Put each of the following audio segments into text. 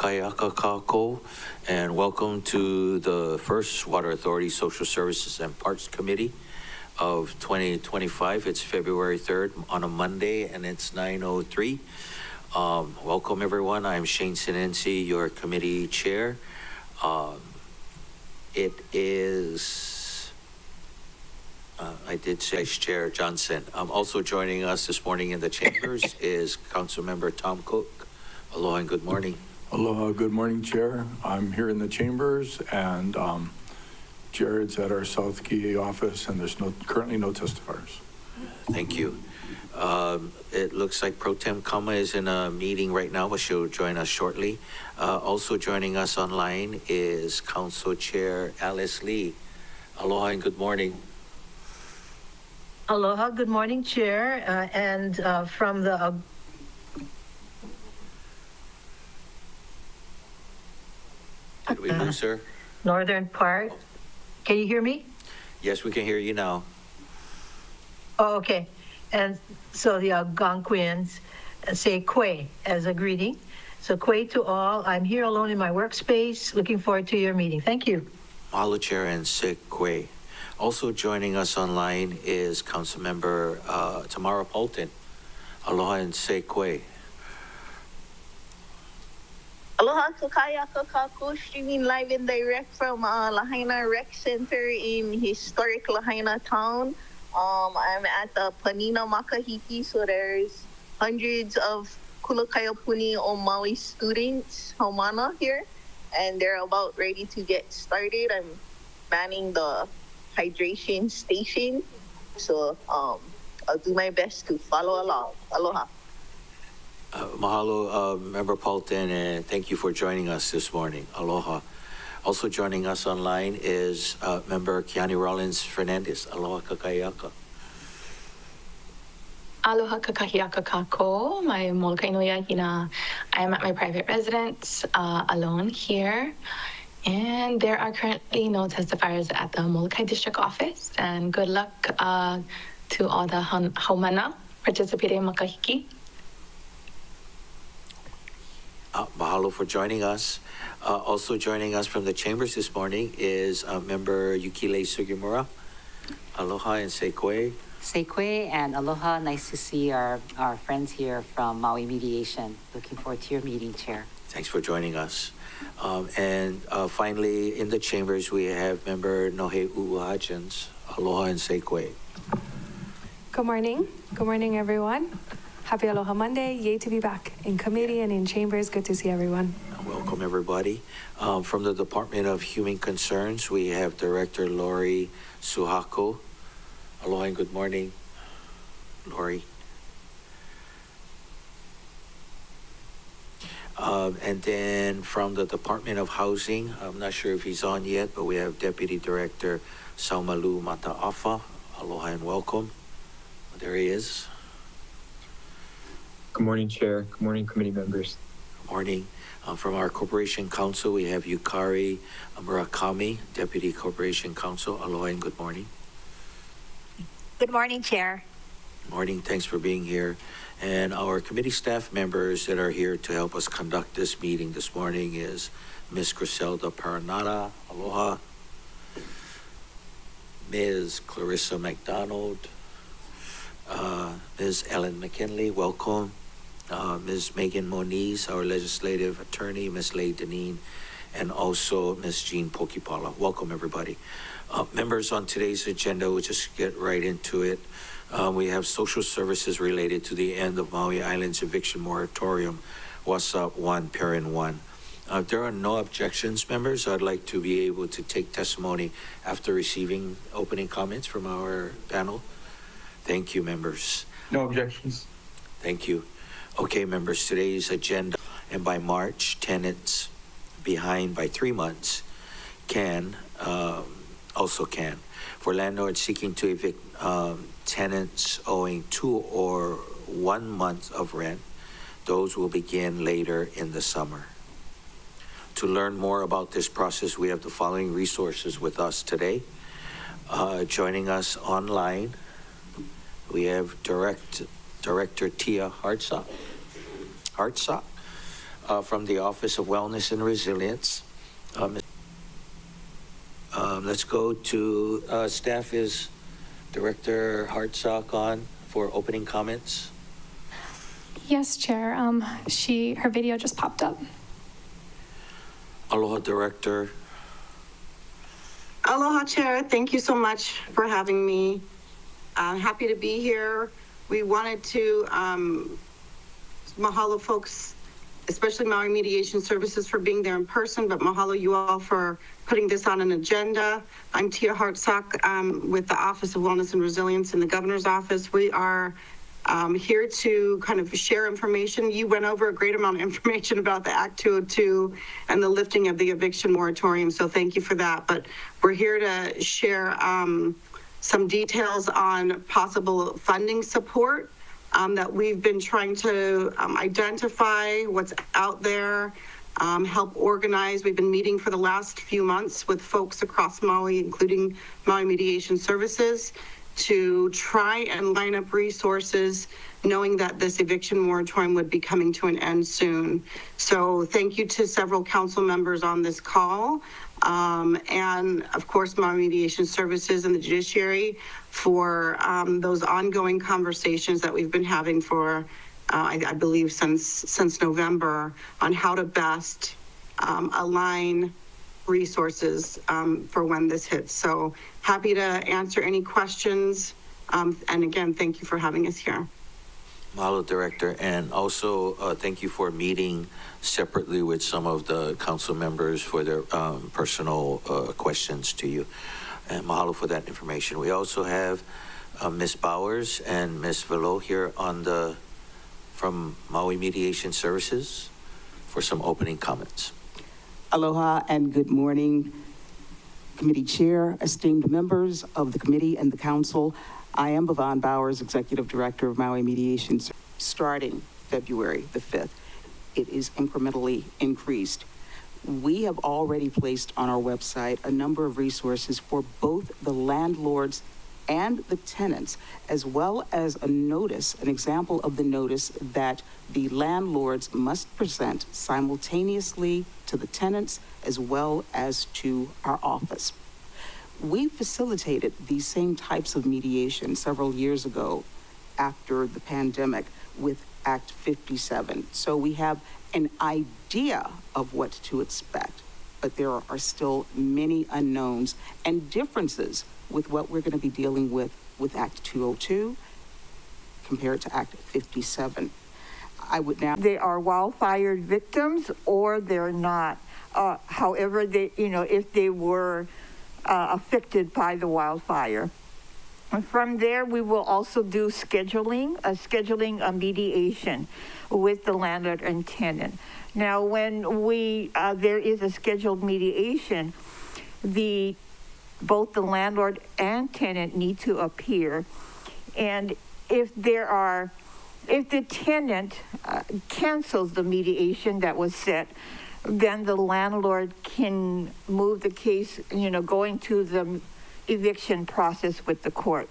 kakayaka kako, and welcome to the first Water Authority Social Services and Parks Committee of 2025. It's February 3rd on a Monday, and it's 9:03. Welcome, everyone. I'm Shane Sinensi, your committee chair. It is, I did say Vice Chair Johnson. Also joining us this morning in the chambers is Councilmember Tom Cook. Aloha and good morning. Aloha, good morning, Chair. I'm here in the chambers, and Jared's at our South Key office, and there's currently no testifiers. Thank you. It looks like Pro Tem Kama is in a meeting right now, but she'll join us shortly. Also joining us online is Council Chair Alice Lee. Aloha and good morning. Aloha, good morning, Chair. And from the Did we lose her? northern part, can you hear me? Yes, we can hear you now. Oh, okay. And so the Algonquians say kwe as a greeting. So kwe to all. I'm here alone in my workspace. Looking forward to your meeting. Thank you. Mahalo Chair and Sikwe. Also joining us online is Councilmember Tamara Polton. Aloha and Sikwe. Aloha kakaya kakako, streaming live and direct from Lahaina Rec Center in historic Lahaina town. I'm at the Panina Makahiki, so there's hundreds of Kulakayapuni o Maui students, Haumana here, and they're about ready to get started. I'm manning the hydration station, so I'll do my best to follow along. Aloha. Mahalo, Member Polton, and thank you for joining us this morning. Aloha. Also joining us online is Member Kiani Rollins Fernandez. Aloha kakayaka. Aloha kakahiaka kako, my Molokai no Yahina. I am at my private residence alone here. And there are currently no testifiers at the Molokai District Office. And good luck to all the haumana participating in Makahiki. Mahalo for joining us. Also joining us from the chambers this morning is Member Yukile Sugimura. Aloha and Seikwe. Seikwe and aloha. Nice to see our friends here from Maui Mediation. Looking forward to your meeting, Chair. Thanks for joining us. And finally, in the chambers, we have Member Nohe U'uhachins. Aloha and Seikwe. Good morning. Good morning, everyone. Happy Aloha Monday. Yay to be back in committee and in chambers. Good to see everyone. Welcome, everybody. From the Department of Human Concerns, we have Director Lori Suhako. Aloha and good morning, Lori. And then from the Department of Housing, I'm not sure if he's on yet, but we have Deputy Director Saumalu Mata'afa. Aloha and welcome. There he is. Good morning, Chair. Good morning, committee members. Good morning. From our Corporation Counsel, we have Yukari Murakami, Deputy Corporation Counsel. Aloha and good morning. Good morning, Chair. Good morning. Thanks for being here. And our committee staff members that are here to help us conduct this meeting this morning is Ms. Griselda Paranara. Aloha. Ms. Clarissa McDonald. Ms. Ellen McKinley, welcome. Ms. Megan Moniz, our legislative attorney, Ms. Leigh Deneen, and also Ms. Jean Pokipala. Welcome, everybody. Members, on today's agenda, we'll just get right into it. We have social services related to the end of Maui Island's eviction moratorium, WASSP 1, Parent 1. If there are no objections, members, I'd like to be able to take testimony after receiving opening comments from our panel. Thank you, members. No objections. Thank you. Okay, members, today's agenda, and by March, tenants behind by 3 months also can. For landlords seeking to evict tenants owing 2 or 1 month of rent, those will begin later in the summer. To learn more about this process, we have the following resources with us today. Joining us online, we have Director Tia Hartsock, from the Office of Wellness and Resilience. Let's go to staff. Is Director Hartsock on for opening comments? Yes, Chair. Her video just popped up. Aloha, Director. Aloha, Chair. Thank you so much for having me. I'm happy to be here. We wanted to mahalo folks, especially Maui Mediation Services, for being there in person, but mahalo you all for putting this on an agenda. I'm Tia Hartsock with the Office of Wellness and Resilience in the Governor's Office. We are here to kind of share information. You went over a great amount of information about the Act 202 and the lifting of the eviction moratorium, so thank you for that. But we're here to share some details on possible funding support that we've been trying to identify what's out there, help organize. We've been meeting for the last few months with folks across Maui, including Maui Mediation Services, to try and line up resources, knowing that this eviction moratorium would be coming to an end soon. So thank you to several council members on this call. And of course, Maui Mediation Services and the judiciary for those ongoing conversations that we've been having for, I believe, since November on how to best align resources for when this hits. So happy to answer any questions. And again, thank you for having us here. Mahalo, Director, and also thank you for meeting separately with some of the council members for their personal questions to you. And mahalo for that information. We also have Ms. Bowers and Ms. Velo here from Maui Mediation Services for some opening comments. Aloha and good morning, Committee Chair, esteemed members of the committee and the council. I am Bhavon Bowers, Executive Director of Maui Mediation. Starting February the 5th, it is incrementally increased. We have already placed on our website a number of resources for both the landlords and the tenants, as well as a notice, an example of the notice that the landlords must present simultaneously to the tenants as well as to our office. We facilitated these same types of mediation several years ago after the pandemic with Act 57. So we have an idea of what to expect, but there are still many unknowns and differences with what we're going to be dealing with Act 202 compared to Act 57. I would now... They are wildfire victims or they're not. However, if they were affected by the wildfire. And from there, we will also do scheduling a mediation with the landlord and tenant. Now, when there is a scheduled mediation, both the landlord and tenant need to appear. And if the tenant cancels the mediation that was set, then the landlord can move the case, going to the eviction process with the court,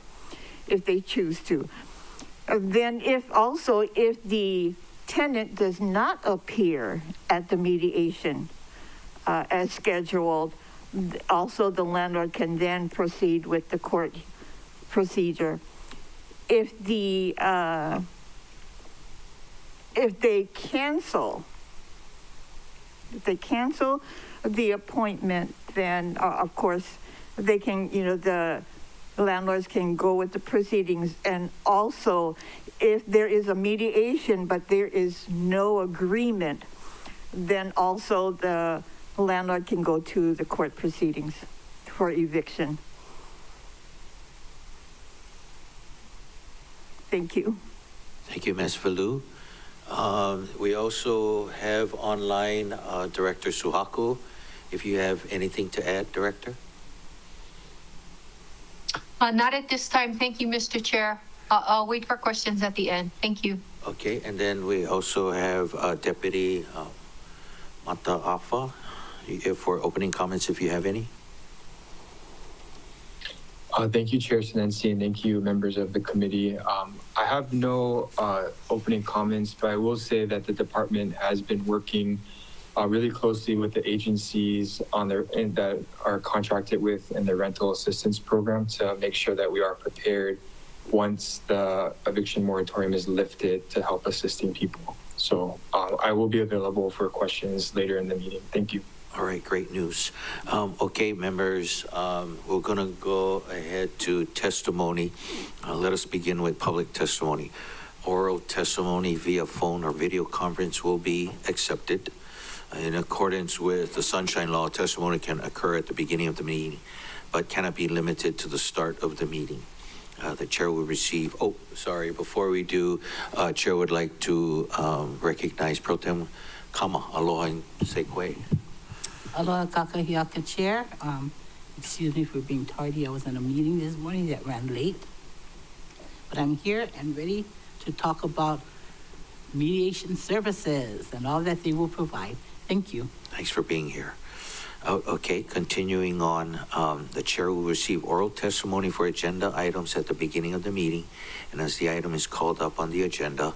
if they choose to. Then if the tenant does not appear at the mediation as scheduled, also the landlord can then proceed with the court procedure. If they cancel the appointment, then of course they can, the landlords can go with the proceedings. And also, if there is a mediation but there is no agreement, then also the landlord can go to the court proceedings for eviction. Thank you. Thank you, Ms. Velu. We also have online Director Suhaku. If you have anything to add, Director? Not at this time. Thank you, Mr. Chair. I'll wait for questions at the end. Thank you. Okay, and then we also have Deputy Mata Afa for opening comments, if you have any. Thank you, Chair Sinensi, and thank you, members of the committee. I have no opening comments, but I will say that the department has been working really closely with the agencies that are contracted with in the rental assistance program to make sure that we are prepared once the eviction moratorium is lifted to help assisting people. So I will be available for questions later in the meeting. Thank you. All right, great news. Okay, members, we're going to go ahead to testimony. Let us begin with public testimony. Oral testimony via phone or video conference will be accepted. In accordance with the Sunshine Law, testimony can occur at the beginning of the meeting, but cannot be limited to the start of the meeting. The chair will receive, before we do, chair would like to recognize Pro Tem Kama, aloha and sekwe. Aloha kakahiaka Chair. Excuse me for being tardy. I was in a meeting this morning that ran late. But I'm here and ready to talk about mediation services and all that they will provide. Thank you. Thanks for being here. Okay, continuing on, the chair will receive oral testimony for agenda items at the beginning of the meeting. And as the item is called up on the agenda,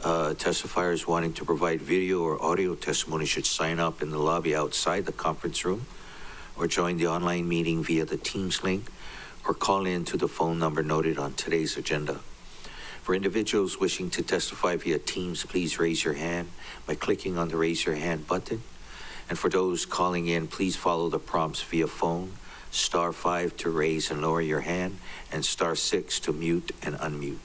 testifiers wanting to provide video or audio testimony should sign up in the lobby outside the conference room or join the online meeting via the Teams link or call in to the phone number noted on today's agenda. For individuals wishing to testify via Teams, please raise your hand by clicking on the raise your hand button. And for those calling in, please follow the prompts via phone, *5 to raise and lower your hand, and *6 to mute and unmute.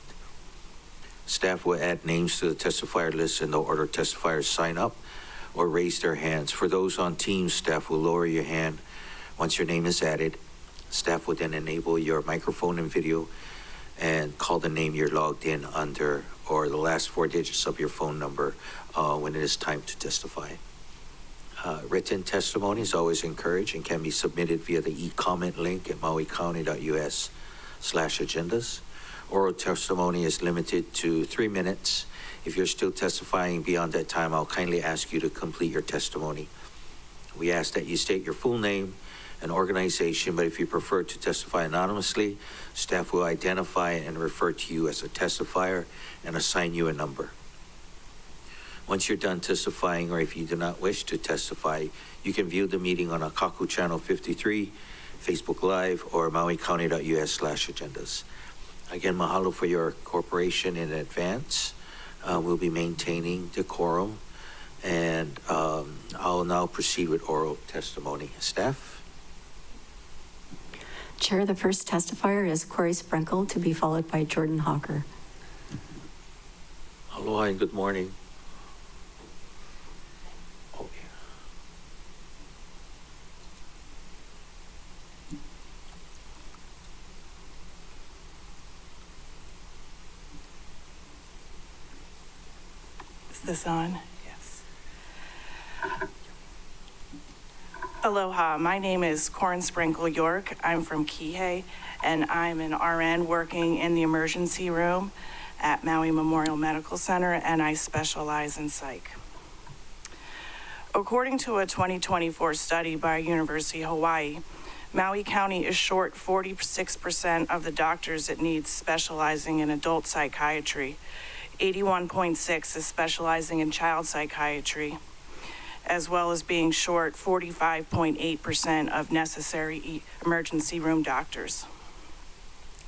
Staff will add names to the testifier list in the order testifiers sign up or raise their hands. For those on Teams, staff will lower your hand once your name is added. Staff will then enable your microphone and video and call the name you're logged in under or the last 4 digits of your phone number when it is time to testify. Written testimony is always encouraged and can be submitted via the e-comment link at mauicounty.us/agendas. Oral testimony is limited to 3 minutes. If you're still testifying beyond that time, I'll kindly ask you to complete your testimony. We ask that you state your full name and organization, but if you prefer to testify anonymously, staff will identify and refer to you as a testifier and assign you a number. Once you're done testifying, or if you do not wish to testify, you can view the meeting on Akaku Channel 53, Facebook Live, or mauicounty.us/agendas. Again, mahalo for your cooperation in advance. We'll be maintaining decorum, and I'll now proceed with oral testimony. Staff? Chair, the first testifier is Corey Sprinkle, to be followed by Jordan Hawker. Aloha and good morning. Is this on? Yes. Aloha, my name is Corin Sprinkle York. I'm from Kihei, and I'm an RN working in the emergency room at Maui Memorial Medical Center, and I specialize in psych. According to a 2024 study by University of Hawaii, Maui County is short 46% of the doctors it needs specializing in adult psychiatry. 81.6 is specializing in child psychiatry, as well as being short 45.8% of necessary emergency room doctors.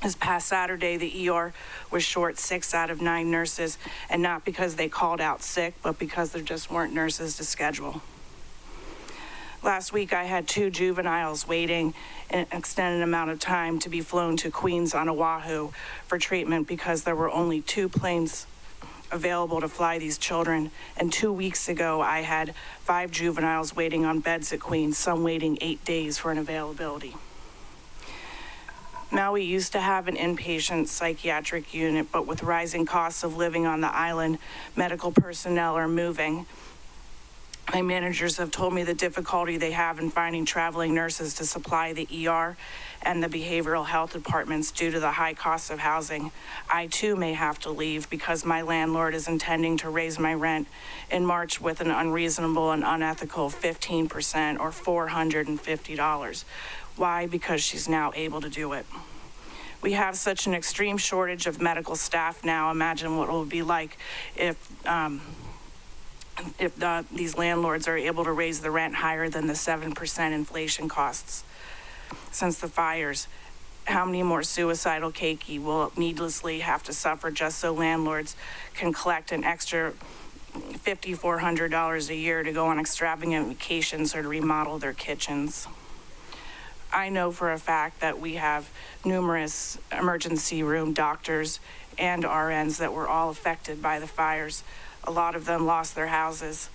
This past Saturday, the ER was short 6 out of 9 nurses, and not because they called out sick, but because there just weren't nurses to schedule. Last week, I had 2 juveniles waiting an extended amount of time to be flown to Queens on Oahu for treatment because there were only 2 planes available to fly these children. And 2 weeks ago, I had 5 juveniles waiting on beds at Queens, some waiting 8 days for an availability. Maui used to have an inpatient psychiatric unit, but with rising costs of living on the island, medical personnel are moving. My managers have told me the difficulty they have in finding traveling nurses to supply the ER and the behavioral health departments due to the high cost of housing. I too may have to leave because my landlord is intending to raise my rent in March with an unreasonable and unethical 15% or $450. Why? Because she's now able to do it. We have such an extreme shortage of medical staff now. Imagine what it will be like if these landlords are able to raise the rent higher than the 7% inflation costs. Since the fires, how many more suicidal keiki will needlessly have to suffer just so landlords can collect an extra $5,400 a year to go on extravagant vacations or to remodel their kitchens? I know for a fact that we have numerous emergency room doctors and RNs that were all affected by the fires. A lot of them lost their houses.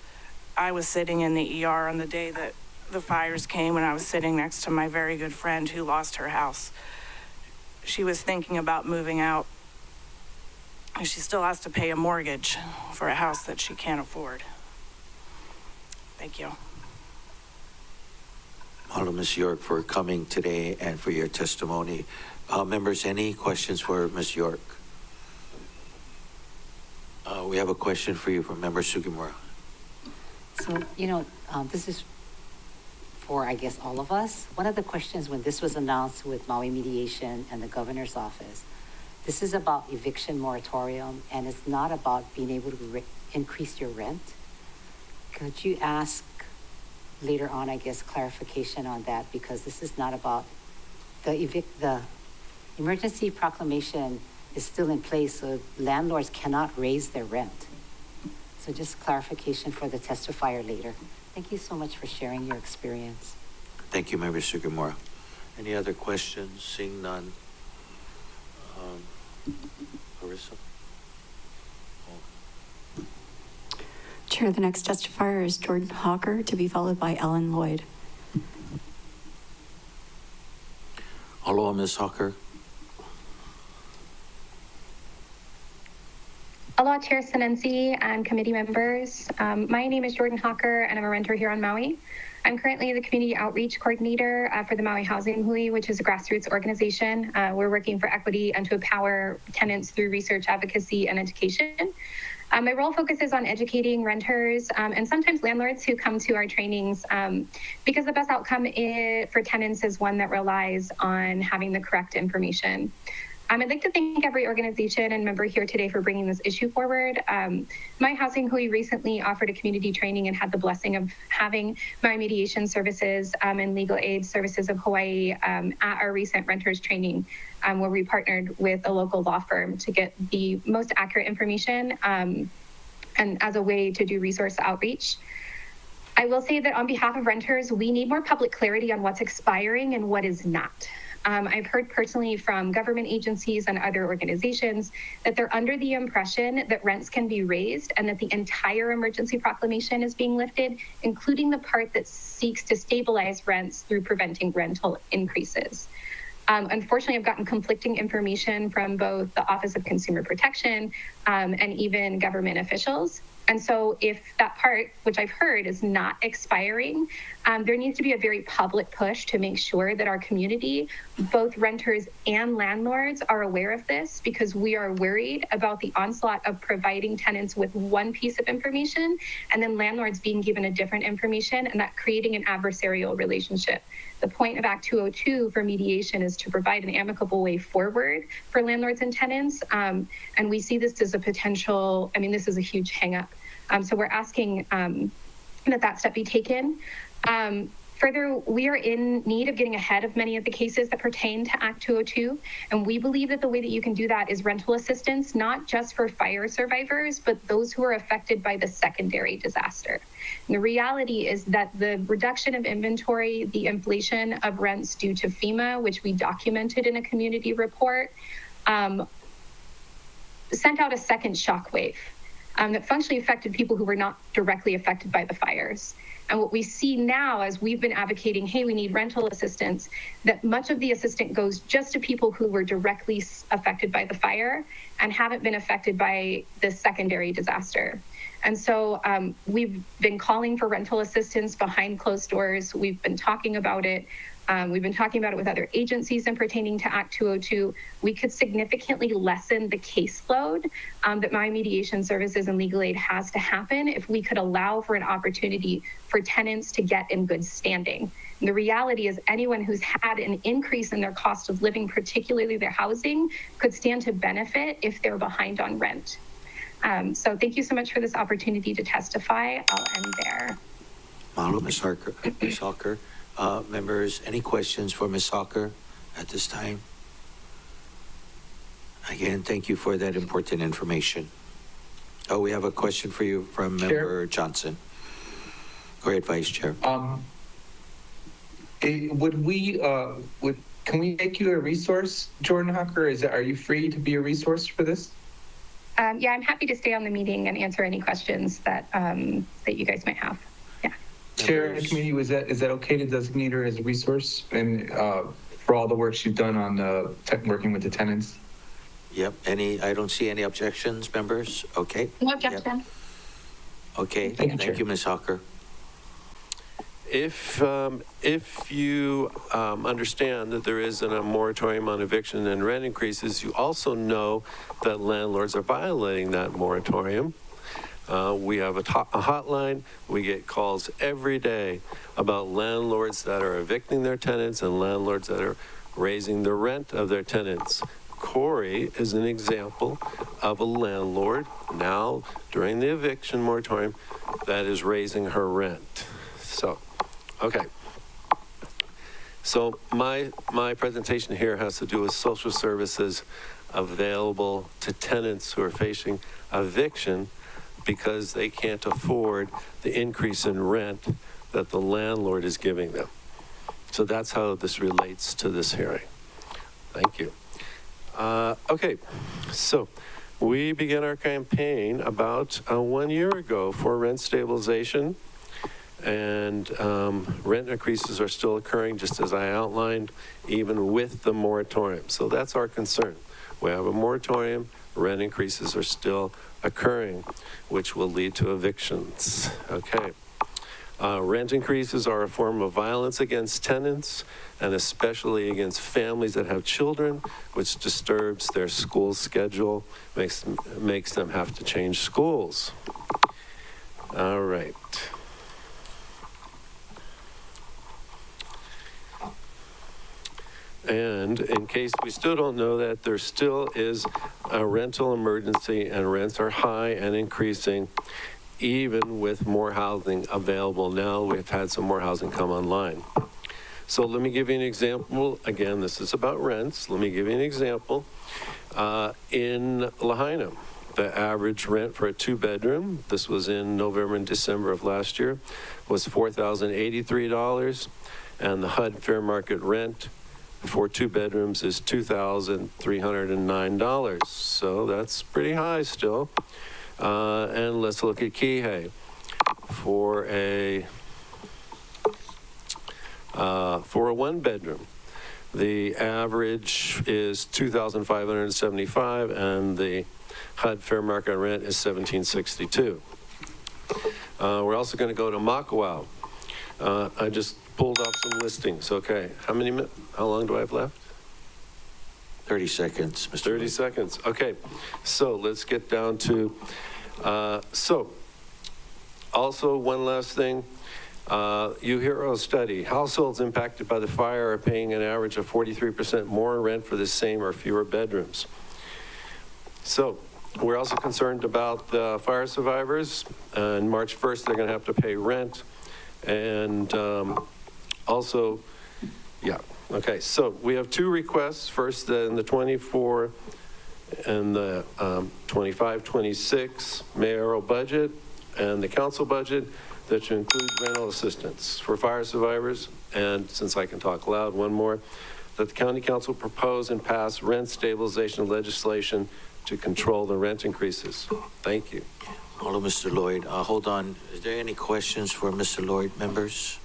I was sitting in the ER on the day that the fires came, and I was sitting next to my very good friend who lost her house. She was thinking about moving out, and she still has to pay a mortgage for a house that she can't afford. Thank you. Mahalo, Ms. York, for coming today and for your testimony. Members, any questions for Ms. York? We have a question for you from Member Sugimura. So, this is for, I guess, all of us. One of the questions when this was announced with Maui Mediation and the governor's office, this is about eviction moratorium, and it's not about being able to increase your rent. Could you ask later on, I guess, clarification on that, because this is not about the emergency proclamation is still in place, so landlords cannot raise their rent. So just clarification for the testifier later. Thank you so much for sharing your experience. Thank you, Member Sugimura. Any other questions? Seeing none. Carissa? Chair, the next testifier is Jordan Hawker, to be followed by Ellen Lloyd. Aloha, Ms. Hawker. Aloha, Chair Sinensi and committee members. My name is Jordan Hawker, and I'm a renter here on Maui. I'm currently the Community Outreach Coordinator for the Maui Housing Hui, which is a grassroots organization. We're working for equity and to empower tenants through research, advocacy, and education. My role focuses on educating renters and sometimes landlords who come to our trainings because the best outcome for tenants is one that relies on having the correct information. I'd like to thank every organization and member here today for bringing this issue forward. My Housing Hui recently offered a community training and had the blessing of having Maui Mediation Services and Legal Aid Services of Hawaii at our recent renters training, where we partnered with a local law firm to get the most accurate information and as a way to do resource outreach. I will say that on behalf of renters, we need more public clarity on what's expiring and what is not. I've heard personally from government agencies and other organizations that they're under the impression that rents can be raised and that the entire emergency proclamation is being lifted, including the part that seeks to stabilize rents through preventing rental increases. Unfortunately, I've gotten conflicting information from both the Office of Consumer Protection and even government officials. And so if that part, which I've heard is not expiring, there needs to be a very public push to make sure that our community, both renters and landlords, are aware of this, because we are worried about the onslaught of providing tenants with one piece of information and then landlords being given a different information, and that creating an adversarial relationship. The point of Act 202 for mediation is to provide an amicable way forward for landlords and tenants. And we see this as a potential, this is a huge hang up. So we're asking that step be taken. Further, we are in need of getting ahead of many of the cases that pertain to Act 202. And we believe that the way that you can do that is rental assistance, not just for fire survivors, but those who are affected by the secondary disaster. And the reality is that the reduction of inventory, the inflation of rents due to FEMA, which we documented in a community report, sent out a second shockwave that functionally affected people who were not directly affected by the fires. And what we see now, as we've been advocating, hey, we need rental assistance, that much of the assistance goes just to people who were directly affected by the fire and haven't been affected by the secondary disaster. And so we've been calling for rental assistance behind closed doors. We've been talking about it. We've been talking about it with other agencies and pertaining to Act 202. We could significantly lessen the caseload that Maui Mediation Services and Legal Aid has to happen if we could allow for an opportunity for tenants to get in good standing. And the reality is anyone who's had an increase in their cost of living, particularly their housing, could stand to benefit if they're behind on rent. So thank you so much for this opportunity to testify. I'll end there. Mahalo, Ms. Harker. Ms. Hawker. Members, any questions for Ms. Hawker at this time? Again, thank you for that important information. Oh, we have a question for you from Member Johnson. Go ahead, Vice Chair. Can we make you a resource, Jordan Hawker? Are you free to be a resource for this? Yeah, I'm happy to stay on the meeting and answer any questions that that you guys might have. Yeah. Chair of the committee, is that okay to designate her as a resource and for all the work she's done on working with the tenants? Yep. I don't see any objections, members. Okay. No objection. Yep. Okay. Thank you, Ms. Hawker. If you understand that there is a moratorium on eviction and rent increases, you also know that landlords are violating that moratorium. We have a hotline. We get calls every day about landlords that are evicting their tenants and landlords that are raising the rent of their tenants. Corey is an example of a landlord now during the eviction moratorium that is raising her rent. So, okay. So my presentation here has to do with social services available to tenants who are facing eviction because they can't afford the increase in rent that the landlord is giving them. So that's how this relates to this hearing. Thank you. Okay, so we began our campaign about 1 year ago for rent stabilization, and rent increases are still occurring just as I outlined, even with the moratorium. So that's our concern. We have a moratorium, rent increases are still occurring, which will lead to evictions. Okay. Rent increases are a form of violence against tenants and especially against families that have children, which disturbs their school schedule, makes them have to change schools. All right. And in case we still don't know that, there still is a rental emergency and rents are high and increasing even with more housing available now. We've had some more housing come online. So let me give you an example. Again, this is about rents. Let me give you an example. In Lahaina, the average rent for a 2-bedroom, this was in November and December of last year, was $4,083. And the HUD fair market rent for 2 bedrooms is $2,309. So that's pretty high still. And let's look at Kihei. For a 1-bedroom, the average is $2,575, and the HUD fair market rent is $1,762. We're also going to go to Makawao. I just pulled off some listings. Okay, how long do I have left? 30 seconds, Mr. 30 seconds. Okay, so let's get down to, also one last thing. UHERO study, households impacted by the fire are paying an average of 43% more rent for the same or fewer bedrooms. So we're also concerned about the fire survivors. On March 1st, they're going to have to pay rent. And also, yeah. Okay, so we have 2 requests. First, in the 24 and the 25-26 mayoral budget and the council budget that should include rental assistance for fire survivors. And since I can talk loud, one more, that the county council propose and pass rent stabilization legislation to control the rent increases. Thank you. Hello, Mr. Lloyd. Hold on. Is there any questions for Mr. Lloyd, members?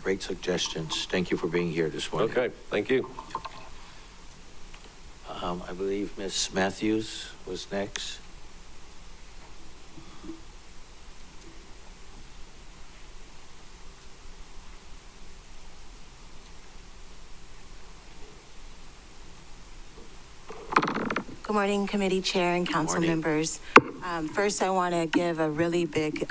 Great suggestions. Thank you for being here this morning. Okay, thank you. I believe Ms. Matthews was next. Good morning, committee chair and council members. First, I want to give a really big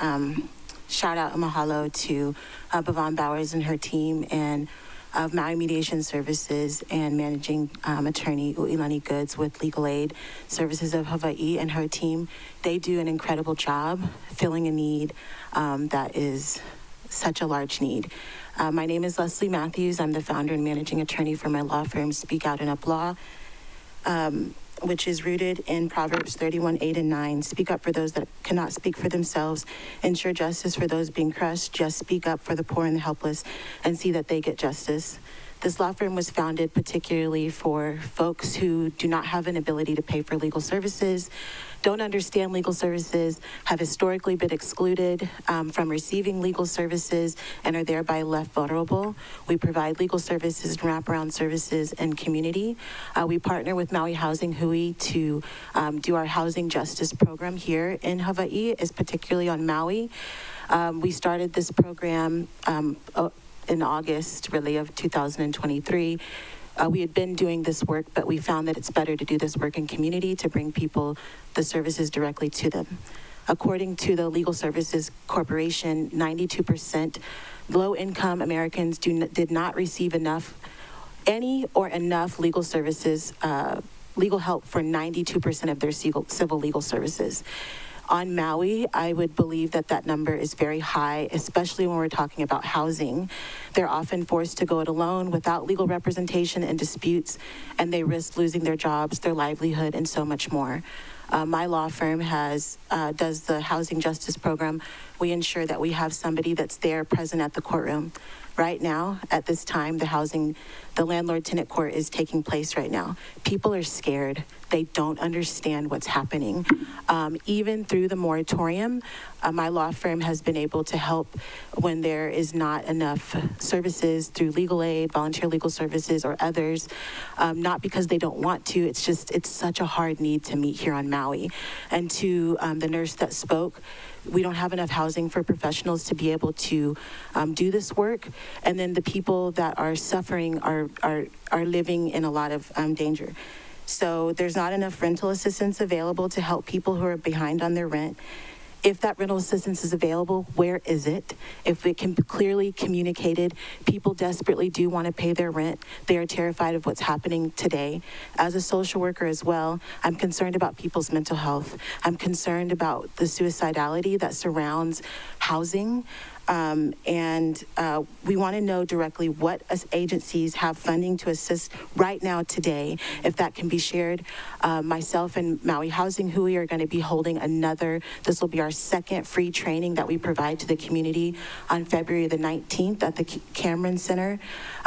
shout out and mahalo to Bhavon Bowers and her team and of Maui Mediation Services and managing attorney Uilani Goods with Legal Aid Services of Hawaii and her team. They do an incredible job filling a need that is such a large need. My name is Leslie Matthews. I'm the founder and managing attorney for my law firm, Speak Out and Up Law, which is rooted in Proverbs 31:8 and 9. Speak up for those that cannot speak for themselves. Ensure justice for those being crushed. Just speak up for the poor and the helpless and see that they get justice. This law firm was founded particularly for folks who do not have an ability to pay for legal services, don't understand legal services, have historically been excluded from receiving legal services, and are thereby left vulnerable. We provide legal services and wraparound services and community. We partner with Maui Housing Hui to do our housing justice program here in Hawaii, is particularly on Maui. We started this program in August, really, of 2023. We had been doing this work, but we found that it's better to do this work in community to bring people the services directly to them. According to the Legal Services Corporation, 92% low-income Americans did not receive enough legal services, legal help for 92% of their civil legal services. On Maui, I would believe that that number is very high, especially when we're talking about housing. They're often forced to go it alone without legal representation in disputes, and they risk losing their jobs, their livelihood, and so much more. My law firm does the housing justice program. We ensure that we have somebody that's there present at the courtroom. Right now, at this time, the landlord-tenant court is taking place right now. People are scared. They don't understand what's happening. Even through the moratorium, my law firm has been able to help when there is not enough services through legal aid, volunteer legal services, or others, not because they don't want to, it's such a hard need to meet here on Maui. And to the nurse that spoke, we don't have enough housing for professionals to be able to do this work. And then the people that are suffering are living in a lot of danger. So there's not enough rental assistance available to help people who are behind on their rent. If that rental assistance is available, where is it? If it can be clearly communicated, people desperately do want to pay their rent. They are terrified of what's happening today. As a social worker as well, I'm concerned about people's mental health. I'm concerned about the suicidality that surrounds housing. We want to know directly what agencies have funding to assist right now today, if that can be shared. Myself and Maui Housing Hui are going to be holding this will be our second free training that we provide to the community on February the 19th at the Cameron Center.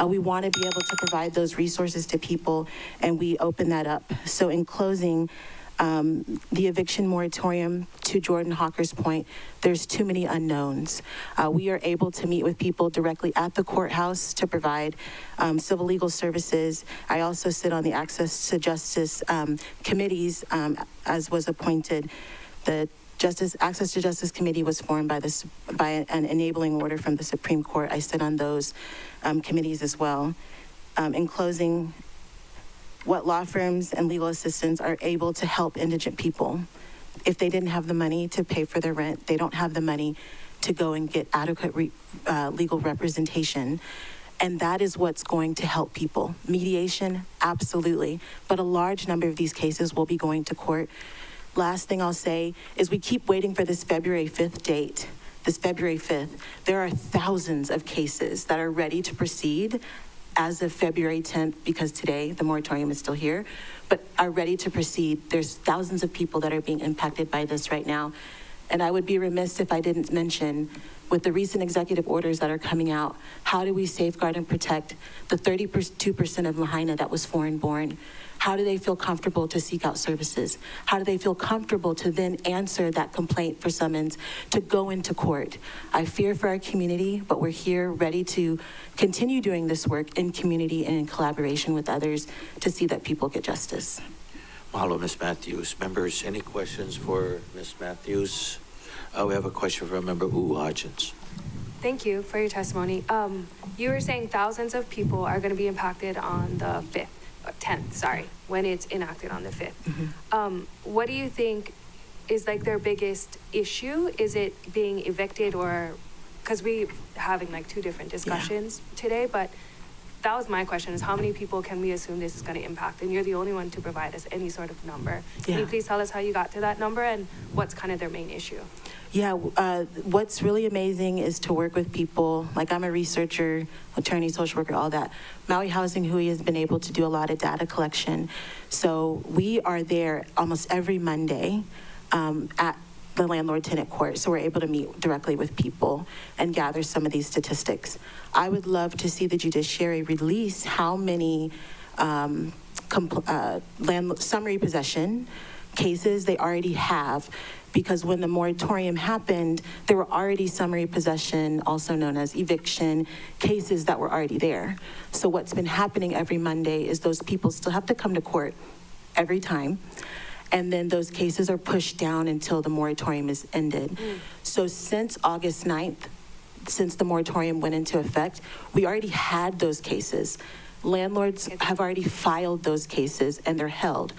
We want to be able to provide those resources to people, and we open that up. So in closing, the eviction moratorium, to Jordan Hawker's point, there's too many unknowns. We are able to meet with people directly at the courthouse to provide civil legal services. I also sit on the Access to Justice committees, as was appointed. The Access to Justice Committee was formed by an enabling order from the Supreme Court. I sit on those committees as well. In closing, what law firms and legal assistants are able to help indigent people. If they didn't have the money to pay for their rent, they don't have the money to go and get adequate legal representation. And that is what's going to help people. Mediation, absolutely. But a large number of these cases will be going to court. Last thing I'll say is we keep waiting for this February 5th date. This February 5th, there are thousands of cases that are ready to proceed as of February 10th, because today the moratorium is still here, but are ready to proceed. There's thousands of people that are being impacted by this right now. And I would be remiss if I didn't mention, with the recent executive orders that are coming out, how do we safeguard and protect the 32% of Lahaina that was foreign born? How do they feel comfortable to seek out services? How do they feel comfortable to then answer that complaint for summons to go into court? I fear for our community, but we're here ready to continue doing this work in community and in collaboration with others to see that people get justice. Mahalo, Ms. Matthews. Members, any questions for Ms. Matthews? We have a question from Member Hodgins. Thank you for your testimony. You were saying thousands of people are going to be impacted on the 10th, when it's enacted on the 5th. Mm-hmm. What do you think is like their biggest issue? Is it being evicted, or, because we having like two different discussions today, but that was my question, is how many people can we assume this is going to impact? And you're the only one to provide us any sort of number. Can you please tell us how you got to that number and what's kind of their main issue? Yeah, what's really amazing is to work with people. Like, I'm a researcher, attorney, social worker, all that. Maui Housing Hui has been able to do a lot of data collection. So we are there almost every Monday at the landlord-tenant court. So we're able to meet directly with people and gather some of these statistics. I would love to see the judiciary release how many summary possession cases they already have, because when the moratorium happened, there were already summary possession, also known as eviction, cases that were already there. So what's been happening every Monday is those people still have to come to court every time, and then those cases are pushed down until the moratorium is ended. So since August 9th, since the moratorium went into effect, we already had those cases. Landlords have already filed those cases and they're held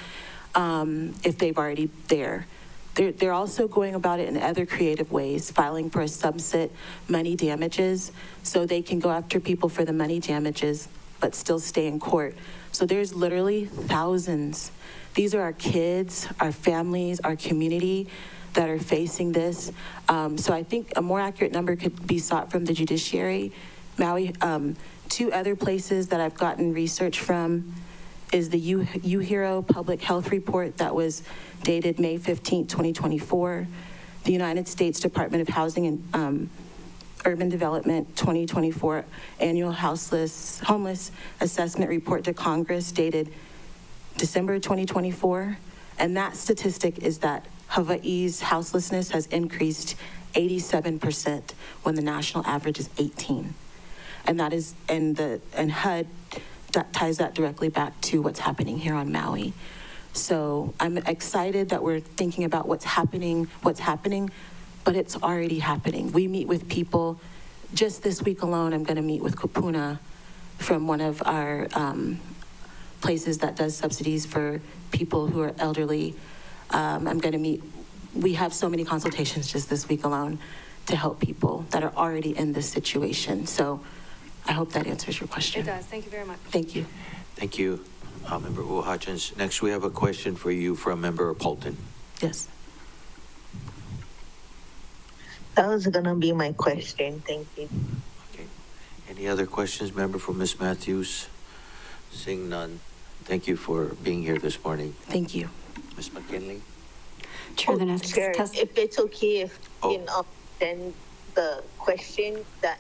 if they've already there. They're also going about it in other creative ways, filing for a subset money damages, so they can go after people for the money damages, but still stay in court. So there's literally thousands. These are our kids, our families, our community that are facing this. So I think a more accurate number could be sought from the judiciary. Maui, two other places that I've gotten research from is the UHERO Public Health Report that was dated May 15, 2024, the United States Department of Housing and Urban Development 2024 Annual Homeless Assessment Report to Congress dated December 2024. And that statistic is that Hawaii's houselessness has increased 87% when the national average is 18. And that is, and HUD ties that directly back to what's happening here on Maui. So I'm excited that we're thinking about what's happening, but it's already happening. We meet with people. Just this week alone, I'm going to meet with Kupuna from one of our places that does subsidies for people who are elderly. I'm going to meet, we have so many consultations just this week alone to help people that are already in this situation. So I hope that answers your question. It does. Thank you very much. Thank you. Thank you, Member Hutchins. Next, we have a question for you from Member Polton. Yes. That was going to be my question. Thank you. Okay. Any other questions, member, for Ms. Matthews? Seeing none. Thank you for being here this morning. Thank you. Ms. McKinley? Chair, the next Chair, if it's okay, if you can send the question that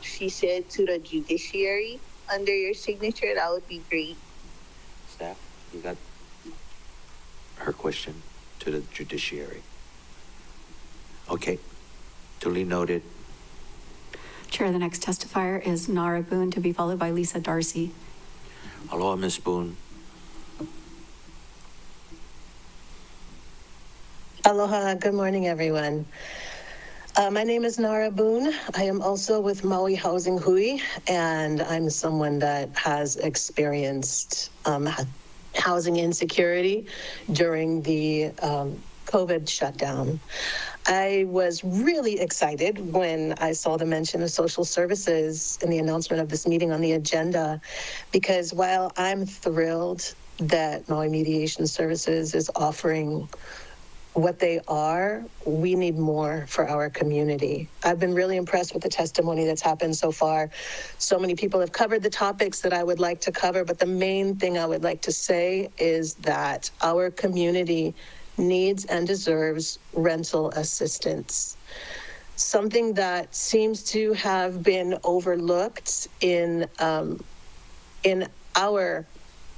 she said to the judiciary under your signature, that would be great. Staff, you got her question to the judiciary. Okay, duly noted. Chair, the next testifier is Nara Boone, to be followed by Lisa Darcy. Aloha, Ms. Boone. Aloha, good morning, everyone. My name is Nara Boone. I am also with Maui Housing Hui, and I'm someone that has experienced housing insecurity during the COVID shutdown. I was really excited when I saw the mention of social services in the announcement of this meeting on the agenda, because while I'm thrilled that Maui Mediation Services is offering what they are, we need more for our community. I've been really impressed with the testimony that's happened so far. So many people have covered the topics that I would like to cover, but the main thing I would like to say is that our community needs and deserves rental assistance. Something that seems to have been overlooked in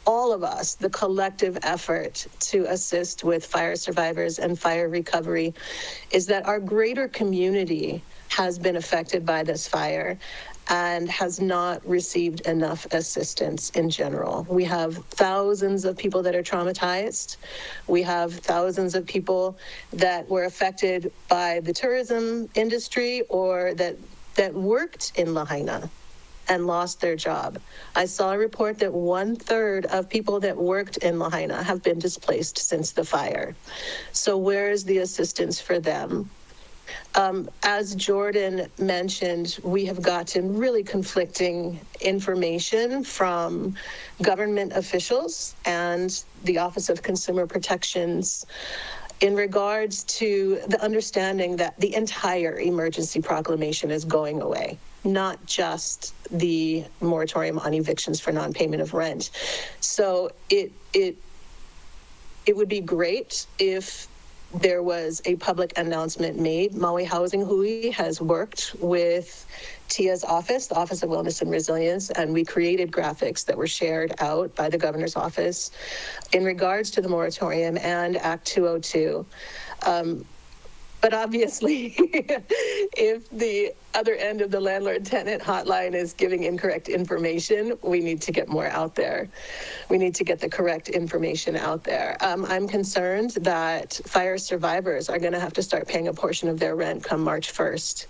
all of us, the collective effort to assist with fire survivors and fire recovery, is that our greater community has been affected by this fire and has not received enough assistance in general. We have thousands of people that are traumatized. We have thousands of people that were affected by the tourism industry or that worked in Lahaina. and lost their job. I saw a report that 1/3 of people that worked in Lahaina have been displaced since the fire. So where is the assistance for them? As Jordan mentioned, we have gotten really conflicting information from government officials and the Office of Consumer Protections in regards to the understanding that the entire emergency proclamation is going away, not just the moratorium on evictions for non-payment of rent. So it would be great if there was a public announcement made. Maui Housing Hui has worked with TIA's office, the Office of Wellness and Resilience, and we created graphics that were shared out by the governor's office in regards to the moratorium and Act 202. But obviously, if the other end of the landlord-tenant hotline is giving incorrect information, we need to get more out there. We need to get the correct information out there. I'm concerned that fire survivors are going to have to start paying a portion of their rent come March 1st.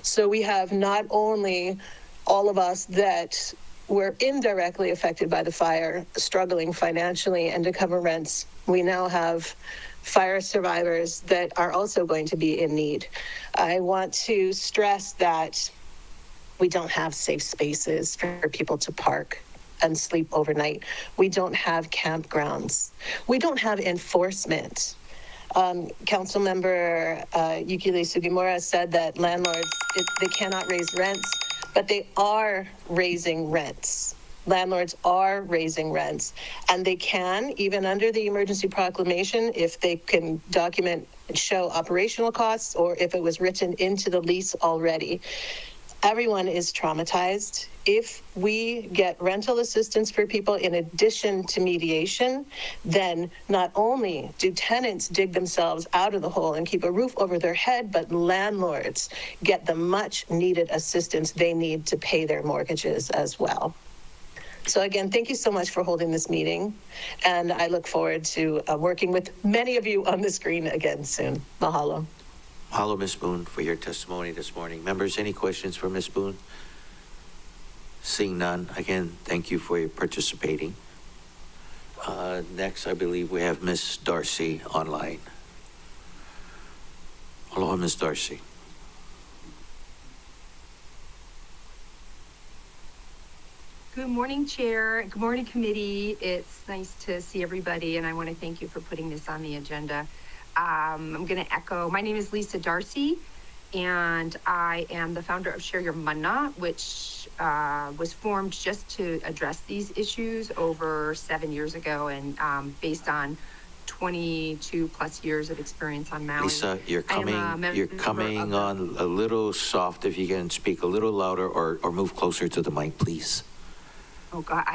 So we have not only all of us that were indirectly affected by the fire struggling financially and to cover rents, we now have fire survivors that are also going to be in need. I want to stress that we don't have safe spaces for people to park and sleep overnight. We don't have campgrounds. We don't have enforcement. Councilmember Yukile Sugimura said that landlords, they cannot raise rents, but they are raising rents. Landlords are raising rents, and they can, even under the emergency proclamation, if they can document and show operational costs or if it was written into the lease already. Everyone is traumatized. If we get rental assistance for people in addition to mediation, then not only do tenants dig themselves out of the hole and keep a roof over their head, but landlords get the much needed assistance they need to pay their mortgages as well. So again, thank you so much for holding this meeting, and I look forward to working with many of you on the screen again soon. Mahalo. Mahalo, Ms. Boone, for your testimony this morning. Members, any questions for Ms. Boone? Seeing none, again, thank you for your participating. Next, I believe we have Ms. Darcy online. Aloha, Ms. Darcy. Good morning, Chair. Good morning, committee. It's nice to see everybody, and I want to thank you for putting this on the agenda. I'm going to echo, my name is Lisa Darcy, and I am the founder of Share Your Mana, which was formed just to address these issues over 7 years ago, and based on 22 plus years of experience on Maui. Lisa, you're coming on a little soft. If you can speak a little louder or move closer to the mic, please. Oh God,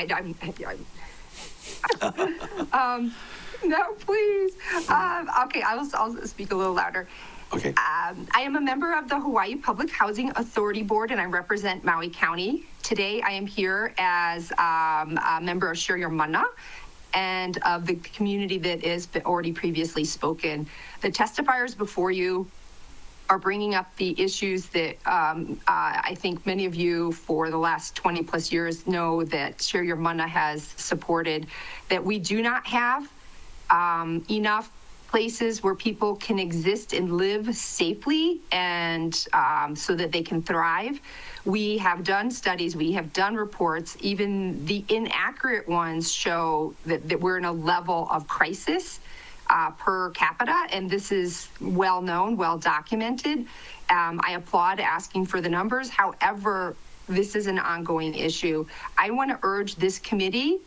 no, please. Okay, I'll speak a little louder. Okay. I am a member of the Hawaii Public Housing Authority Board, and I represent Maui County. Today, I am here as a member of Share Your Mana and of the community that is already previously spoken. The testifiers before you are bringing up the issues that I think many of you for the last 20 plus years know that Share Your Mana has supported, that we do not have enough places where people can exist and live safely and so that they can thrive. We have done studies, we have done reports, even the inaccurate ones show that we're in a level of crisis per capita, and this is well known, well documented. I applaud asking for the numbers. However, this is an ongoing issue. I want to urge this committee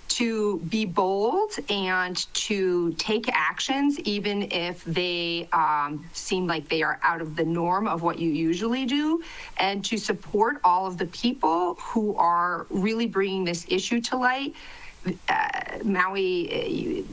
to be bold and to take actions, even if they seem like they are out of the norm of what you usually do, and to support all of the people who are really bringing this issue to light. Maui,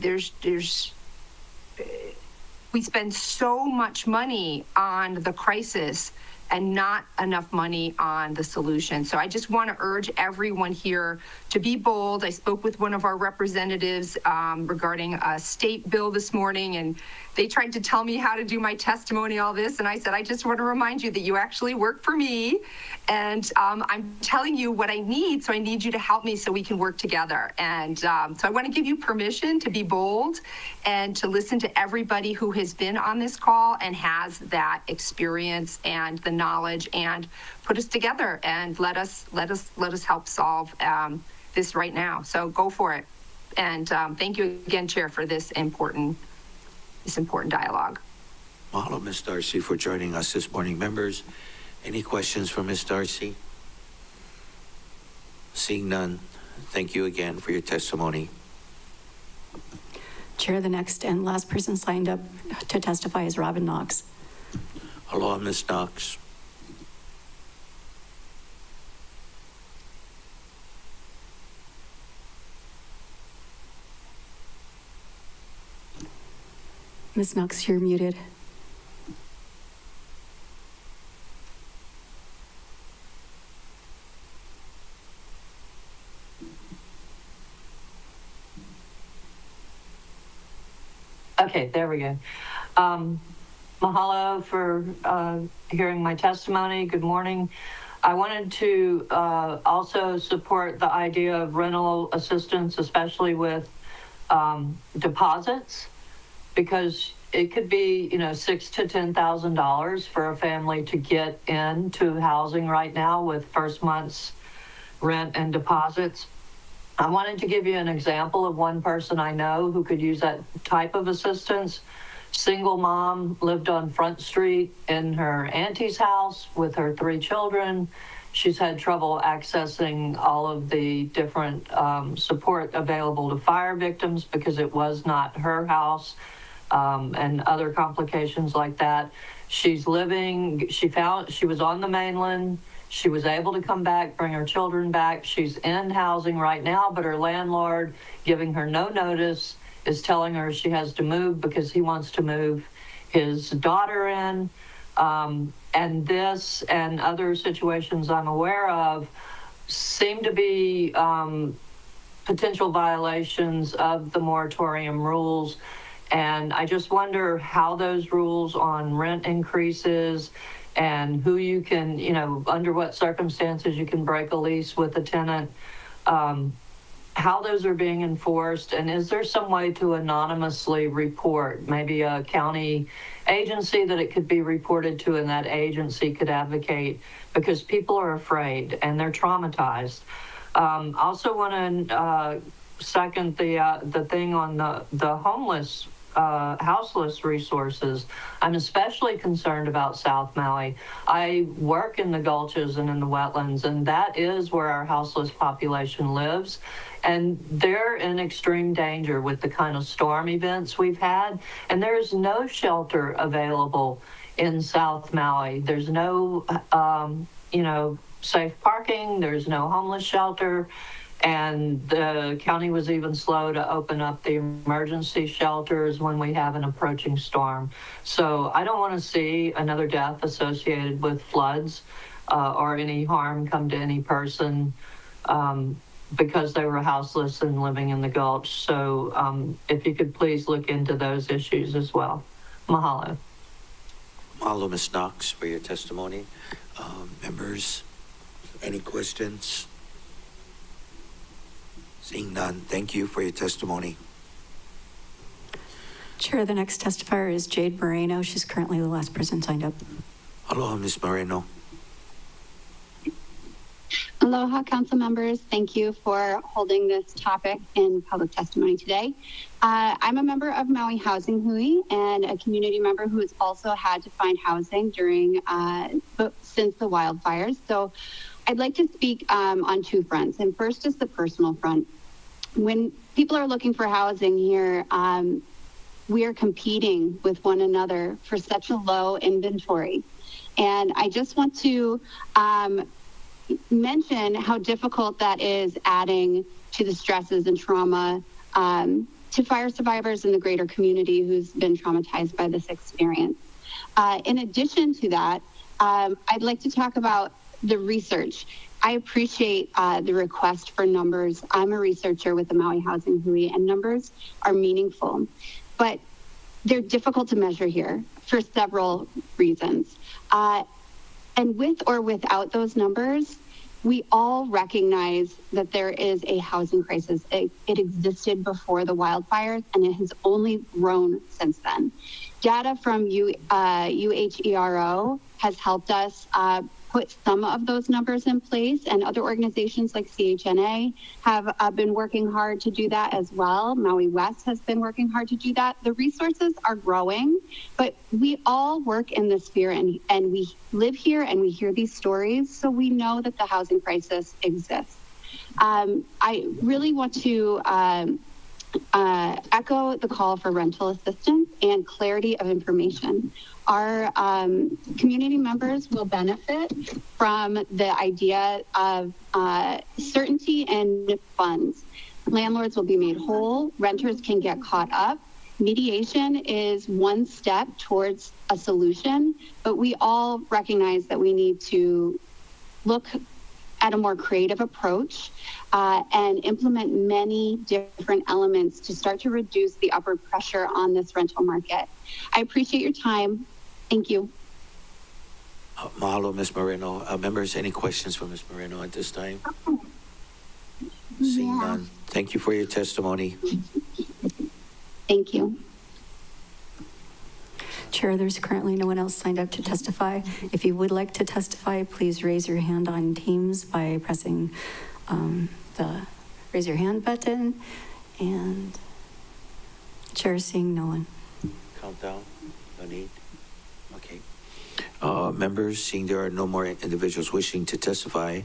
we spend so much money on the crisis and not enough money on the solution. So I just want to urge everyone here to be bold. I spoke with one of our representatives regarding a state bill this morning, and they tried to tell me how to do my testimony, all this, and I said, I just want to remind you that you actually work for me, and I'm telling you what I need, so I need you to help me so we can work together. And so I want to give you permission to be bold and to listen to everybody who has been on this call and has that experience and the knowledge, and put us together and let us help solve this right now. So go for it. And thank you again, Chair, for this important dialogue. Mahalo, Ms. Darcy, for joining us this morning. Members, any questions for Ms. Darcy? Seeing none, thank you again for your testimony. Chair, the next and last person signed up to testify is Robin Knox. Aloha, Ms. Knox. Ms. Knox, you're muted. Okay, there we go. Mahalo for hearing my testimony. Good morning. I wanted to also support the idea of rental assistance, especially with deposits, because it could be, $6,000 to $10,000 for a family to get into housing right now with first month's rent and deposits. I wanted to give you an example of one person I know who could use that type of assistance. Single mom, lived on Front Street in her auntie's house with her 3 children. She's had trouble accessing all of the different support available to fire victims because it was not her house, and other complications like that. She was on the mainland. She was able to come back, bring her children back. She's in housing right now, but her landlord, giving her no notice, is telling her she has to move because he wants to move his daughter in. And this and other situations I'm aware of seem to be potential violations of the moratorium rules. And I just wonder how those rules on rent increases and who you can, under what circumstances you can break a lease with a tenant, how those are being enforced, and is there some way to anonymously report, maybe a county agency that it could be reported to and that agency could advocate, because people are afraid and they're traumatized. Also want to second the thing on the homeless, houseless resources. I'm especially concerned about South Maui. I work in the gulches and in the wetlands, and that is where our houseless population lives. And they're in extreme danger with the kind of storm events we've had. And there's no shelter available in South Maui. There's no, safe parking. There's no homeless shelter. And the county was even slow to open up the emergency shelters when we have an approaching storm. So I don't want to see another death associated with floods or any harm come to any person because they were houseless and living in the gulch. So if you could please look into those issues as well. Mahalo. Mahalo, Ms. Knox, for your testimony. Members, any questions? Seeing none, thank you for your testimony. Chair, the next testifier is Jade Moreno. She's currently the last person signed up. Aloha, Ms. Moreno. Aloha, council members. Thank you for holding this topic in public testimony today. I'm a member of Maui Housing Hui and a community member who has also had to find housing since the wildfires. So I'd like to speak on 2 fronts. And first is the personal front. When people are looking for housing here, we are competing with one another for such a low inventory. And I just want to mention how difficult that is, adding to the stresses and trauma to fire survivors in the greater community who's been traumatized by this experience. In addition to that, I'd like to talk about the research. I appreciate the request for numbers. I'm a researcher with the Maui Housing Hui, and numbers are meaningful, but they're difficult to measure here for several reasons. And with or without those numbers, we all recognize that there is a housing crisis. It existed before the wildfires, and it has only grown since then. Data from UHERO has helped us put some of those numbers in place, and other organizations like CHNA have been working hard to do that as well. Maui West has been working hard to do that. The resources are growing, but we all work in this sphere, and we live here and we hear these stories, so we know that the housing crisis exists. I really want to echo the call for rental assistance and clarity of information. Our community members will benefit from the idea of certainty and funds. Landlords will be made whole, renters can get caught up. Mediation is one step towards a solution, but we all recognize that we need to look at a more creative approach and implement many different elements to start to reduce the upward pressure on this rental market. I appreciate your time. Thank you. Mahalo, Ms. Moreno. Members, any questions for Ms. Moreno at this time? Seeing none. Thank you for your testimony. Thank you. Chair, there's currently no one else signed up to testify. If you would like to testify, please raise your hand on Teams by pressing the raise your hand button. And Chair seeing no one. Countdown. No need. Okay. Members, seeing there are no more individuals wishing to testify,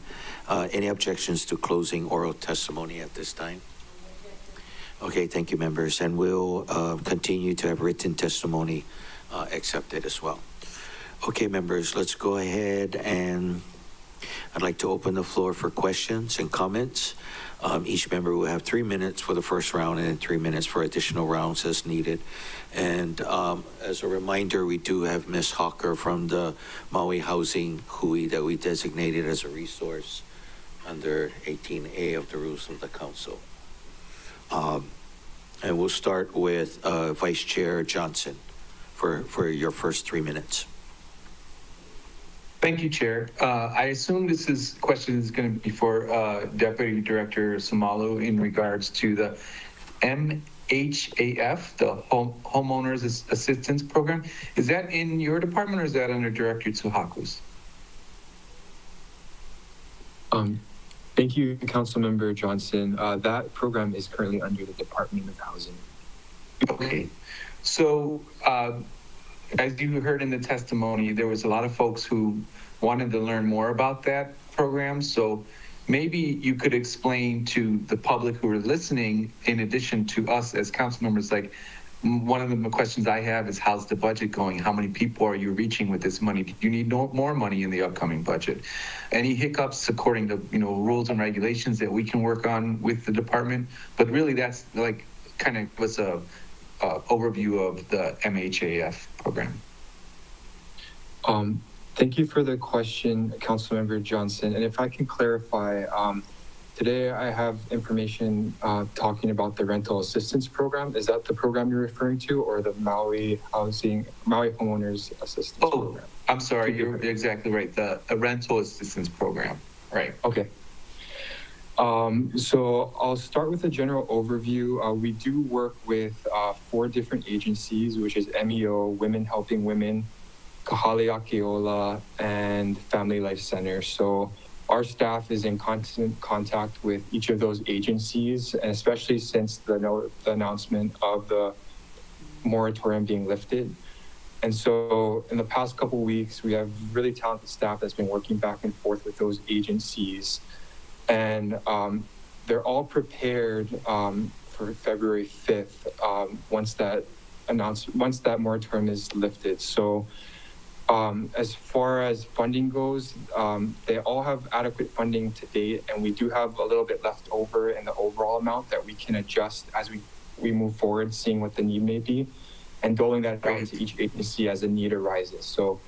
any objections to closing oral testimony at this time? Okay, thank you, members. And we'll continue to have written testimony accepted as well. Okay, members, let's go ahead, and I'd like to open the floor for questions and comments. Each member will have 3 minutes for the first round and then 3 minutes for additional rounds as needed. And as a reminder, we do have Ms. Hawker from the Maui Housing Hui that we designated as a resource under 18A of the rules of the council. And we'll start with Vice Chair Johnson for your first 3 minutes. Thank you, Chair. I assume this question is going to be for Deputy Director Samalu in regards to the MHAF, the Homeowners Assistance Program. Is that in your department, or is that under Director Tsuhaku's? Thank you, Councilmember Johnson. That program is currently under the Department of Housing. Okay. So, as you heard in the testimony, there was a lot of folks who wanted to learn more about that program. So maybe you could explain to the public who are listening, in addition to us as council members, like one of the questions I have is, how's the budget going? How many people are you reaching with this money? Do you need more money in the upcoming budget? Any hiccups according to rules and regulations that we can work on with the department? But really, that's like kind of was a overview of the MHAF program. Thank you for the question, Councilmember Johnson. And if I can clarify, today I have information talking about the rental assistance program. Is that the program you're referring to, or the Maui Homeowners Assistance Program? I'm sorry, you're exactly right. The rental assistance program, right? Okay. So I'll start with a general overview. We do work with 4 different agencies, which is MEO, Women Helping Women, Kahale Akeola, and Family Life Center. So our staff is in constant contact with each of those agencies, and especially since the announcement of the moratorium being lifted. And so in the past couple of weeks, we have really talented staff that's been working back and forth with those agencies. And they're all prepared for February 5th once that moratorium is lifted. So as far as funding goes, they all have adequate funding to date, and we do have a little bit left over in the overall amount that we can adjust as we move forward, seeing what the need may be, and doling that out to each agency as the need arises. So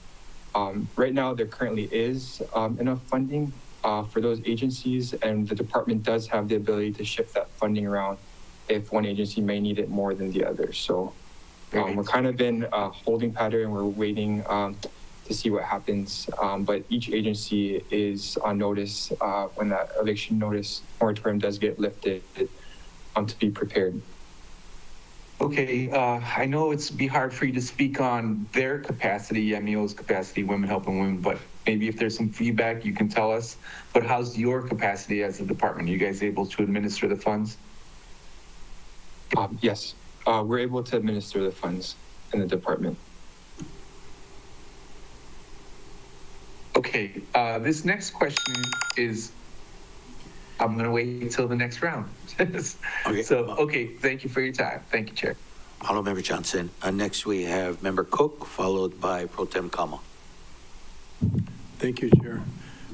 Right now, there currently is enough funding for those agencies, and the department does have the ability to shift that funding around if one agency may need it more than the other. So we're kind of in a holding pattern. We're waiting to see what happens. But each agency is on notice when that eviction notice moratorium does get lifted to be prepared. Okay, I know it's be hard for you to speak on their capacity, MEO's capacity, Women Helping Women, but maybe if there's some feedback you can tell us. But how's your capacity as a department? Are you guys able to administer the funds? Yes, we're able to administer the funds in the department. Okay, this next question is, I'm going to wait until the next round. Okay. So, okay, thank you for your time. Thank you, Chair. Hello, Member Johnson. Next, we have Member Cook, followed by Pro Tem Kama. Thank you, Chair.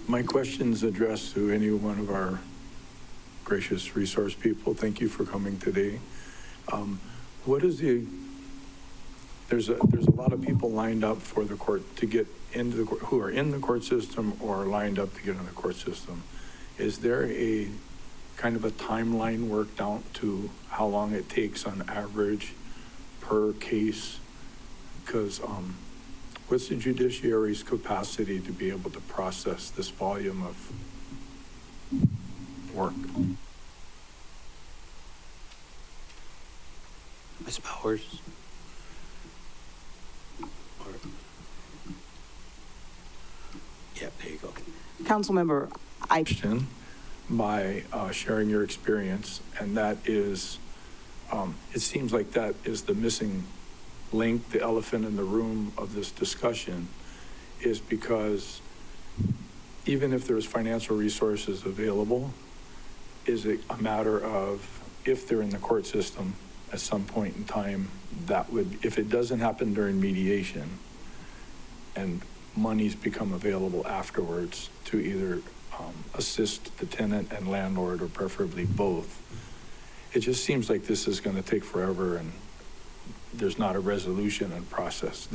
My question is addressed to any one of our gracious resource people. Thank you for coming today. What is there's a lot of people lined up for the court to get into the court, who are in the court system or lined up to get in the court system. Is there a kind of a timeline worked out to how long it takes on average per case? Because what's the judiciary's capacity to be able to process this volume of work? Ms. Bowers? Yeah, there you go. Councilmember, by sharing your experience, and that is, it seems like that is the missing link, the elephant in the room of this discussion, is because even if there's financial resources available, is it a matter of if they're in the court system at some point in time, that would, if it doesn't happen during mediation and monies become available afterwards to either assist the tenant and landlord, or preferably both, it just seems like this is going to take forever and there's not a resolution and process.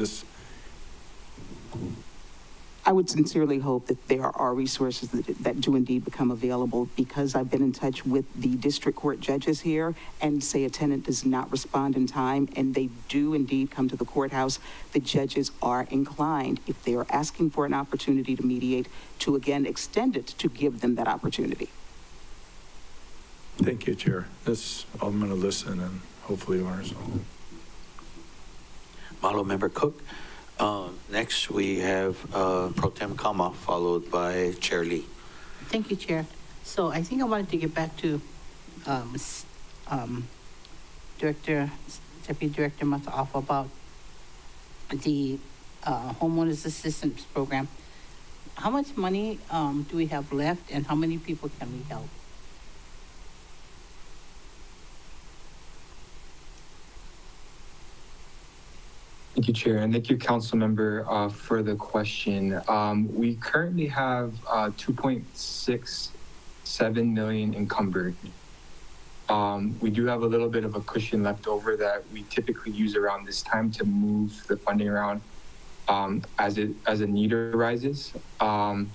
I would sincerely hope that there are resources that do indeed become available, because I've been in touch with the district court judges here, and say a tenant does not respond in time and they do indeed come to the courthouse, the judges are inclined, if they are asking for an opportunity to mediate, to again extend it to give them that opportunity. Thank you, Chair. I'm going to listen and hopefully learn something. Mahalo, Member Cook. Next, we have Pro Tem Kama, followed by Chair Lee. Thank you, Chair. So I think I wanted to get back to Deputy Director Mataafa about the homeowners assistance program. How much money do we have left, and how many people can we help? Thank you, Chair, and thank you, Council Member, for the question. We currently have 2.67 million encumbered. We do have a little bit of a cushion left over that we typically use around this time to move the funding around as a need arises. I'd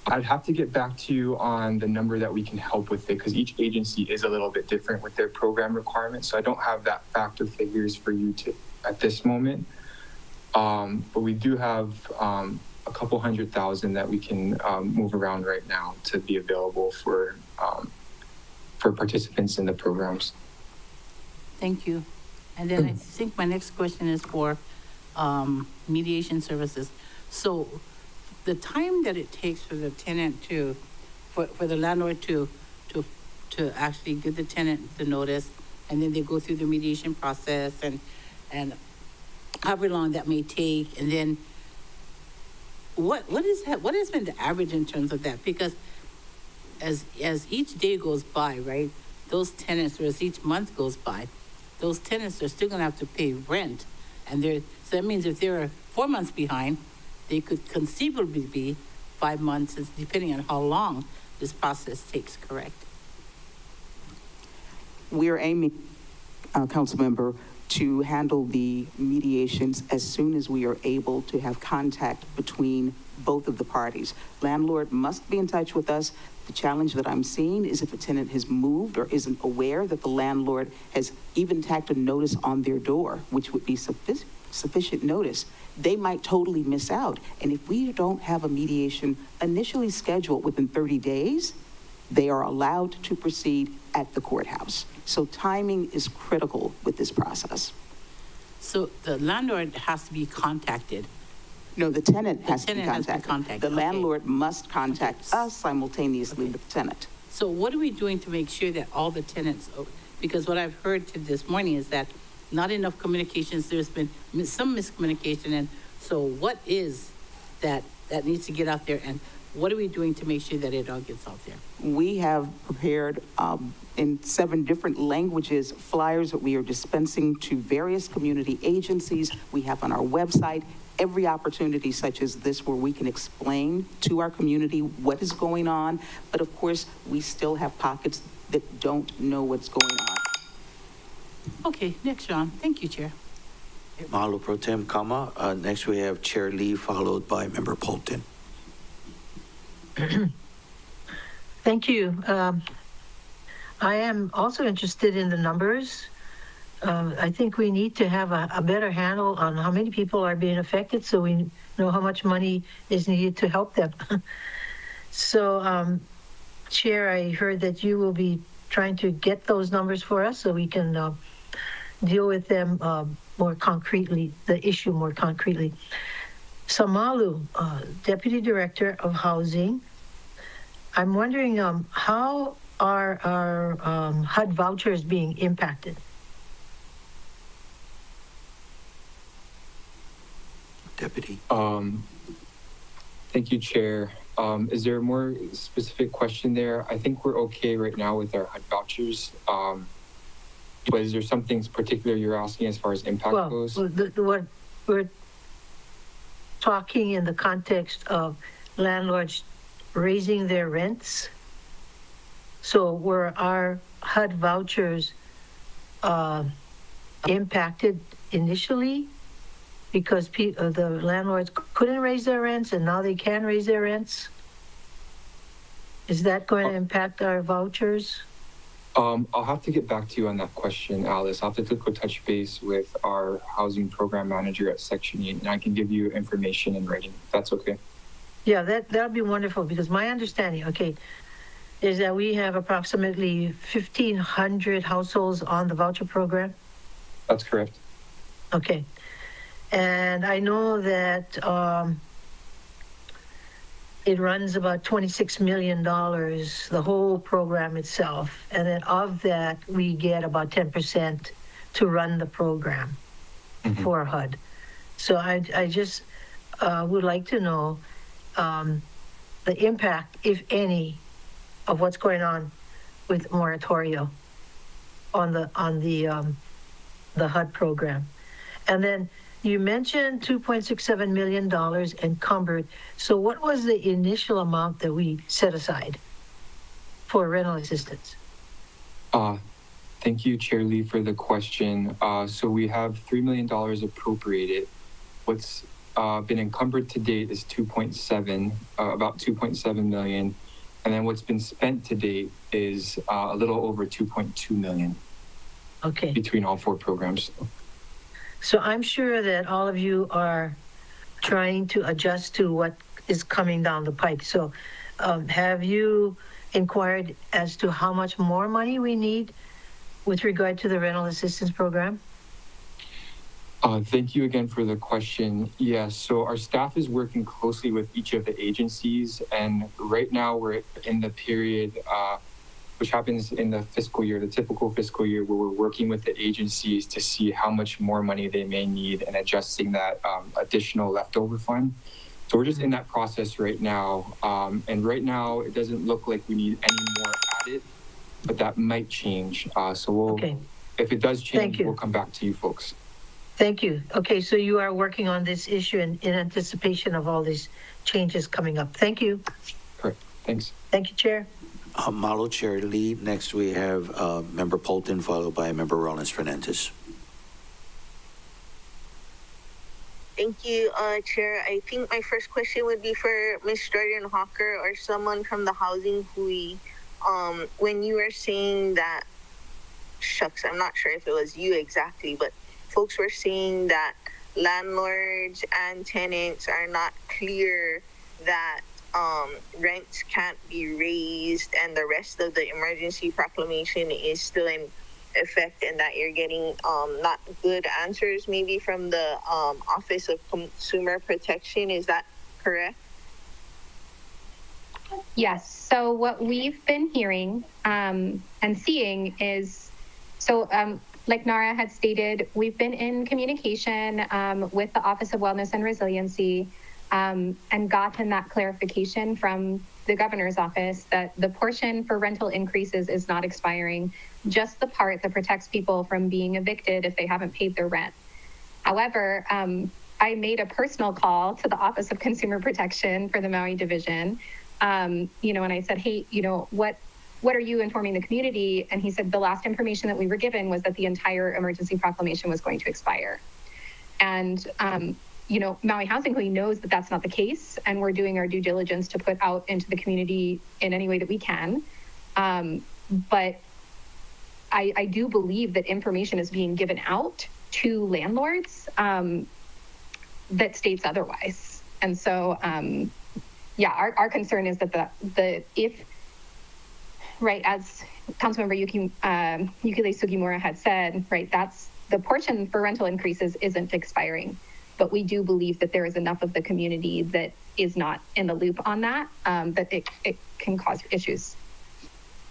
have to get back to you on the number that we can help with it, because each agency is a little bit different with their program requirements. So I don't have that factor figures for you at this moment. But we do have a couple 100,000 that we can move around right now to be available for participants in the programs. Thank you. And then I think my next question is for mediation services. So the time that it takes for the tenant for the landlord to actually give the tenant the notice, and then they go through the mediation process and however long that may take, and then what has been the average in terms of that? Because as each day goes by, right, those tenants, or as each month goes by, those tenants are still going to have to pay rent, and so that means if they're 4 months behind, they could conceivably be 5 months, depending on how long this process takes. Correct? We're aiming, Council Member, to handle the mediations as soon as we are able to have contact between both of the parties. Landlord must be in touch with us. The challenge that I'm seeing is if a tenant has moved or isn't aware that the landlord has even tacked a notice on their door, which would be sufficient notice, they might totally miss out. And if we don't have a mediation initially scheduled within 30 days, they are allowed to proceed at the courthouse. So timing is critical with this process. So the landlord has to be contacted. No, the tenant has to be tenant has to be contacted. contacted, The okay. landlord must contact us simultaneously with the tenant. So what are we doing to make sure that all the tenants, because what I've heard this morning is that not enough communications, there's been some miscommunication, and so what is that needs to get out there, and what are we doing to make sure that it all gets out there? We have prepared in 7 different languages flyers that we are dispensing to various community agencies. We have on our website every opportunity such as this where we can explain to our community what is going on, but of course we still have pockets that don't know what's going on. Okay, next, Sean. Thank you, Chair. Mahalo Pro Tem Kama. Next we have Chair Lee, followed by Member Polton. Thank you. I am also interested in the numbers. I think we need to have a better handle on how many people are being affected so we know how much money is needed to help them. So, Chair, I heard that you will be trying to get those numbers for us so we can deal with them more concretely, the issue more concretely. Samalu, Deputy Director of Housing, I'm wondering how are our HUD vouchers being impacted? Deputy. Thank you, Chair. Is there a more specific question there? I think we're okay right now with our HUD vouchers. But is there something particular you're asking as far as impact goes? What we're talking in the context of landlords raising their rents. So were our HUD vouchers impacted initially because the landlords couldn't raise their rents and now they can raise their rents? Is that going to impact our vouchers? I'll have to get back to you on that question, Alice. I'll have to go touch base with our housing program manager at Section 8, and I can give you information in writing, if that's okay. Yeah, that'd be wonderful, because my understanding, okay, is that we have approximately 1,500 households on the voucher program. That's correct. Okay. And I know that it runs about $26 million, the whole program itself. And then of that, we get about 10% to run the program for HUD. So I just would like to know the impact, if any, of what's going on with moratoria on the HUD program. And then you mentioned $2.67 million encumbered. So what was the initial amount that we set aside for rental assistance? Thank you, Chair Lee, for the question. So we have $3 million appropriated. What's been encumbered to date is about 2.7 million. And then what's been spent to date is a little over 2.2 million. Okay. Between all 4 programs. So I'm sure that all of you are trying to adjust to what is coming down the pike. So have you inquired as to how much more money we need with regard to the rental assistance program? Thank you again for the question. Yes, so our staff is working closely with each of the agencies, and right now we're in the period which happens in the fiscal year, the typical fiscal year, where we're working with the agencies to see how much more money they may need and adjusting that additional leftover fund. So we're just in that process right now. And right now, it doesn't look like we need any more added, but that might change. So if it does change, we'll come back to you folks. Thank you. Okay, so you are working on this issue in anticipation of all these changes coming up. Thank you. Correct. Thanks. Thank you, Chair. Mahalo, Chair Lee. Next we have Member Polton, followed by Member Rollins Fernandez. Thank you, Chair. I think my first question would be for Ms. Jordan Hawker or someone from the Housing Hui. When you were saying that, shucks, I'm not sure if it was you exactly, but folks were saying that landlords and tenants are not clear that rents can't be raised and the rest of the emergency proclamation is still in effect, and that you're getting not good answers maybe from the Office of Consumer Protection. Is that correct? Yes. So what we've been hearing and seeing is, like Nara had stated, we've been in communication with the Office of Wellness and Resiliency and gotten that clarification from the governor's office that the portion for rental increases is not expiring, just the part that protects people from being evicted if they haven't paid their rent. However, I made a personal call to the Office of Consumer Protection for the Maui Division, and I said, hey, what are you informing the community? And he said, the last information that we were given was that the entire emergency proclamation was going to expire. And, Maui Housing Hui knows that that's not the case, and we're doing our due diligence to put out into the community in any way that we can. But I do believe that information is being given out to landlords that states otherwise. And so, our concern is that as Councilmember Yukile Sugimura had said, right, that's the portion for rental increases isn't expiring. But we do believe that there is enough of the community that is not in the loop on that, that it can cause issues.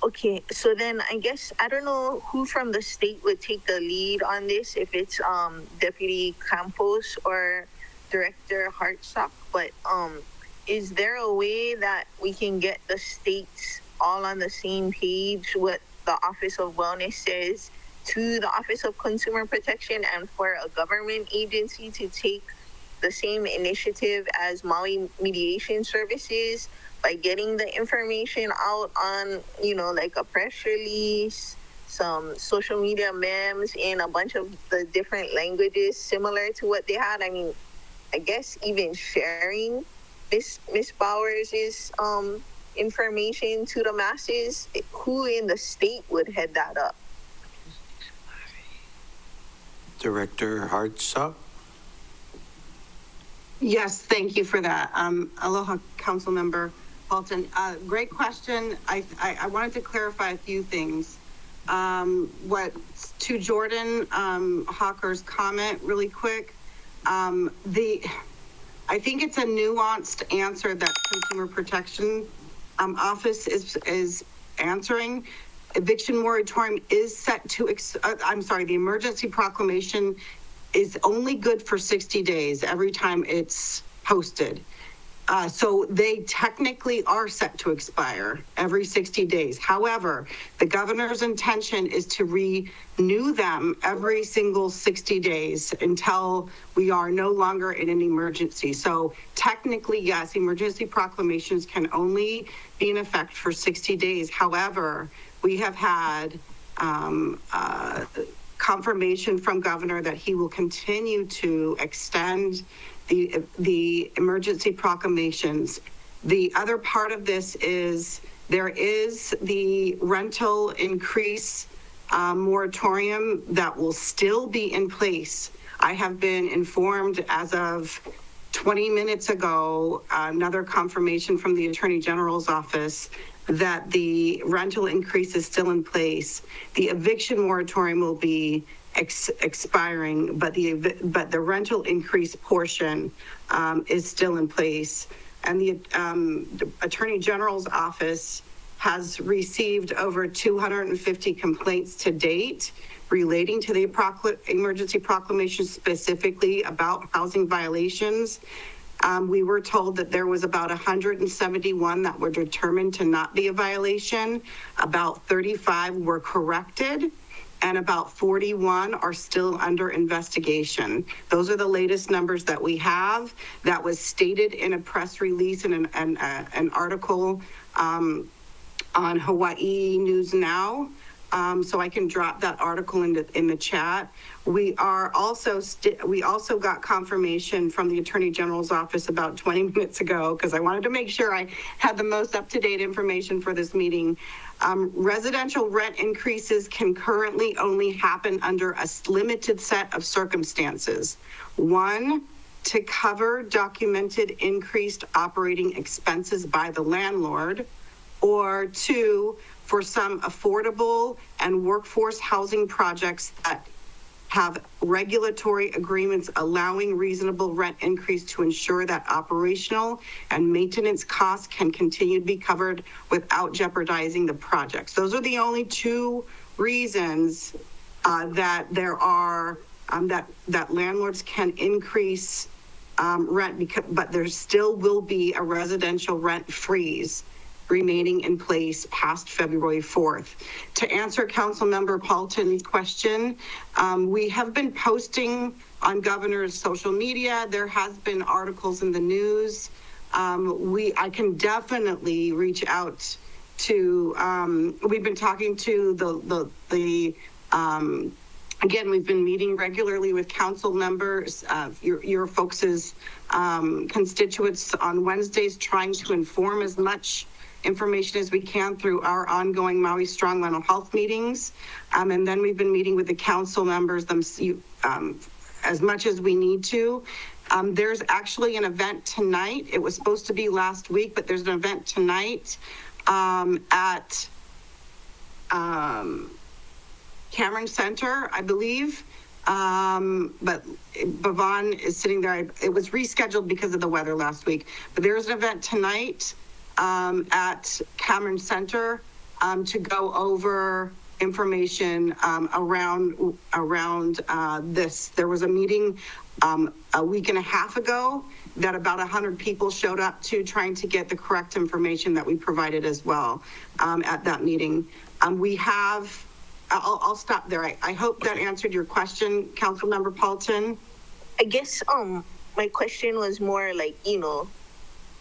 Okay, so then I guess, I don't know who from the state would take the lead on this, if it's Deputy Campos or Director Hartsock, but is there a way that we can get the states all on the same page, what the Office of Wellness says to the Office of Consumer Protection, and for a government agency to take the same initiative as Maui Mediation Services by getting the information out on, like a press release, some social media memes in a bunch of the different languages similar to what they had? I mean, I guess even sharing Miss Bowers' information to the masses. Who in the state would head that up? Director Hartsock. Yes, thank you for that. Aloha, Councilmember Halton. Great question. I wanted to clarify a few things. To Jordan Hawker's comment really quick, I think it's a nuanced answer that Consumer Protection Office is answering. Eviction moratorium is set to, the emergency proclamation is only good for 60 days every time it's posted. So they technically are set to expire every 60 days. However, the governor's intention is to renew them every single 60 days until we are no longer in an emergency. So technically, yes, emergency proclamations can only be in effect for 60 days. However, we have had confirmation from governor that he will continue to extend the emergency proclamations. The other part of this is there is the rental increase moratorium that will still be in place. I have been informed as of 20 minutes ago, another confirmation from the Attorney General's office that the rental increase is still in place. The eviction moratorium will be expiring, but the rental increase portion is still in place. And the Attorney General's office has received over 250 complaints to date relating to the emergency proclamation, specifically about housing violations. We were told that there was about 171 that were determined to not be a violation. About 35 were corrected, and about 41 are still under investigation. Those are the latest numbers that we have. That was stated in a press release and an article on Hawaii News Now. So I can drop that article in the chat. We are also, we also got confirmation from the Attorney General's office about 20 minutes ago, because I wanted to make sure I had the most up-to-date information for this meeting. Residential rent increases can currently only happen under a limited set of circumstances. One, to cover documented increased operating expenses by the landlord, or two, for some affordable and workforce housing projects that have regulatory agreements allowing reasonable rent increase to ensure that operational and maintenance costs can continue to be covered without jeopardizing the projects. Those are the only two reasons that there are that landlords can increase rent, but there still will be a residential rent freeze remaining in place past February 4th. To answer Councilmember Paulton's question, we have been posting on Governor's social media. There has been articles in the news. I can definitely reach out to, we've been talking to again, we've been meeting regularly with council members, your folks' constituents on Wednesdays, trying to inform as much information as we can through our ongoing Maui Strong Mental Health meetings. And then we've been meeting with the council members as much as we need to. There's actually an event tonight. It was supposed to be last week, but there's an event tonight at Cameron Center, I believe. But Bhavon is sitting there. It was rescheduled because of the weather last week, but there's an event tonight at Cameron Center to go over information around this. There was a meeting a week and a half ago that about 100 people showed up to, trying to get the correct information that we provided as well at that meeting. We have, I'll stop there. I hope that answered your question, Councilmember Paulton. I guess my question was more like,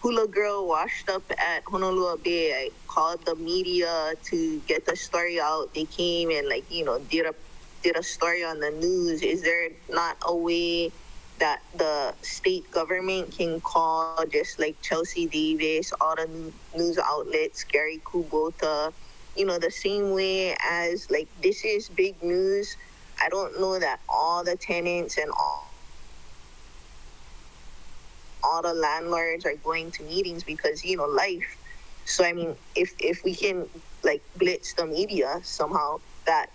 Hula Girl washed up at Honolulu Bay. I called the media to get the story out. They came and did a story on the news. Is there not a way that the state government can call, just like Chelsea Davis, all the news outlets, Gary Kubota, the same way as this is big news? I don't know that all the tenants and all the landlords are going to meetings because life. So I mean, if we can blitz the media somehow that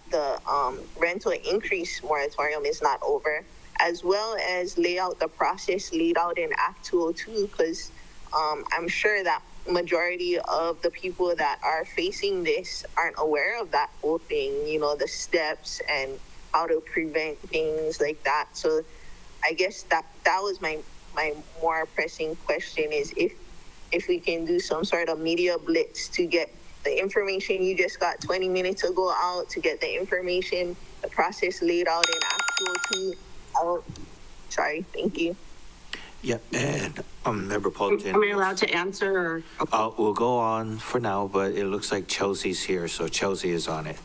the rental increase moratorium is not over, as well as lay out the process laid out in Act 202, because I'm sure that majority of the people that are facing this aren't aware of that whole thing, the steps and how to prevent things like that. So I guess that was my more pressing question, is if we can do some sort of media blitz to get the information you just got 20 minutes ago out, to get the information, the process laid out in Act 202 out. Sorry, thank you. Yeah, and Member Paulton. Am I allowed to answer? Or? We'll go on for now, but it looks like Chelsea's here, so Chelsea is on it.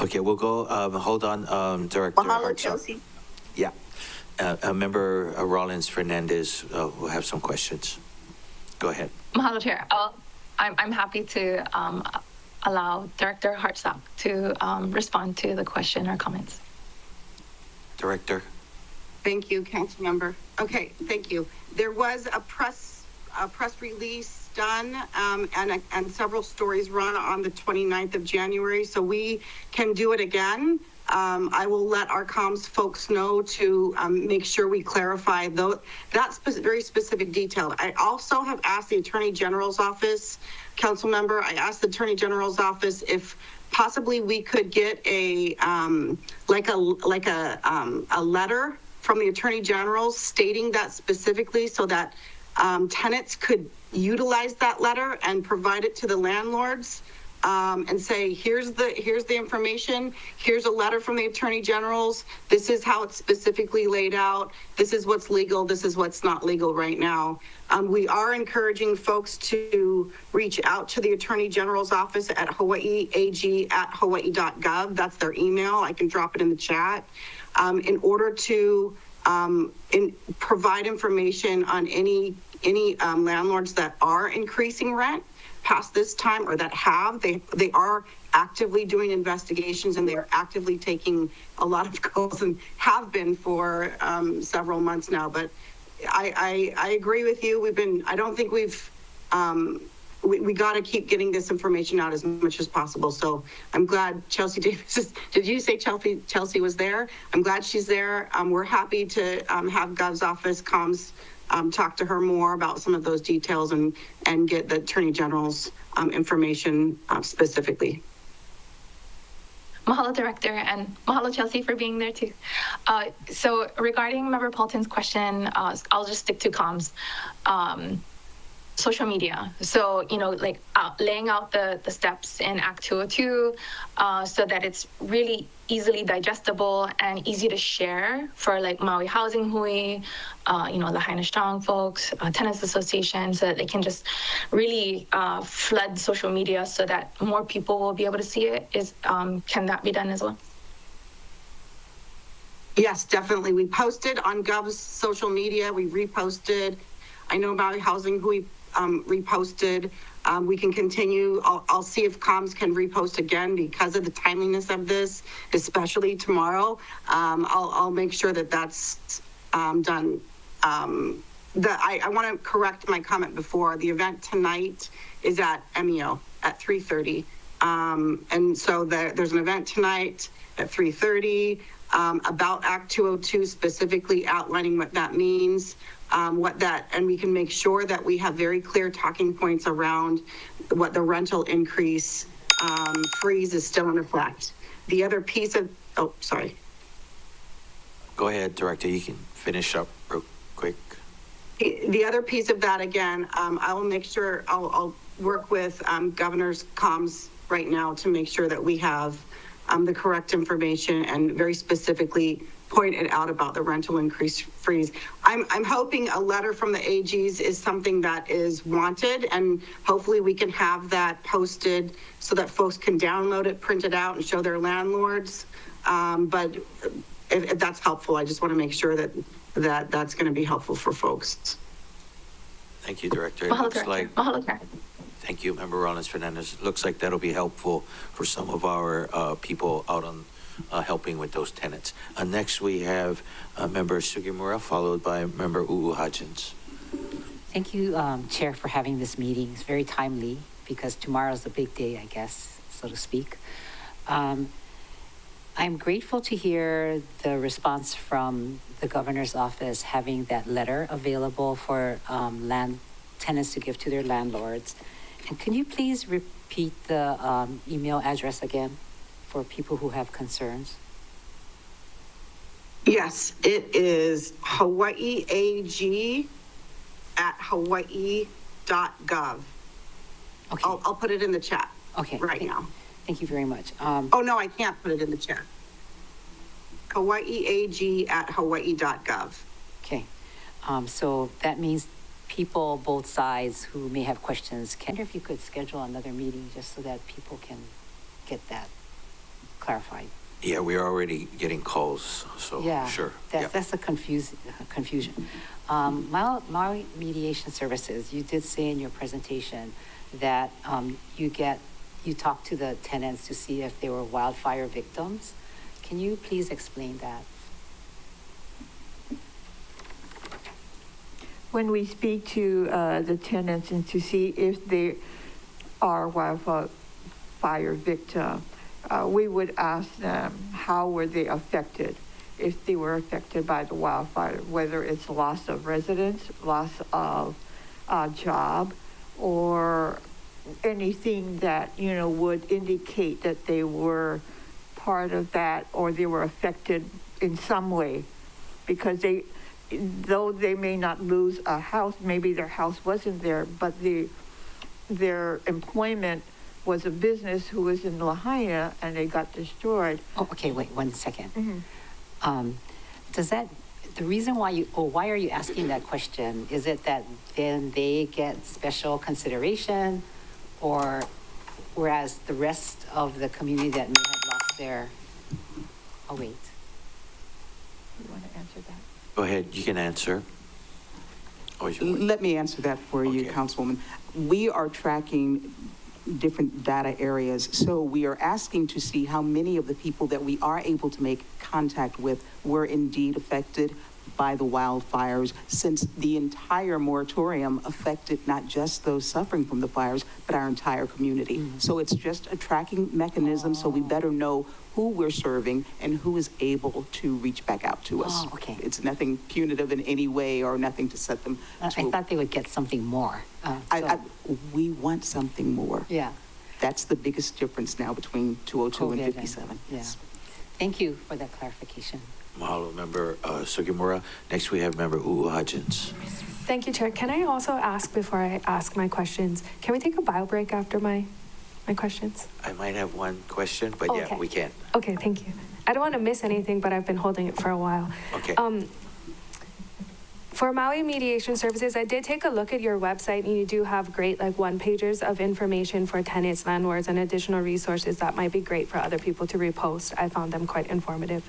Okay, we'll go. Hold on, Director. Mahalo, Chelsea. Yeah. Member Rollins Fernandez will have some questions. Go ahead. Mahalo, Chair. I'm happy to allow Director Hartsock to respond to the question or comments. Director. Thank you, Council Member. Okay, thank you. There was a press release done and several stories run on the 29th of January, so we can do it again. I will let our comms folks know to make sure we clarify that very specific detail. I also have asked the Attorney General's office, Council Member, I asked the Attorney General's office if possibly we could get a letter from the Attorney General stating that specifically, so that tenants could utilize that letter and provide it to the landlords and say, here's the information, here's a letter from the Attorney General's, this is how it's specifically laid out, this is what's legal, this is what's not legal right now. We are encouraging folks to reach out to the Attorney General's office at hawaiiag@hawaii.gov. That's their email. I can drop it in the chat. In order to provide information on any landlords that are increasing rent past this time, or that they are actively doing investigations, and they are actively taking a lot of calls and have been for several months now. But I agree with you. I don't think we got to keep getting this information out as much as possible. So I'm glad Chelsea Davis did you say Chelsea was there? I'm glad she's there. We're happy to have Gov's office comms talk to her more about some of those details and get the Attorney General's information specifically. Mahalo, Director, and mahalo, Chelsea, for being there too. So regarding Member Paulton's question, I'll just stick to comms. Social media. So, like laying out the steps in Act 202 so that it's really easily digestible and easy to share for like Maui Housing Hui, Lahaina Strong folks, tenants association, so that they can just really flood social media so that more people will be able to see it. Can that be done as well? Yes, definitely. We posted on Gov's social media. We reposted. I know Maui Housing Hui reposted. We can continue. I'll see if comms can repost again because of the timeliness of this, especially tomorrow. I'll make sure that that's done. I want to correct my comment before. The event tonight is at MEO at 3:30. And so there's an event tonight at 3:30 about Act 202, specifically outlining what that means. And we can make sure that we have very clear talking points around what the rental increase freeze is still in effect. The other piece of, sorry. Go ahead, Director, you can finish up real quick. The other piece of that, again, I will make sure, I'll work with Governor's comms right now to make sure that we have the correct information and very specifically pointed out about the rental increase freeze. I'm hoping a letter from the AGs is something that is wanted, and hopefully we can have that posted so that folks can download it, print it out, and show their landlords. But if that's helpful, I just want to make sure that's going to be helpful for folks. Thank you, Director. Thank you, Member Rollins Fernandez. It looks like that'll be helpful for some of our people out on helping with those tenants. Next, we have Member Sugimura, followed by Member Uu Hodgins. Thank you, Chair, for having this meeting. It's very timely because tomorrow's a big day, I guess, so to speak. I'm grateful to hear the response from the Governor's office having that letter available for tenants to give to their landlords. And can you please repeat the email address again for people who have concerns? Yes, it is hawaiiag@hawaii.gov. Okay. I'll put it in the chat now. Thank you very much. No, I can't put it in the chat. hawaiiag@hawaii.gov. Okay. So that means people, both sides who may have questions, I wonder if you could schedule another meeting just so that people can get that clarified. Yeah, we're already getting calls, so yeah, sure. That's a confusion. Maui Mediation Services, you did say in your presentation that you talked to the tenants to see if they were wildfire victims. Can you please explain that? When we speak to the tenants and to see if they are wildfire victim, we would ask them how were they affected, if they were affected by the wildfire, whether it's loss of residence, loss of job, or anything that would indicate that they were part of that or they were affected in some way, because though they may not lose a house, maybe their house wasn't there, but their employment was a business who was in Lahaina and they got destroyed. Oh, okay, wait 1 second. Mm-hmm. Does that, the reason why why are you asking that question? Is it that then they get special consideration, or whereas the rest of the community that may have lost their, oh, wait. You want to answer that? Go ahead, you can answer. Let me answer that for you, Councilwoman. We are tracking different data areas, so we are asking to see how many of the people that we are able to make contact with were indeed affected by the wildfires, since the entire moratorium affected not just those suffering from the fires, but our entire community. So it's just a tracking mechanism, so we better know who we're serving and who is able to reach back out to us. Oh, okay. It's nothing punitive in any way or nothing to set them. I thought they would get something more. We want something more. Yeah. That's the biggest difference now between 202 COVID and 57. Yeah. Thank you for that clarification. Mahalo, Member Sugimura. Next, we have Member Hutchins. Thank you, Chair. Can I also ask, before I ask my questions, can we take a bio break after my questions? I might have one question, but yeah, Okay. we can. Okay, thank you. I don't want to miss anything, but I've been holding it for a while. Okay. For Maui Mediation Services, I did take a look at your website, and you do have great one-pagers of information for tenants, landlords, and additional resources that might be great for other people to repost. I found them quite informative.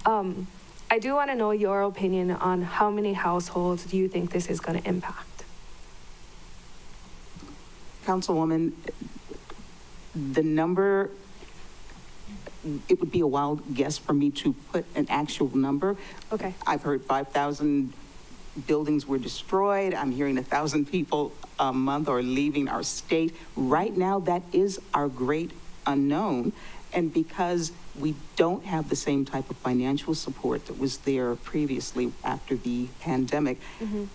I do want to know your opinion on how many households do you think this is going to impact? Councilwoman, the number, it would be a wild guess for me to put an actual number. Okay. I've heard 5,000 buildings were destroyed. I'm hearing 1,000 people a month are leaving our state. Right now, that is our great unknown. And because we don't have the same type of financial support that was there previously after the pandemic,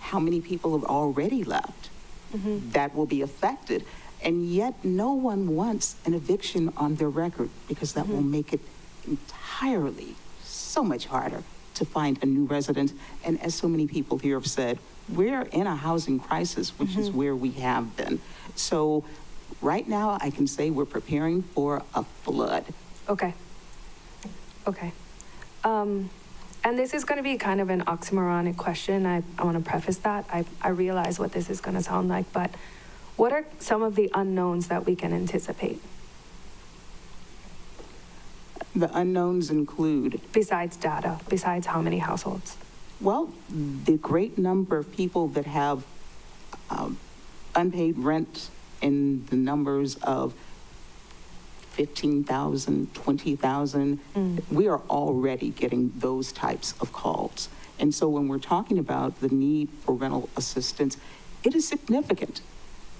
how many people have already left that will be affected? And yet no one wants an eviction on their record, because that will make it entirely so much harder to find a new resident. And as so many people here have said, we're in a housing crisis, which is where we have been. So right now, I can say we're preparing for a flood. Okay. Okay. And this is going to be kind of an oxymoronic question. I want to preface that. I realize what this is going to sound like, but what are some of the unknowns that we can anticipate? The unknowns include? Besides data, besides how many households? Well, the great number of people that have unpaid rent in the numbers of 15,000, 20,000, we are already getting those types of calls. And so when we're talking about the need for rental assistance, it is significant,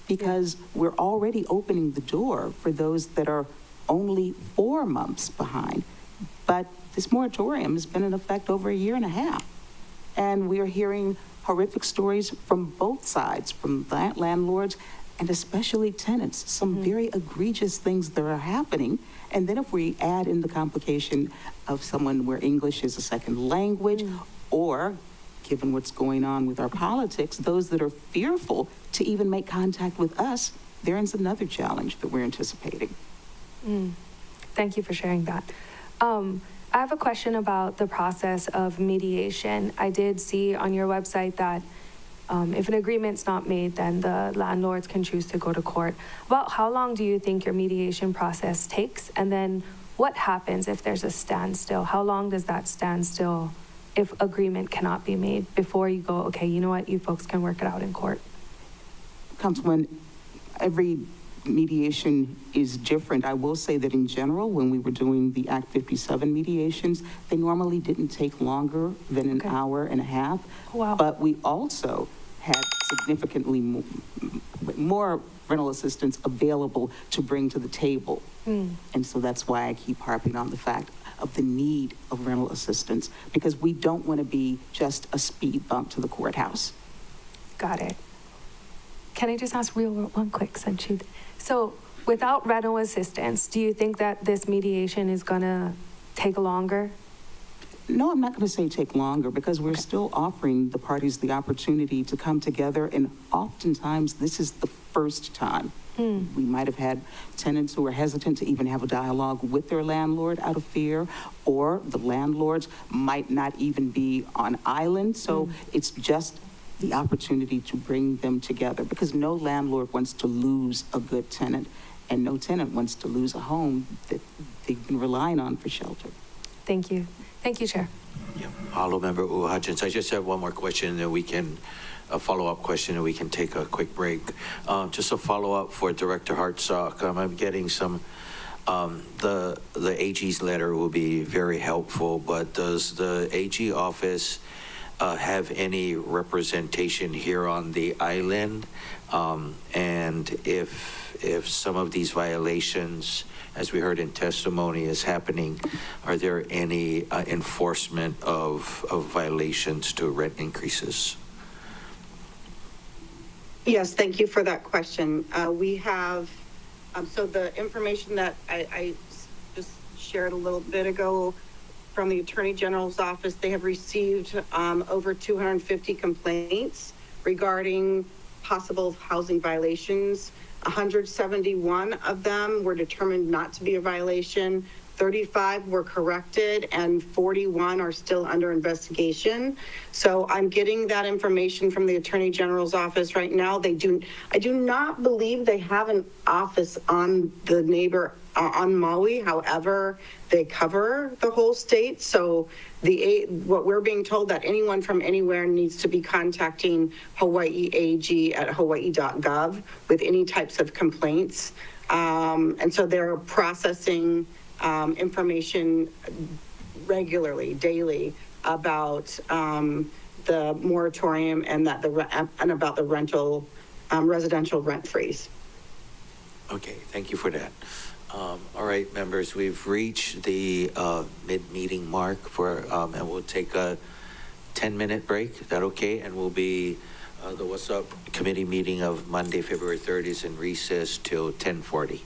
because we're already opening the door for those that are only 4 months behind. But this moratorium has been in effect over 1.5 years. And we are hearing horrific stories from both sides, from landlords and especially tenants, some very egregious things that are happening. And then if we add in the complication of someone where English is a second language, or given what's going on with our politics, those that are fearful to even make contact with us, there's another challenge that we're anticipating. Thank you for sharing that. I have a question about the process of mediation. I did see on your website that if an agreement's not made, then the landlords can choose to go to court. About how long do you think your mediation process takes? And then what happens if there's a standstill? How long does that standstill, if agreement cannot be made, before you go, okay, you know what, you folks can work it out in court? Councilman, every mediation is different. I will say that in general, when we were doing the Act 57 mediations, they normally didn't take longer than an hour and a half. Wow. But we also had significantly more rental assistance available to bring to the table. And so that's why I keep harping on the fact of the need of rental assistance, because we don't want to be just a speed bump to the courthouse. Got it. Can I just ask one quick, Sanchit? So without rental assistance, do you think that this mediation is going to take longer? No, I'm not going to say take longer, because we're still offering the parties the opportunity to come together. And oftentimes this is the first time We might have had tenants who were hesitant to even have a dialogue with their landlord out of fear, or the landlords might not even be on island. So it's just the opportunity to bring them together, because no landlord wants to lose a good tenant, and no tenant wants to lose a home that they've been relying on for shelter. Thank you. Thank you, Chair. Yeah. Hollow Member Hutchins, I just have one more question, and then we can, a follow-up question, and we can take a quick break. Just a follow-up for Director Hartsock. I'm getting some, the AG's letter will be very helpful, but does the AG office have any representation here on the island? And if some of these violations, as we heard in testimony, is happening, are there any enforcement of violations to rent increases? Yes, thank you for that question. We have, so the information that I just shared a little bit ago from the Attorney General's office, they have received over 250 complaints regarding possible housing violations. 171 of them were determined not to be a violation. 35 were corrected, and 41 are still under investigation. So I'm getting that information from the Attorney General's office right now. I do not believe they have an office on the neighbor on Maui. However, they cover the whole state. So what we're being told, that anyone from anywhere needs to be contacting Hawaii AG at hawaii.gov with any types of complaints. And so they're processing information regularly, daily, about the moratorium and about the rental, residential rent freeze. Okay, thank you for that. All right, members, we've reached the mid-meeting mark and we'll take a 10-minute break. Is that okay? And we'll be, the What's Up committee meeting of Monday, February 30th is in recess till 10:40.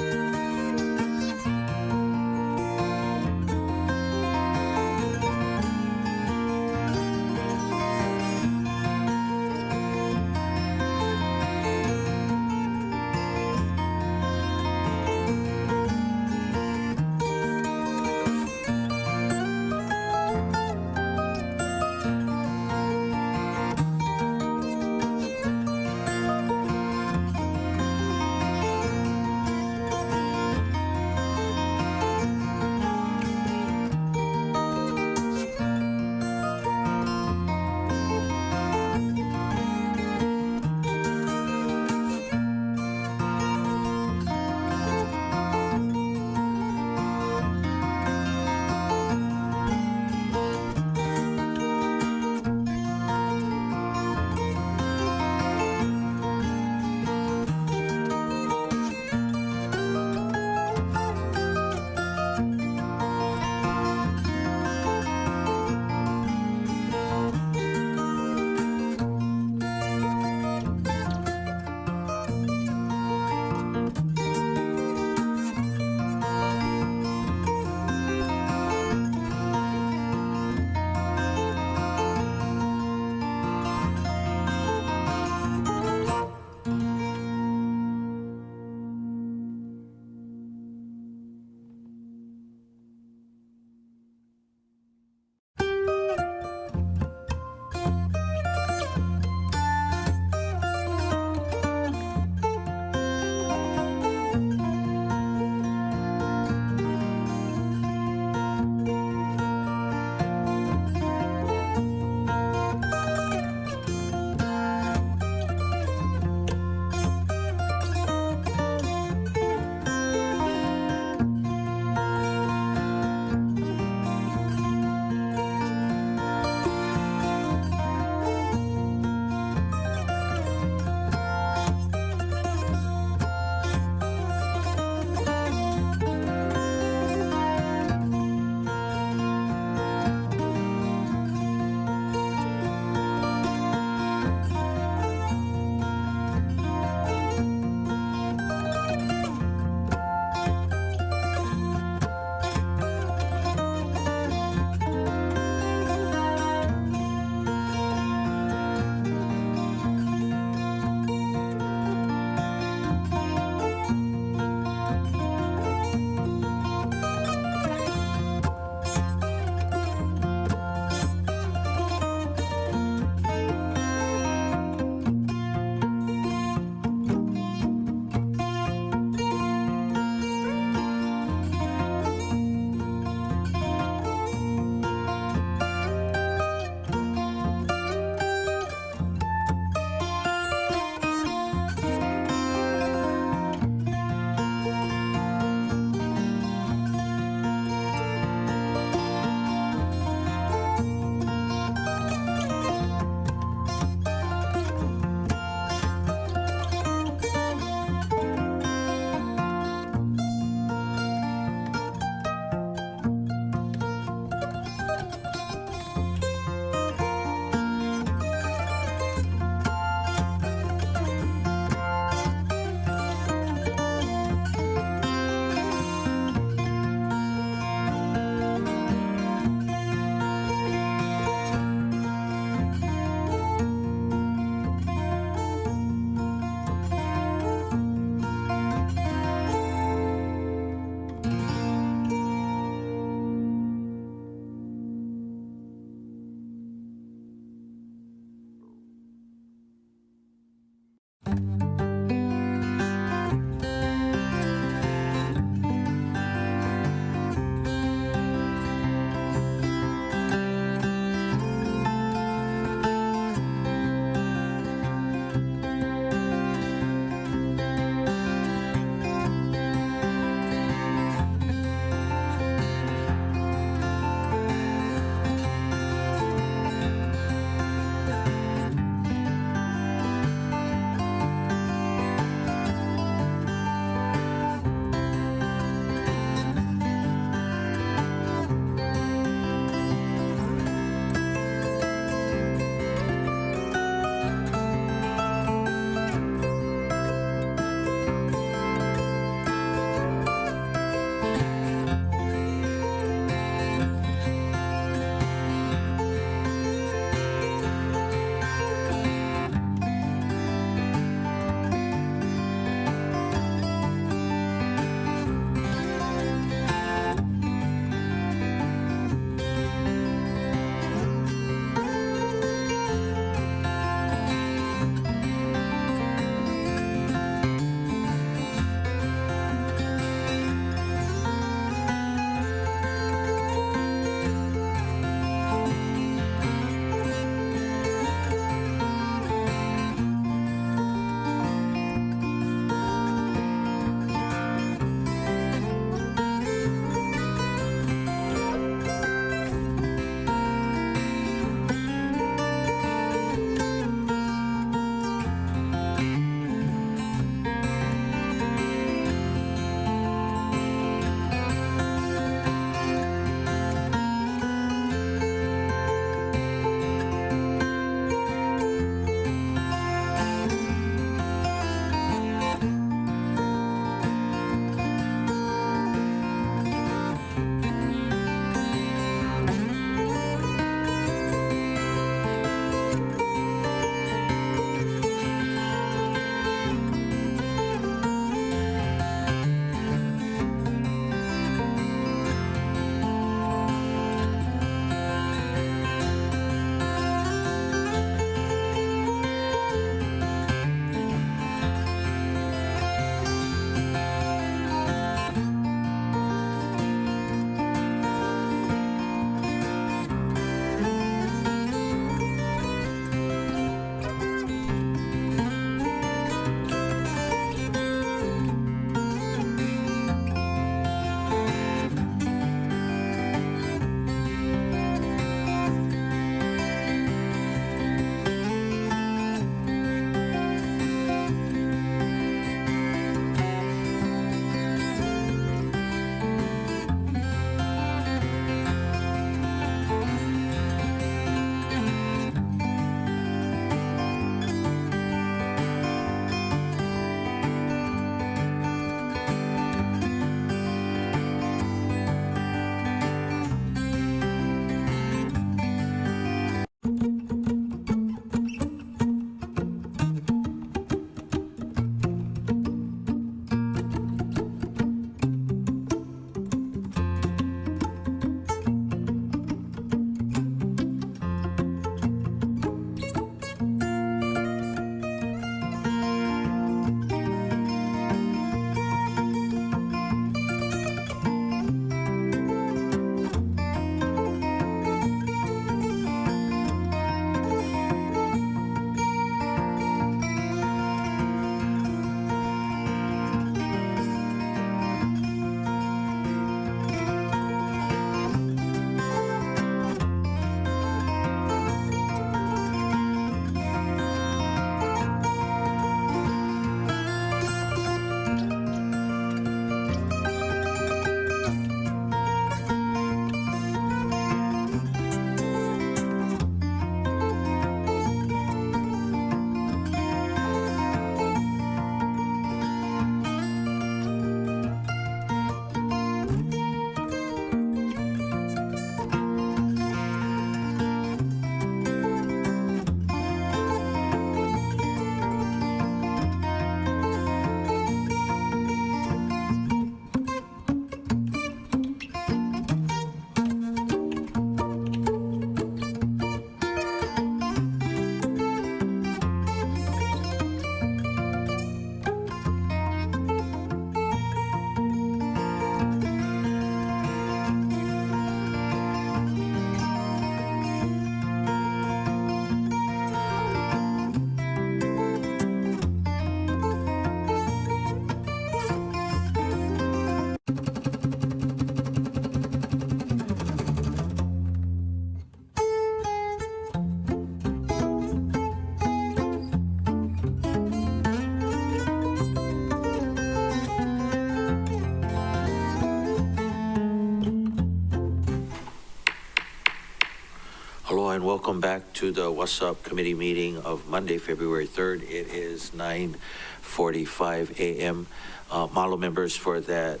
Hello and welcome back to the WASSP committee meeting of Monday, February 3rd. It is 9:45 a.m. Mahalo members for that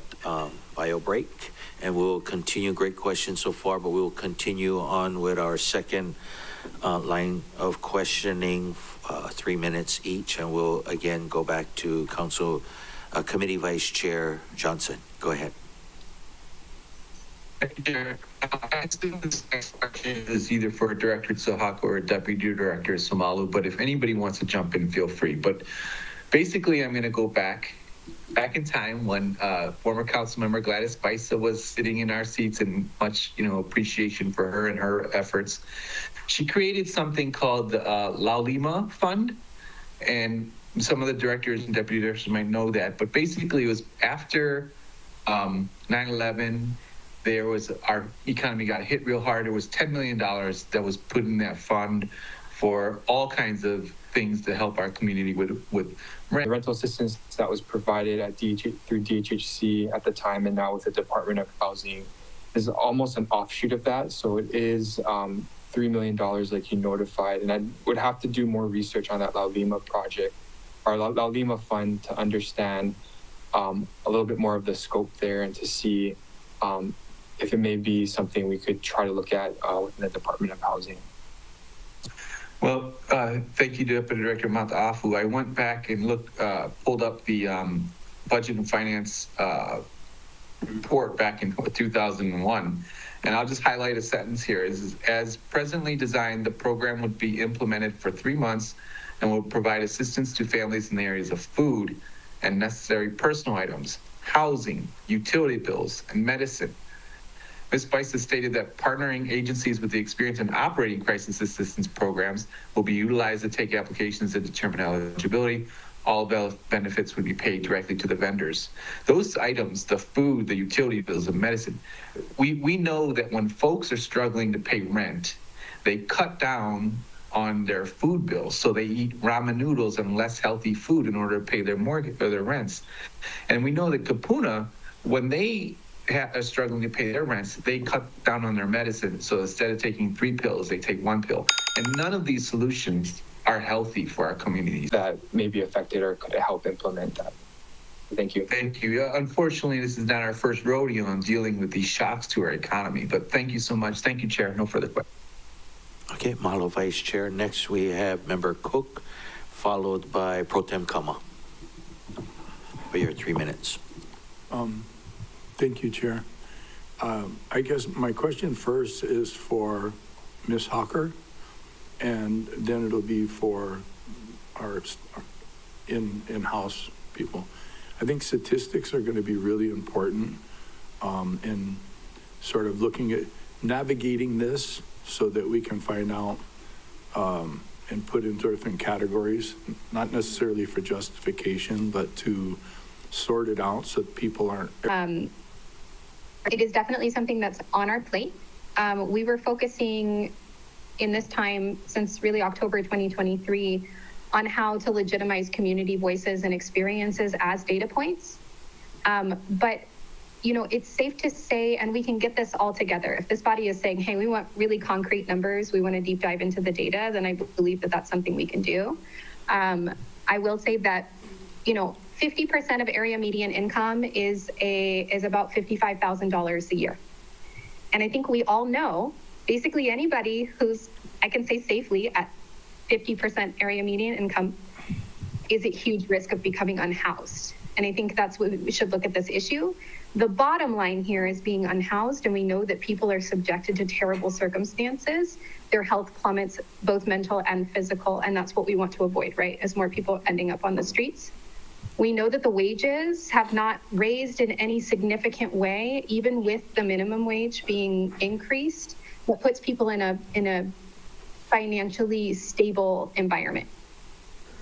bio break. And we'll continue, great questions so far, but we'll continue on with our second line of questioning, 3 minutes each. And we'll again go back to Council Committee Vice Chair Johnson. Go ahead. Thank you, Chair. I assume this next question is either for Director Sohaka or Deputy Director Somalu, but if anybody wants to jump in, feel free. But basically, I'm going to go back in time when former Councilmember Gladys Baisa was sitting in our seats, and much appreciation for her and her efforts. She created something called the Laulima Fund, and some of the directors and deputy directors might know that. But basically, it was after 9/11. Our economy got hit real hard. There was $10 million that was put in that fund for all kinds of things to help our community with rent. The rental assistance that was provided through DHHC at the time and now with the Department of Housing is almost an offshoot of that. So it is $3 million like you notified. And I would have to do more research on that Laulima project or Laulima fund to understand a little bit more of the scope there and to see if it may be something we could try to look at within the Department of Housing. Well, thank you, Deputy Director Mataafu. I went back and pulled up the Budget and Finance report back in 2001, and I'll just highlight a sentence here. As presently designed, the program would be implemented for 3 months and will provide assistance to families in the areas of food and necessary personal items, housing, utility bills, and medicine. Ms. Baisa stated that partnering agencies with the experience in operating crisis assistance programs will be utilized to take applications and determine eligibility. All benefits would be paid directly to the vendors. Those items, the food, the utility bills, the medicine, we know that when folks are struggling to pay rent, they cut down on their food bills. So they eat ramen noodles and less healthy food in order to pay their mortgage or their rents. And we know that Kapuna, when they are struggling to pay their rents, they cut down on their medicine. So instead of taking 3 pills, they take 1 pill. And none of these solutions are healthy for our communities. That may be affected or could help implement that. Thank you. Thank you. Unfortunately, this is not our first rodeo on dealing with these shocks to our economy, but thank you so much. Thank you, Chair. No further questions. Okay, Mahalo Vice Chair. Next we have Member Cook, followed by Pro Tem Kama. For your 3 minutes. Thank you, Chair. I guess my question first is for Ms. Hawker, and then it'll be for our in-house people. I think statistics are going to be really important in sort of looking at navigating this so that we can find out and put into different categories, not necessarily for justification, but to sort it out so that people aren't. It is definitely something that's on our plate. We were focusing in this time since really October 2023 on how to legitimize community voices and experiences as data points. But it's safe to say, and we can get this all together. If this body is saying, hey, we want really concrete numbers, we want to deep dive into the data, then I believe that that's something we can do. I will say that, 50% of area median income is about $55,000 a year. And I think we all know, basically anybody who's, I can say safely, at 50% area median income is at huge risk of becoming unhoused. And I think that's what we should look at this issue. The bottom line here is being unhoused, and we know that people are subjected to terrible circumstances. Their health plummets, both mental and physical, and that's what we want to avoid, right? As more people ending up on the streets. We know that the wages have not raised in any significant way, even with the minimum wage being increased, that puts people in a financially stable environment.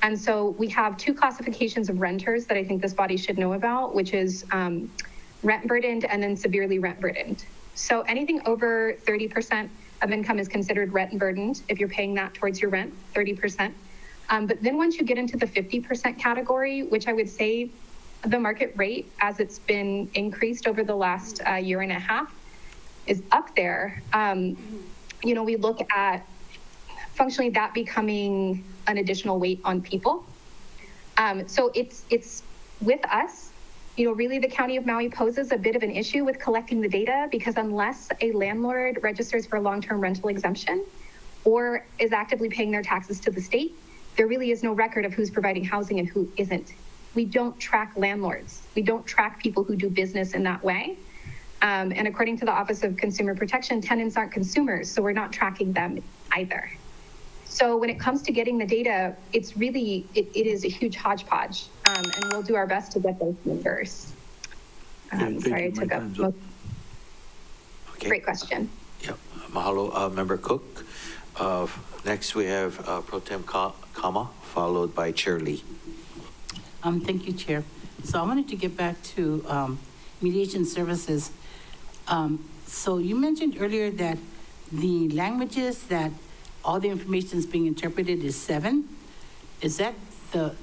And so we have 2 classifications of renters that I think this body should know about, which is rent burdened and then severely rent burdened. So anything over 30% of income is considered rent burdened if you're paying that towards your rent, 30%. But then once you get into the 50% category, which I would say the market rate as it's been increased over the last year and a half is up there. we look at functionally that becoming an additional weight on people. So it's with us, really the County of Maui poses a bit of an issue with collecting the data, because unless a landlord registers for a long-term rental exemption or is actively paying their taxes to the state, there really is no record of who's providing housing and who isn't. We don't track landlords. We don't track people who do business in that way. And according to the Office of Consumer Protection, tenants aren't consumers, so we're not tracking them either. So when it comes to getting the data, it's really, it is a huge hodgepodge, and we'll do our best to get those numbers. Sorry, I took up most. Okay. Great question. Yep. Mahalo, Member Cook. Next, we have Pro Tem Kama, followed by Chair Lee. Thank you, Chair. So I wanted to get back to mediation services. So you mentioned earlier that the languages that all the information is being interpreted is 7. Is that the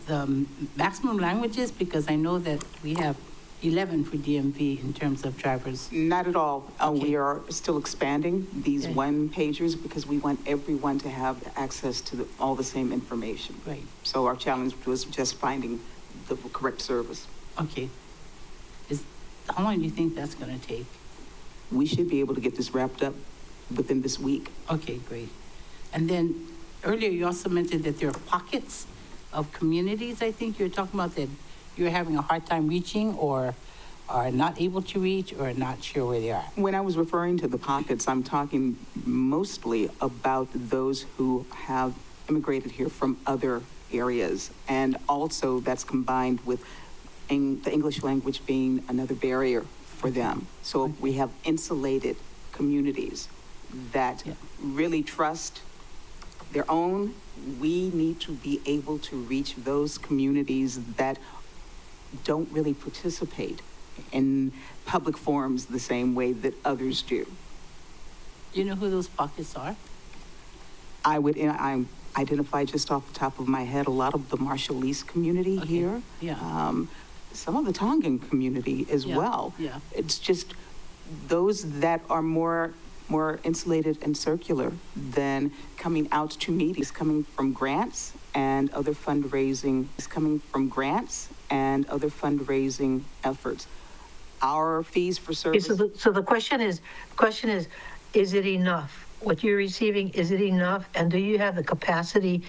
maximum languages? Because I know that we have 11 for DMV in terms of drivers. Not at all. We are still expanding these one-pagers because we want everyone to have access to all the same information. Right. So our challenge was just finding the correct service. Okay. How long do you think that's going to take? We should be able to get this wrapped up within this week. Okay, great. And then earlier you also mentioned that there are pockets of communities, I think you're talking about, that you're having a hard time reaching or are not able to reach or not sure where they are. When I was referring to the pockets, I'm talking mostly about those who have immigrated here from other areas. And also that's combined with the English language being another barrier for them. So we have insulated communities that really trust their own. We need to be able to reach those communities that don't really participate in public forums the same way that others do. Do you know who those pockets are? I identify just off the top of my head a lot of the Marshallese community here. Yeah. Some of the Tongan community as well. Yeah. It's just those that are more insulated and circular than coming out to meetings, coming from grants and other fundraising, efforts. Our fees for service. Okay, so the question is it enough? What you're receiving, is it enough? And do you have the capacity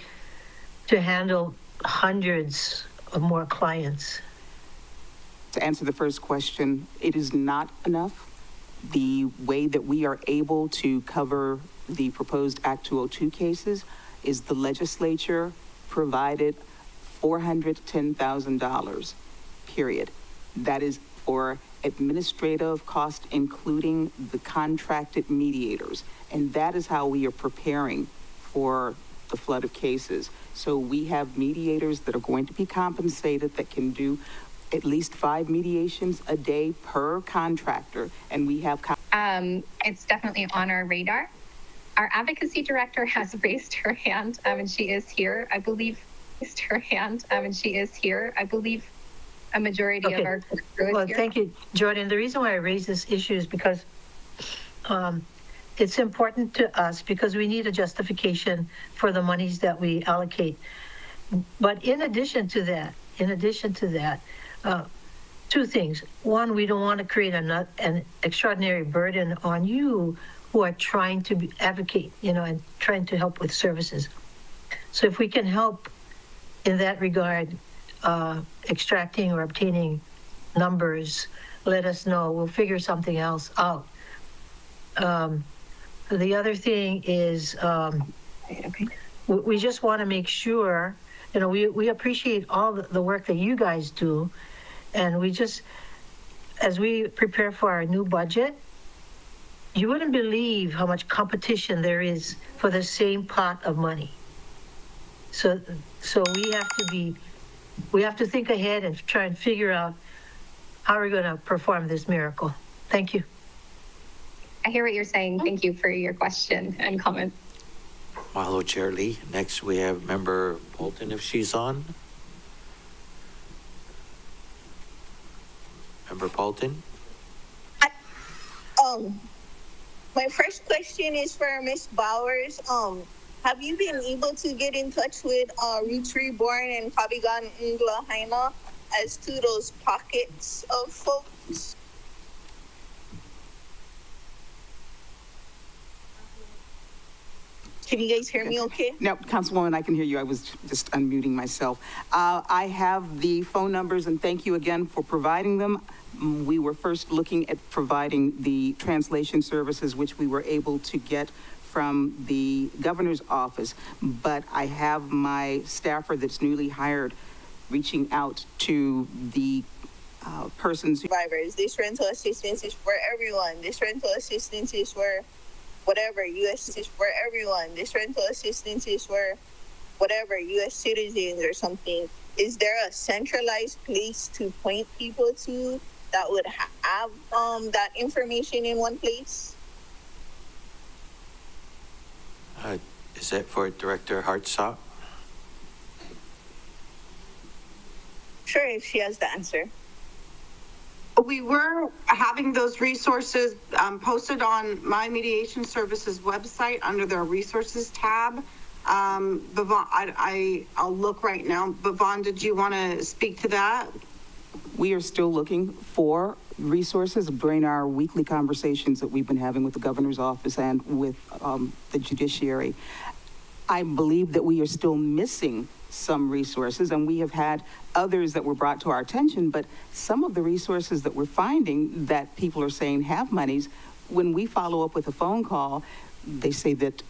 to handle hundreds of more clients? To answer the first question, it is not enough. The way that we are able to cover the proposed Act 202 cases is the legislature provided $410,000, period. That is for administrative cost, including the contracted mediators. And that is how we are preparing for the flood of cases. So we have mediators that are going to be compensated that can do at least 5 mediations a day per contractor, and we have. It's definitely on our radar. Our advocacy director has raised her hand, and she is here. I believe a majority of our crew is well, here. Thank you, Jordan. The reason why I raise this issue is because it's important to us because we need a justification for the monies that we allocate. But in addition to that, 2 things. One, we don't want to create an extraordinary burden on you who are trying to advocate, and trying to help with services. So if we can help in that regard, extracting or obtaining numbers, let us know. We'll figure something else out. The other thing is, we just want to make sure, we appreciate all the work that you guys do. And we just, as we prepare for our new budget, you wouldn't believe how much competition there is for the same pot of money. So we have to think ahead and try and figure out how we're going to perform this miracle. Thank you. I hear what you're saying. Thank you for your question and comment. Mahalo, Chair Lee. Next, we have Member Bolton, if she's on. Member Bolton? My first question is for Ms. Bowers. Have you been able to get in touch with Roots Reborn and Kabigan Ngla Haina as to those pockets of folks? Can you guys hear me okay? No, Councilwoman, I can hear you. I was just unmuting myself. I have the phone numbers, and thank you again for providing them. We were first looking at providing the translation services, which we were able to get from the governor's office, but I have my staffer that's newly hired reaching out to the persons. Survivors. This rental assistance is for everyone. This rental assistance is for whatever. U.S. is for everyone. This rental assistance is for whatever, U.S. citizens or something. Is there a centralized place to point people to that would have that information in one place? Is that for Director Hartsock? Sure, if she has the answer. We were having those resources posted on My Mediation Services website under their resources tab. Bhavon, I'll look right now. Bhavon, did you want to speak to that? We are still looking for resources during our weekly conversations that we've been having with the governor's office and with the judiciary. I believe that we are still missing some resources, and we have had others that were brought to our attention, but some of the resources that we're finding that people are saying have monies, when we follow up with a phone call, they say that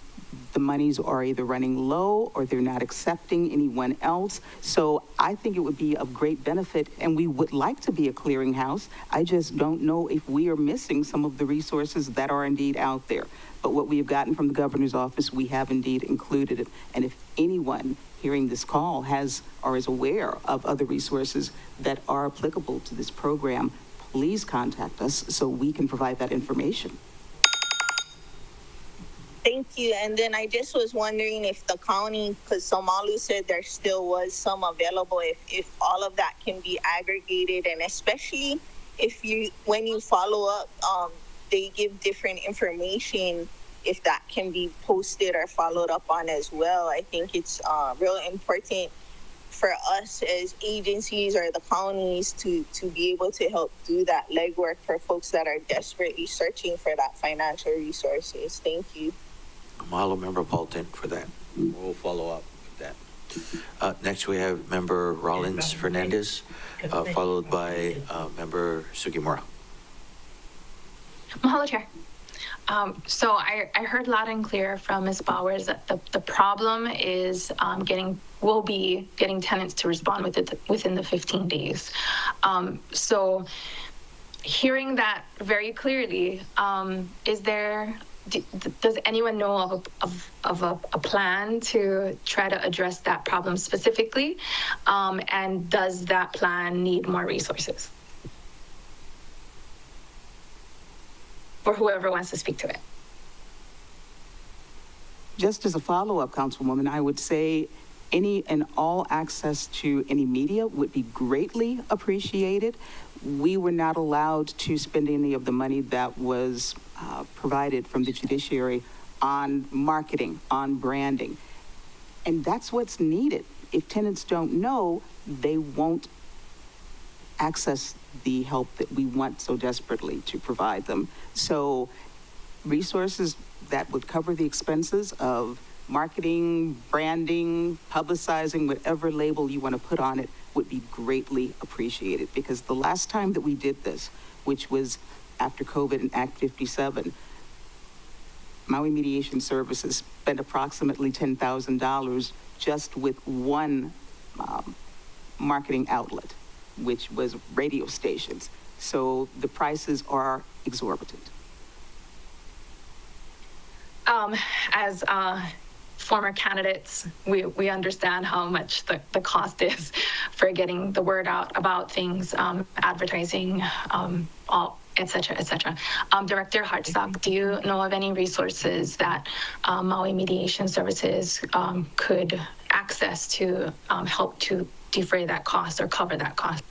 the monies are either running low or they're not accepting anyone else. So I think it would be of great benefit, and we would like to be a clearinghouse. I just don't know if we are missing some of the resources that are indeed out there. But what we have gotten from the governor's office, we have indeed included it. And if anyone hearing this call has or is aware of other resources that are applicable to this program, please contact us so we can provide that information. Thank you. And then I just was wondering if the county, because Somalu said there still was some available, if all of that can be aggregated, and especially if when you follow up, they give different information, if that can be posted or followed up on as well. I think it's real important for us as agencies or the counties to be able to help do that legwork for folks that are desperately searching for that financial resources. Thank you. Mahalo, Member Paulton, for that. We'll follow up with that. Next, we have Member Rollins Fernandez, followed by Member Sugimura. Mahalo, Chair. So I heard loud and clear from Ms. Bowers that the problem is will be getting tenants to respond within the 15 days. So hearing that very clearly, does anyone know of a plan to try to address that problem specifically? And does that plan need more resources? For whoever wants to speak to it. Just as a follow-up, Councilwoman, I would say any and all access to any media would be greatly appreciated. We were not allowed to spend any of the money that was provided from the judiciary on marketing, on branding. And that's what's needed. If tenants don't know, they won't access the help that we want so desperately to provide them. So resources that would cover the expenses of marketing, branding, publicizing, whatever label you want to put on it would be greatly appreciated, because the last time that we did this, which was after COVID and Act 57, Maui Mediation Services spent approximately $10,000 just with one marketing outlet, which was radio stations. So the prices are exorbitant. As former candidates, we understand how much the cost is for getting the word out about things, advertising, et cetera, et cetera. Director Hartsock, do you know of any resources that Maui Mediation Services could access to help to defray that cost or cover that cost?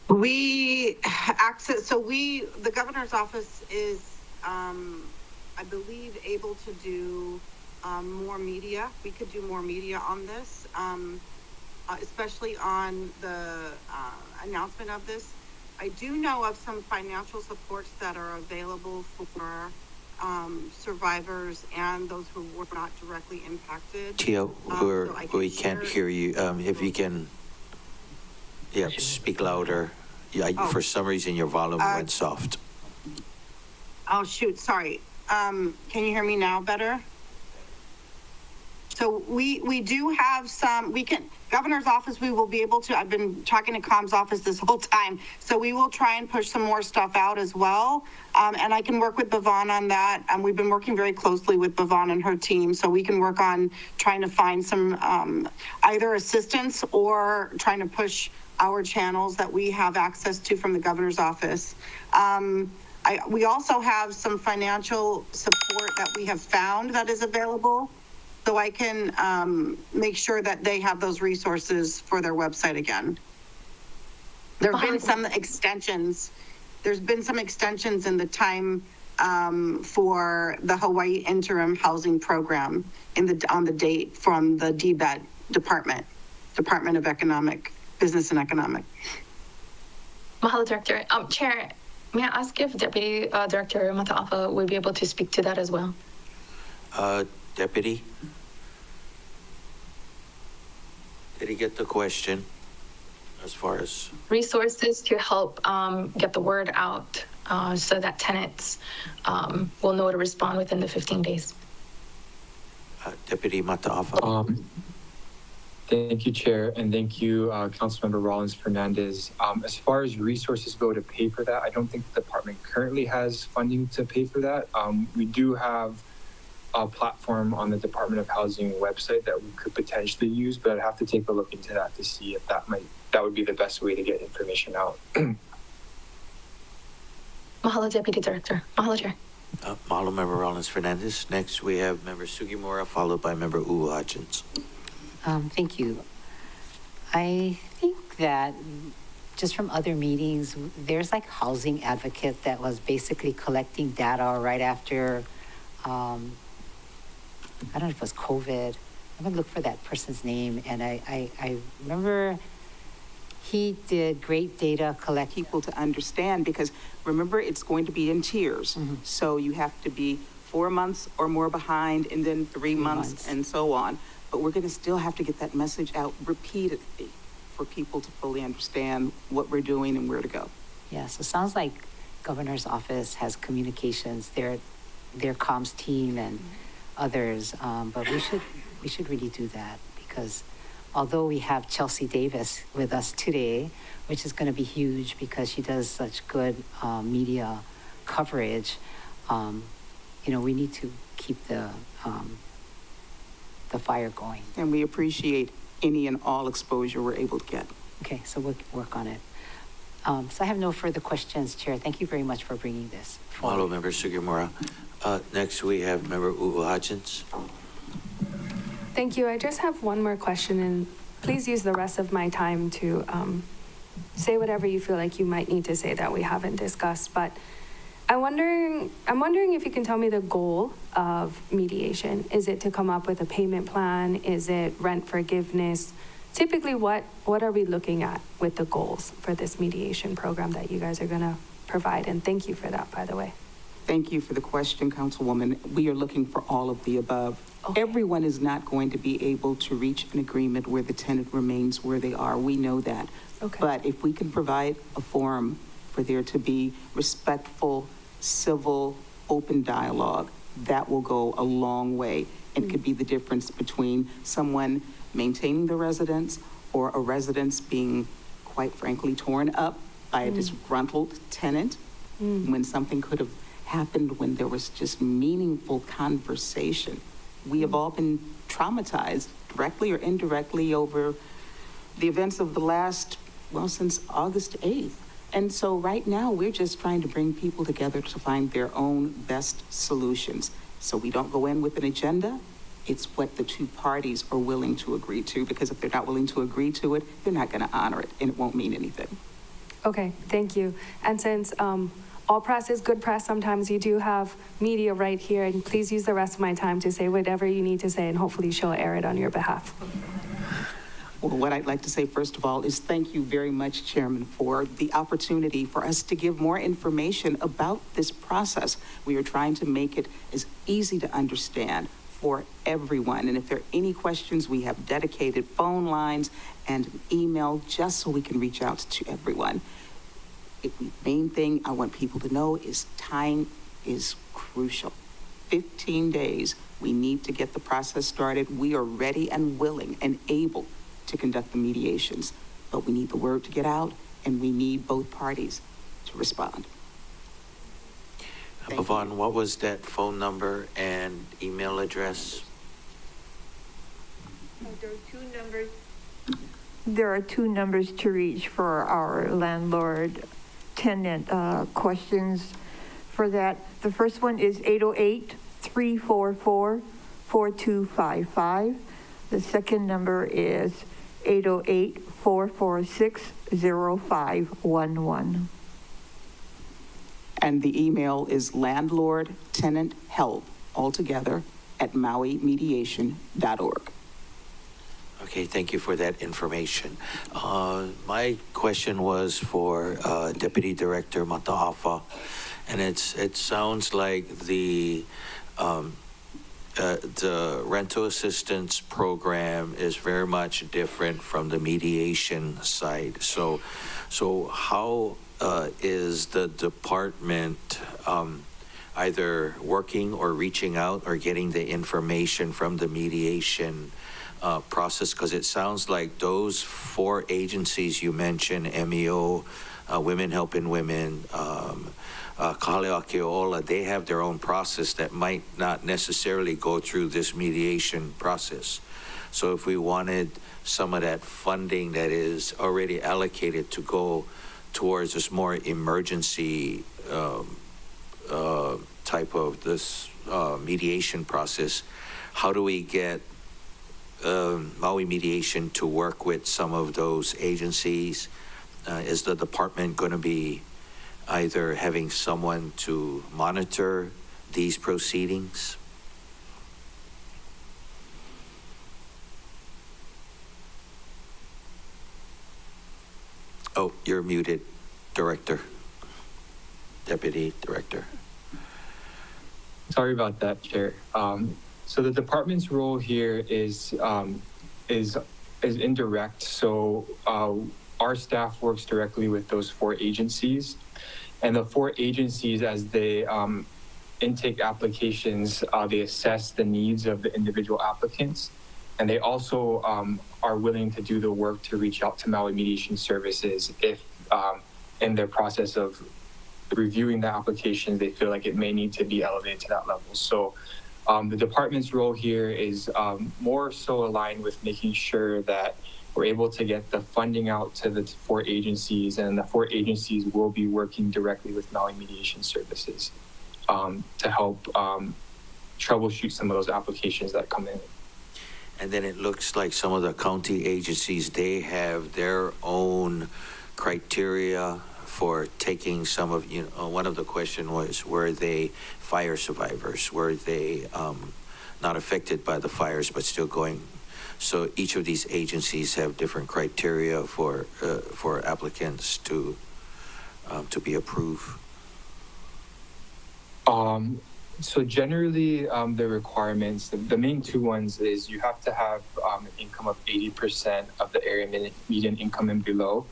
We access, so the governor's office is, I believe, able to do more media. We could do more media on this, especially on the announcement of this. I do know of some financial supports that are available for survivors and those who were not directly impacted. Tia, So we can't hear you. If you can, yeah, speak louder. Yeah, for some reason your volume went soft. Oh, shoot, sorry. Can you hear me now better? So we do have some, governor's office, we will be able to, I've been talking to comms office this whole time, so we will try and push some more stuff out as well. And I can work with Bhavon on that. We've been working very closely with Bhavon and her team, so we can work on trying to find some either assistance or trying to push our channels that we have access to from the governor's office. We also have some financial support that we have found that is available. So I can make sure that they have those resources for their website again. There have been some extensions. There's been some extensions in the time for the Hawaii Interim Housing Program on the date from the DBET Department of Business and Economic. Mahalo, Director. Chair, may I ask if Deputy Director Mataafa would be able to speak to that as well? Deputy? Did he get the question as far as? Resources to help get the word out so that tenants will know to respond within the 15 days. Deputy Mataafa. Thank you, Chair, and thank you, Councilmember Rollins-Fernandez. As far as resources go to pay for that, I don't think the department currently has funding to pay for that. We do have a platform on the Department of Housing website that we could potentially use, but I'd have to take a look into that to see if that would be the best way to get information out. Mahalo, Deputy Director. Mahalo, Chair. Mahalo, Member Rollins-Fernandez. Next, we have Member Sugimura, followed by Member Hutchins. Thank you. I think that just from other meetings, there's like housing advocate that was basically collecting data right after, I don't know if it was COVID. I'm gonna look for that person's name. And I remember he did great data collect. People to understand, because remember, it's going to be in tiers. Mm-hmm. So you have to be 4 months or more behind, and then 3 months, and so on. But we're going to still have to get that message out repeatedly for people to fully understand what we're doing and where to go. Yeah, so it sounds like governor's office has communications, their comms team and others, but we should really do that, because although we have Chelsea Davis with us today, which is going to be huge because she does such good media coverage, we need to keep the fire going. And we appreciate any and all exposure we're able to get. Okay, so we'll work on it. So I have no further questions, Chair. Thank you very much for bringing this. Mahalo, Member Sugimura. Next, we have Member Hutchins. Thank you. I just have one more question, and please use the rest of my time to say whatever you feel like you might need to say that we haven't discussed. But I'm wondering if you can tell me the goal of mediation. Is it to come up with a payment plan? Is it rent forgiveness? Typically, what are we looking at with the goals for this mediation program that you guys are going to provide? And thank you for that, by the way. Thank you for the question, Councilwoman. We are looking for all of the above. Okay. Everyone is not going to be able to reach an agreement where the tenant remains where they are. We know that. Okay. But if we can provide a forum for there to be respectful, civil, open dialogue, that will go a long way. It could be the difference between someone maintaining the residence or a residence being, quite frankly, torn up by a disgruntled tenant, when something could have happened when there was just meaningful conversation. We have all been traumatized, directly or indirectly, over the events of the last, since August 8th. And so right now, we're just trying to bring people together to find their own best solutions. So we don't go in with an agenda. It's what the two parties are willing to agree to, because if they're not willing to agree to it, they're not going to honor it, and it won't mean anything. Okay, thank you. And since all press is good press, sometimes you do have media right here, and please use the rest of my time to say whatever you need to say, and hopefully she'll air it on your behalf. Well, what I'd like to say, first of all, is thank you very much, Chairman, for the opportunity for us to give more information about this process. We are trying to make it as easy to understand for everyone. And if there are any questions, we have dedicated phone lines and email just so we can reach out to everyone. The main thing I want people to know is time is crucial. 15 days, we need to get the process started. We are ready and willing and able to conduct the mediations, but we need the word to get out, and we need both parties to respond. Yvonne, what was that phone number and email address? There are two numbers. There are two numbers to reach for our landlord-tenant questions for that. The first one is 808-344-4255. The second number is 808-446-0511. And the email is landlord-tenant-help, altogether, at maumediation.org. Okay, thank you for that information. My question was for Deputy Director Mataafa, and it sounds like the rental assistance program is very much different from the mediation side. So how is the department either working or reaching out or getting the information from the mediation process? Because it sounds like those four agencies you mentioned, MEO, Women Helping Women, Kahaleo Keola, they have their own process that might not necessarily go through this mediation process. So if we wanted some of that funding that is already allocated to go towards this more emergency type of this mediation process, how do we get Maui Mediation to work with some of those agencies? Is the department going to be either having someone to monitor these proceedings? Oh, you're muted, Director, Deputy Director. Sorry about that, Chair. So the department's role here is indirect. So our staff works directly with those four agencies, and the four agencies, as they intake applications, they assess the needs of the individual applicants, and they also are willing to do the work to reach out to Maui Mediation Services if in their process of reviewing the application, they feel like it may need to be elevated to that level. So the department's role here is more so aligned with making sure that we're able to get the funding out to the four agencies, and the four agencies will be working directly with Maui Mediation Services to help troubleshoot some of those applications that come in. And then it looks like some of the county agencies, they have their own criteria for taking some of, one of the question was, were they fire survivors? Were they not affected by the fires but still going? So each of these agencies have different criteria for applicants to be approved. So generally, the requirements, the main two ones is you have to have an income of 80% of the area median income and below.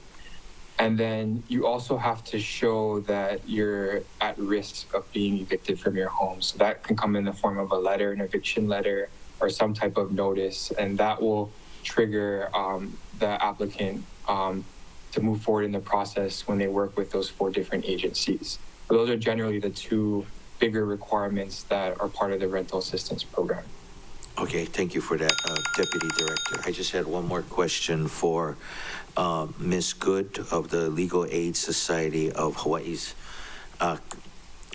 And then you also have to show that you're at risk of being evicted from your home. So that can come in the form of a letter, an eviction letter, or some type of notice, and that will trigger the applicant to move forward in the process when they work with those four different agencies. But those are generally the two bigger requirements that are part of the rental assistance program. Okay, thank you for that, Deputy Director. I just had one more question for Ms. Good of the Legal Aid Society of Hawaii's.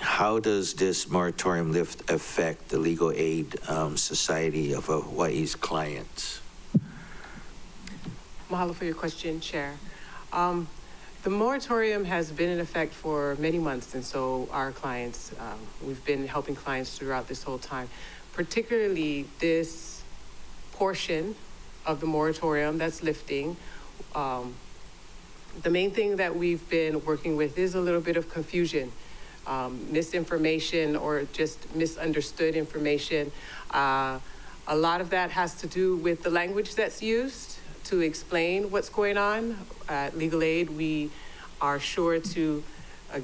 How does this moratorium lift affect the Legal Aid Society of Hawaii's clients? Mahalo for your question, Chair. The moratorium has been in effect for many months, and so our clients, we've been helping clients throughout this whole time, particularly this portion of the moratorium that's lifting. The main thing that we've been working with is a little bit of confusion, misinformation, or just misunderstood information. A lot of that has to do with the language that's used to explain what's going on. At Legal Aid, we are sure to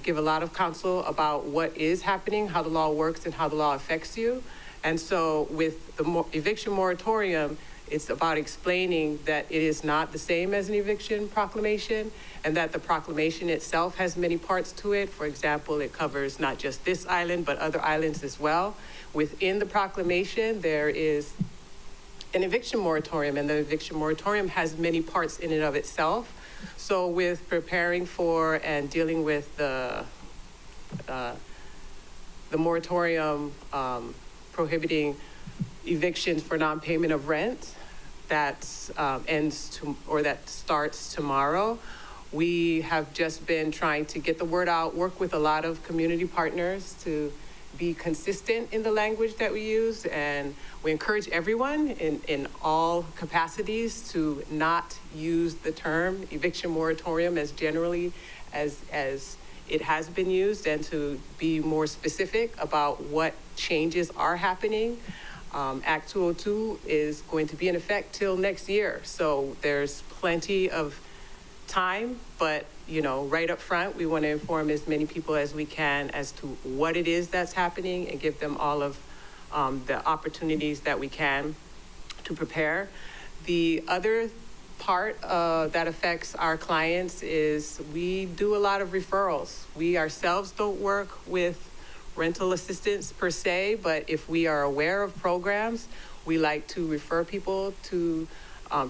give a lot of counsel about what is happening, how the law works, and how the law affects you. And so with the eviction moratorium, it's about explaining that it is not the same as an eviction proclamation, and that the proclamation itself has many parts to it. For example, it covers not just this island, but other islands as well. Within the proclamation, there is an eviction moratorium, and the eviction moratorium has many parts in and of itself. So with preparing for and dealing with the moratorium prohibiting evictions for non-payment of rent that that starts tomorrow, we have just been trying to get the word out, work with a lot of community partners to be consistent in the language that we use, and we encourage everyone in all capacities to not use the term eviction moratorium as generally as it has been used, and to be more specific about what changes are happening. Act 202 is going to be in effect till next year, so there's plenty of time, but right up front, we want to inform as many people as we can as to what it is that's happening, and give them all of the opportunities that we can to prepare. The other part that affects our clients is we do a lot of referrals. We ourselves don't work with rental assistance per se, but if we are aware of programs, we like to refer people to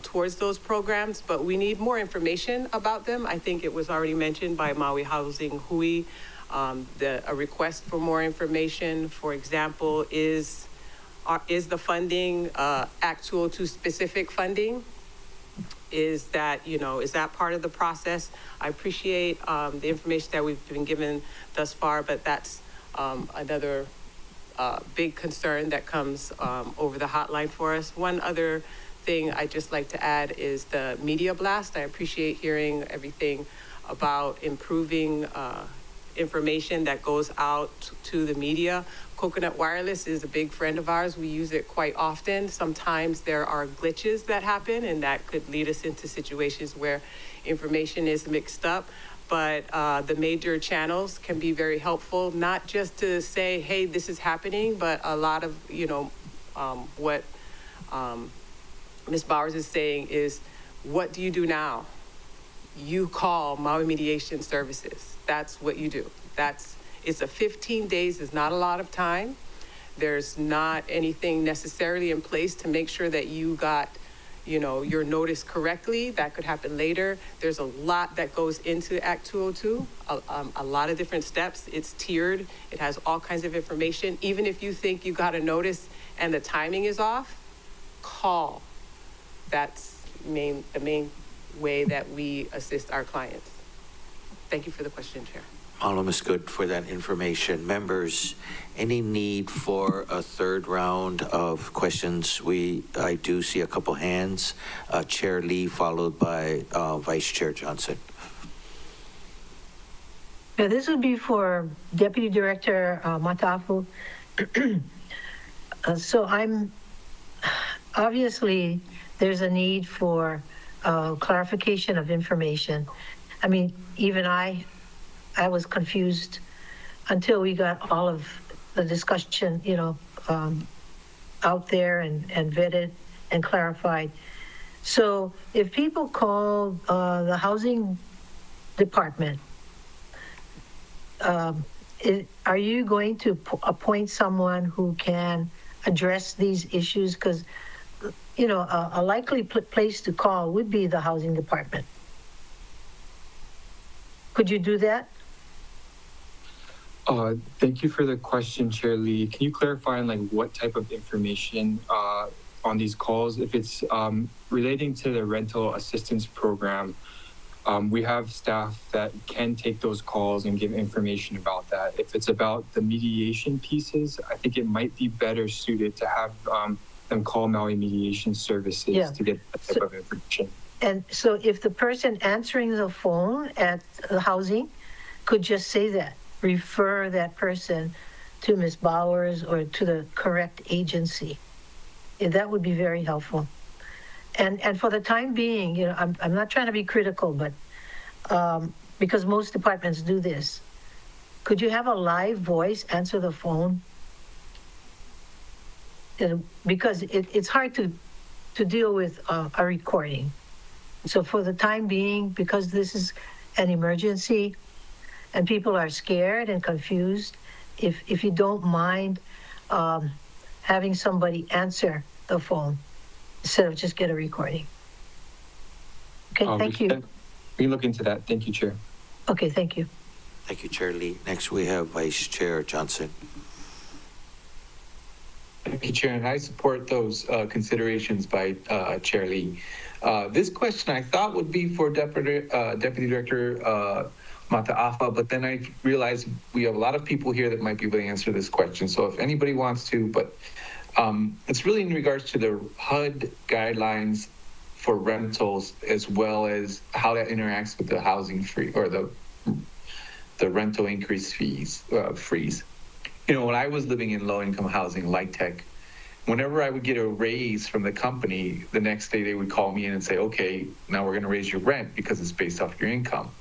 towards those programs, but we need more information about them. I think it was already mentioned by Maui Housing Hui. A request for more information, for example, is the funding Act 202 specific funding? Is that part of the process? I appreciate the information that we've been given thus far, but that's another big concern that comes over the hotline for us. One other thing I'd just like to add is the media blast. I appreciate hearing everything about improving information that goes out to the media. Coconut Wireless is a big friend of ours. We use it quite often. Sometimes there are glitches that happen, and that could lead us into situations where information is mixed up. But the major channels can be very helpful, not just to say, hey, this is happening, but a lot of, what Ms. Bowers is saying is, what do you do now? You call Maui Mediation Services. That's what you do. It's a 15 days is not a lot of time. There's not anything necessarily in place to make sure that you got, your notice correctly. That could happen later. There's a lot that goes into Act 202, a lot of different steps. It's tiered. It has all kinds of information. Even if you think you got a notice and the timing is off, call. That's the main way that we assist our clients. Thank you for the question, Chair. Malum is good for that information. Members, any need for a third round of questions? I do see a couple hands. Chair Lee, followed by Vice Chair Johnson. Yeah, this would be for Deputy Director Matafu. So obviously, there's a need for clarification of information. I mean, even I was confused until we got all of the discussion, out there and vetted and clarified. So if people call the housing department, are you going to appoint someone who can address these issues? Because a likely place to call would be the housing department. Could you do that? Thank you for the question, Chair Lee. Can you clarify on what type of information on these calls? If it's relating to the rental assistance program, We have staff that can take those calls and give information about that. If it's about the mediation pieces, I think it might be better suited to have them call Maui Mediation Services to get that type of information. And so if the person answering the phone at the housing could just say that, refer that person to Ms. Bowers or to the correct agency, that would be very helpful. And for the time being, you know, I'm not trying to be critical, but because most departments do this, could you have a live voice answer the phone? Because it's hard to deal with a recording. So for the time being, because this is an emergency and people are scared and confused, if you don't mind having somebody answer the phone instead of just get a recording. Okay, thank you. We can look into that. Thank you, Chair. Okay, thank you. Thank you, Chair Lee. Next, we have Vice Chair Johnson. Thank you, Chair, and I support those considerations by Chair Lee. This question I thought would be for Deputy Director Mata'afa, but then I realized we have a lot of people here that might be able to answer this question. So if anybody wants to, but it's really in regards to the HUD guidelines for rentals, as well as how that interacts with the housing free or the rental increase fees freeze. You know, when I was living in low-income housing, like tech, whenever I would get a raise from the company, the next day they would call me in and say, okay, now we're going to raise your rent because it's based off your income.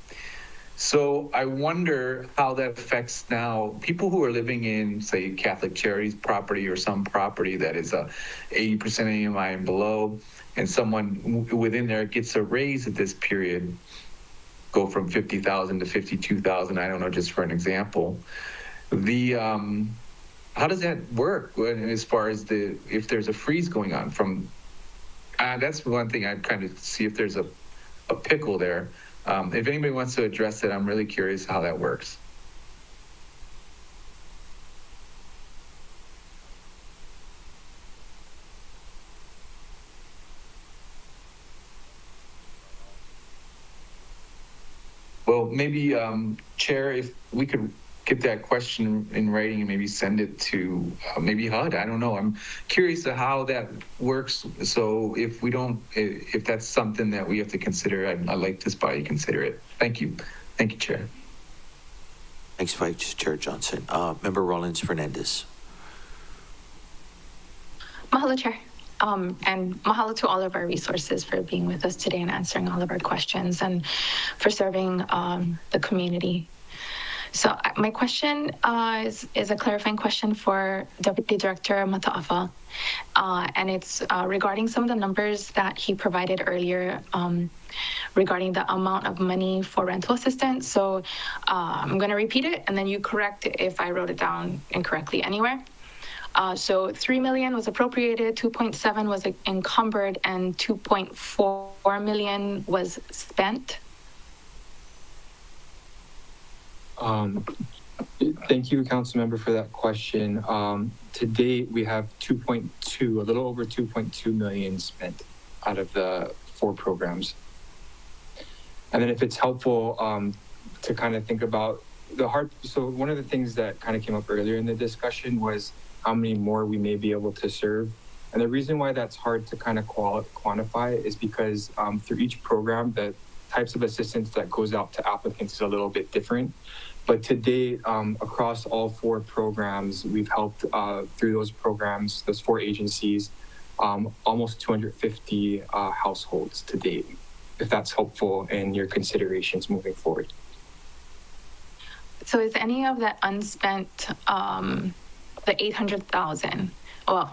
So I wonder how that affects now people who are living in, say, Catholic Charities property or some property that is a 80% AMI and below, and someone within there gets a raise at this period, go from 50,000 to 52,000, I don't know, just for an example. How does that work as far as if there's a freeze going on from, that's one thing I'd kind of see if there's a pickle there. If anybody wants to address it, I'm really curious how that works. Well, maybe, Chair, if we could get that question in writing and maybe send it to maybe HUD. I don't know. I'm curious to how that works. So if that's something that we have to consider, I'd like this body to consider it. Thank you. Thank you, Chair. Thanks, Vice Chair Johnson. Member Rollins Fernandez. Mahalo, Chair. And mahalo to all of our resources for being with us today and answering all of our questions and for serving the community. So my question is a clarifying question for Deputy Director Mata'afa, and it's regarding some of the numbers that he provided earlier regarding the amount of money for rental assistance. So I'm going to repeat it, and then you correct it if I wrote it down incorrectly anywhere. So 3 million was appropriated, 2.7 was encumbered, and 2.4 million was spent. Thank you, Council Member, for that question. To date, we have a little over 2.2 million spent out of the 4 programs. And then if it's helpful to kind of think about so one of the things that kind of came up earlier in the discussion was how many more we may be able to serve. And the reason why that's hard to kind of quantify is because through each program, the types of assistance that goes out to applicants is a little bit different. But to date, across all 4 programs, we've helped through those programs, those 4 agencies, almost 250 households to date, if that's helpful in your considerations moving forward. So is any of that unspent, the 800,000? Well,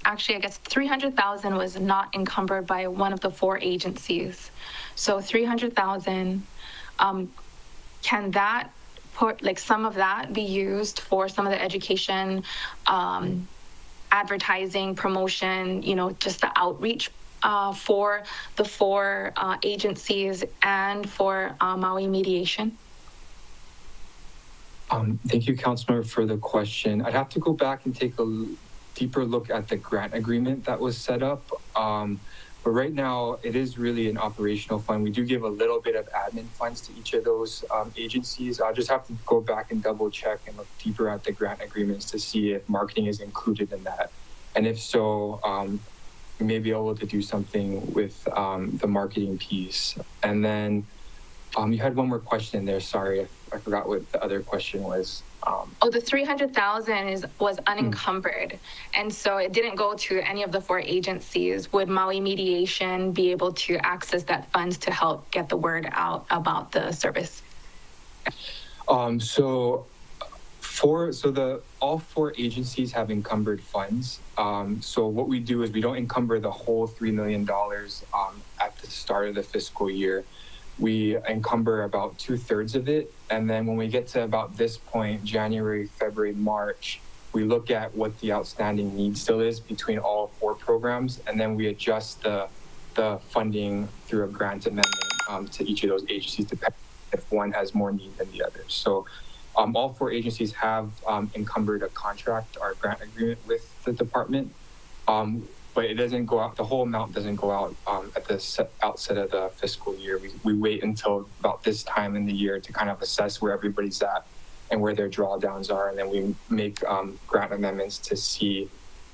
actually, I guess 300,000 was not encumbered by one of the 4 agencies. So 300,000, can that some of that be used for some of the education, advertising, promotion, just the outreach for the 4 agencies and for Maui Mediation? Thank you, Councilmember, for the question. I'd have to go back and take a deeper look at the grant agreement that was set up. But right now, it is really an operational fund. We do give a little bit of admin funds to each of those agencies. I'll just have to go back and double check and look deeper at the grant agreements to see if marketing is included in that. And if so, we may be able to do something with the marketing piece. And then you had one more question in there. Sorry, I forgot what the other question was. The 300,000 was unencumbered, and so it didn't go to any of the 4 agencies. Would Maui Mediation be able to access that funds to help get the word out about the service? All 4 agencies have encumbered funds. So what we do is we don't encumber the whole $3 million at the start of the fiscal year. We encumber about 2/3 of it. And then when we get to about this point, January, February, March, we look at what the outstanding need still is between all 4 programs. And then we adjust the funding through a grant amendment to each of those agencies, depending if one has more need than the other. So all 4 agencies have encumbered a contract or grant agreement with the department. But it doesn't go out, the whole amount doesn't go out at the outset of the fiscal year. We wait until about this time in the year to kind of assess where everybody's at and where their drawdowns are. And then we make grant amendments to see,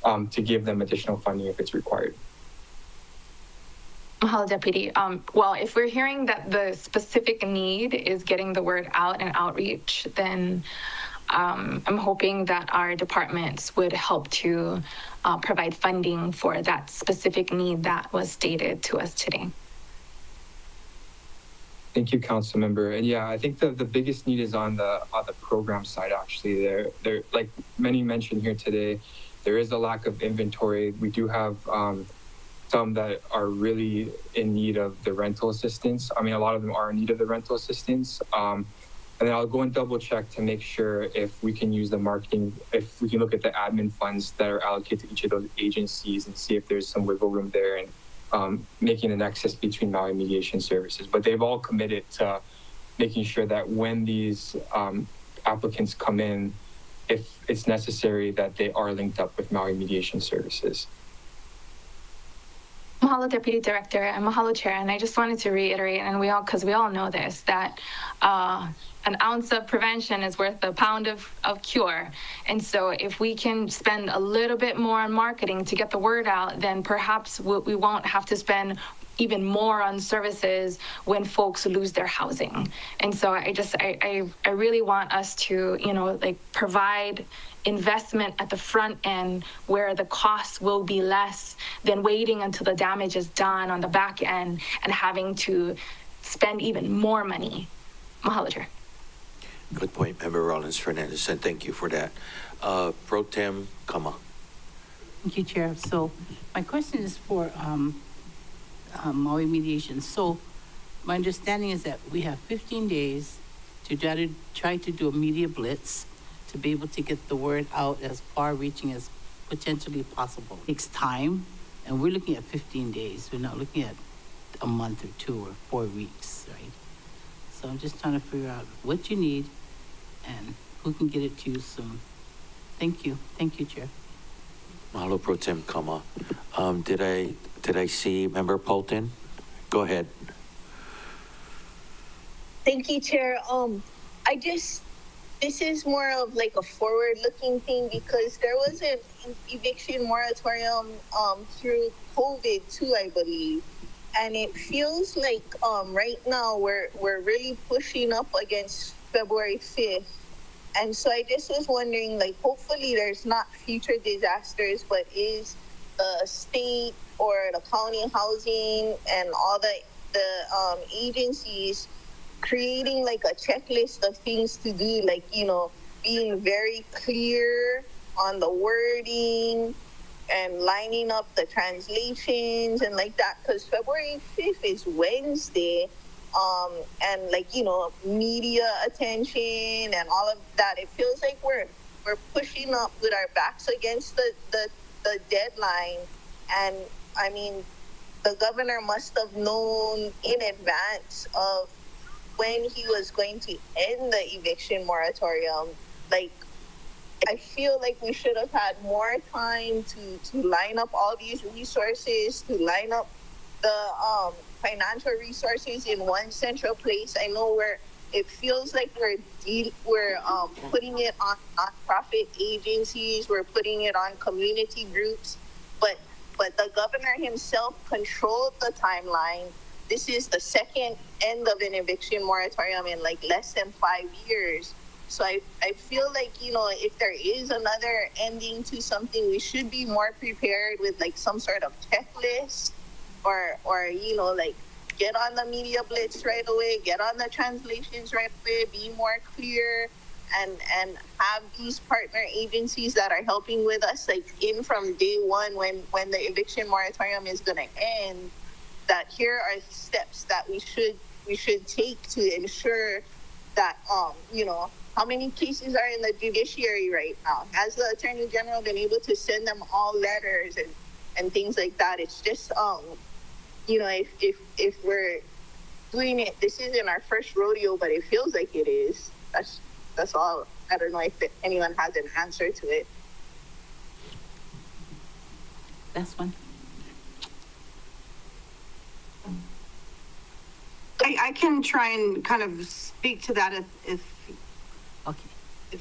to give them additional funding if it's required. Mahalo, Deputy. Well, if we're hearing that the specific need is getting the word out and outreach, then I'm hoping that our departments would help to provide funding for that specific need that was stated to us today. Thank you, Council Member. And yeah, I think the biggest need is on the program side. Actually, there like many mentioned here today, there is a lack of inventory. We do have some that are really in need of the rental assistance. I mean, a lot of them are in need of the rental assistance. And then I'll go and double check to make sure if we can use the marketing, if we can look at the admin funds that are allocated to each of those agencies and see if there's some wiggle room there and making a nexus between Maui Mediation Services. But they've all committed to making sure that when these applicants come in, if it's necessary, that they are linked up with Maui Mediation Services. Mahalo, Deputy Director, and mahalo, Chair. And I just wanted to reiterate, and because we all know this, that an ounce of prevention is worth a pound of cure. And so if we can spend a little bit more on marketing to get the word out, then perhaps we won't have to spend even more on services when folks lose their housing. And so I really want us to, provide investment at the front end where the costs will be less than waiting until the damage is done on the back end and having to spend even more money. Mahalo, Chair. Good point, Member Rollins Fernandez, and thank you for that. Pro Tem Kama. Thank you, Chair. So my question is for Maui Mediation. So my understanding is that we have 15 days to try to do a media blitz to be able to get the word out as far-reaching as potentially possible. It takes time, and we're looking at 15 days. We're not looking at a month or 2 or 4 weeks, right? So I'm just trying to figure out what you need and who can get it to you soon. Thank you. Thank you, Chair. Mahalo, Pro Tem Kama. Did I see Member Polton? Go ahead. Thank you, Chair. This is more of like a forward-looking thing because there was an eviction moratorium through COVID too, I believe. And it feels like right now we're really pushing up against February 5th. And so I just was wondering, like, hopefully there's not future disasters, but is the state or the county housing and all the agencies creating like a checklist of things to do, like, being very clear on the wording and lining up the translations and like that, because February 5th is Wednesday, and media attention and all of that. It feels like we're pushing up with our backs against the deadline, and I mean, the governor must have known in advance of when he was going to end the eviction moratorium. Like, I feel like we should have had more time to line up all these resources, to line up the financial resources in one central place. I know where it feels like we're putting it on nonprofit agencies, we're putting it on community groups, but the governor himself controlled the timeline. This is the second end of an eviction moratorium in like less than 5 years. So I feel like, you know, if there is another ending to something, we should be more prepared with like some sort of checklist or you know, like get on the media blitz right away, get on the translations right away, be more clear, and have these partner agencies that are helping with us like in from day one when the eviction moratorium is going to end, that here are steps that we should take to ensure that you know, how many cases are in the judiciary right now? Has the Attorney General been able to send them all letters and things like that? It's just you know, if we're doing it, this isn't our first rodeo, but it feels like it is. That's all. I don't know if anyone has an answer to it. Last one. I can try and kind of speak to that if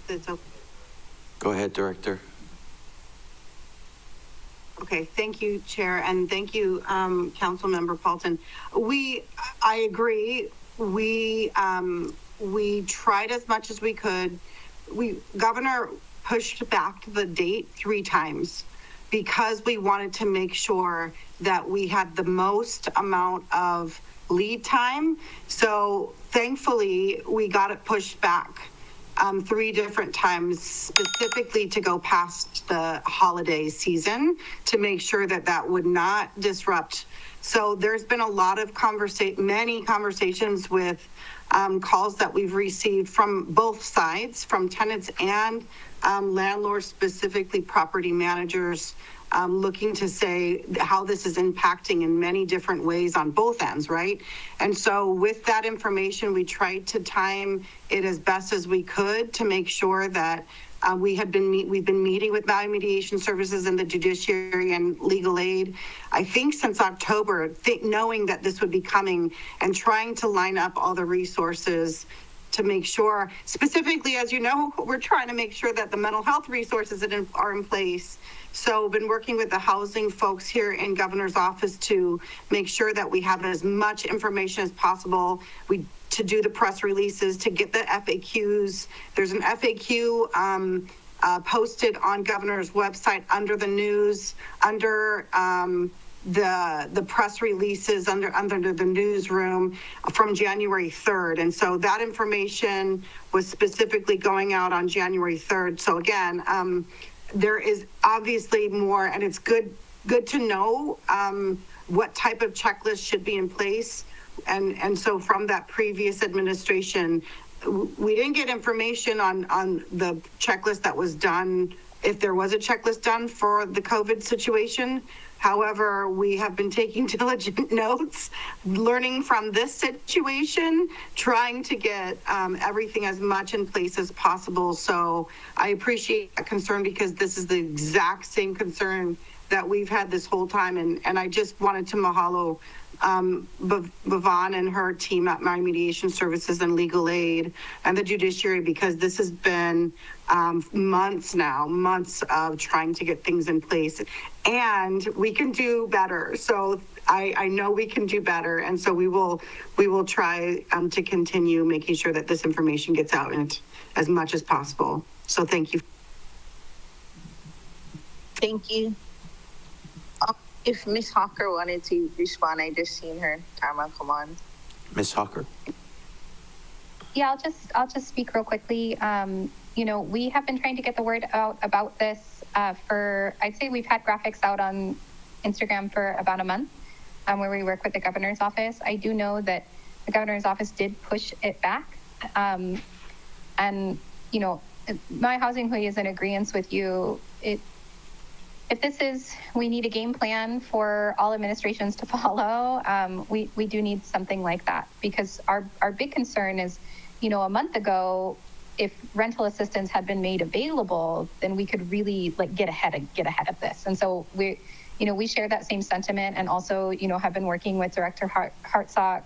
it's okay. Go ahead, Director. Okay, thank you, Chair, and thank you, Councilmember Paulton. I agree. We tried as much as we could. Governor pushed back the date 3 times because we wanted to make sure that we had the most amount of lead time. So thankfully, we got it pushed back 3 different times, specifically to go past the holiday season to make sure that would not disrupt. So there's been a lot of many conversations with calls that we've received from both sides, from tenants and landlords, specifically property managers, looking to say how this is impacting in many different ways on both ends, right? And so with that information, we tried to time it as best as we could to make sure that we've been meeting with Maui Mediation Services and the judiciary and legal aid, I think since October, knowing that this would be coming and trying to line up all the resources to make sure, specifically, as you know, we're trying to make sure that the mental health resources are in place. So been working with the housing folks here in Governor's office to make sure that we have as much information as possible. To do the press releases, to get the FAQs. There's an FAQ posted on Governor's website under the news, under the press releases, under the newsroom from January 3rd. And so that information was specifically going out on January 3rd. So again, there is obviously more, and it's good to know what type of checklist should be in place. And so from that previous administration, we didn't get information on the checklist that was done, if there was a checklist done for the COVID situation. However, we have been taking diligent notes, learning from this situation, trying to get everything as much in place as possible. So I appreciate that concern because this is the exact same concern that we've had this whole time. And I just wanted to mahalo Bhavon and her team at Maui Mediation Services and Legal Aid and the judiciary, because this has been months of trying to get things in place, and we can do better. So I know we can do better, and so we will try to continue making sure that this information gets out as much as possible. So thank you. Thank you. If Ms. Hawker wanted to respond, I just seen her. Karma, come on. Ms. Hawker. Yeah, I'll just speak real quickly. You know, we have been trying to get the word out about this I'd say we've had graphics out on Instagram for about a month, where we work with the governor's office. I do know that the governor's office did push it back. And, you know, my housing hui is in agreement with you. If this is, we need a game plan for all administrations to follow, we do need something like that, because our big concern is, you know, a month ago, if rental assistance had been made available, then we could really like get ahead of this. And so we share that same sentiment, and also, have been working with Director Hartsock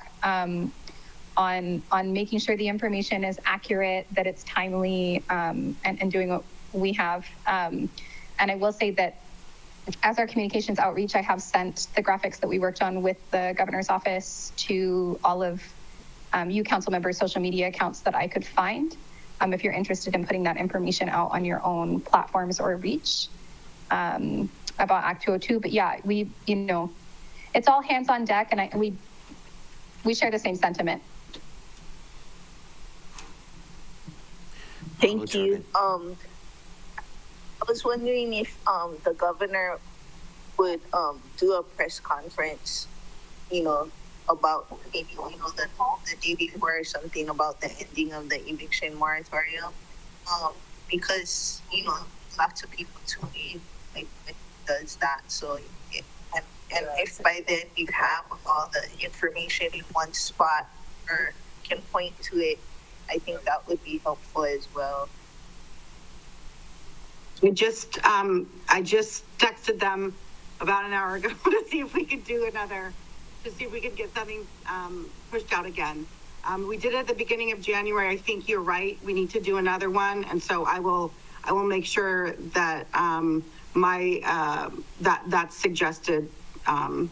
on making sure the information is accurate, that it's timely, and doing what we have. And I will say that as our communications outreach, I have sent the graphics that we worked on with the governor's office to all of you council members' social media accounts that I could find, if you're interested in putting that information out on your own platforms or reach about Act 202. But yeah, it's all hands on deck, and we share the same sentiment. Thank you. I was wondering if the governor would do a press conference, about maybe the day before or something about the ending of the eviction moratorium, because lots of people tune in when it does that. So and if by then you have all the information in one spot or can point to it, I think that would be helpful as well. I just texted them about an hour ago to see if we could get something pushed out again. We did it at the beginning of January. I think you're right. We need to do another one, and so I will make sure that that's suggested. I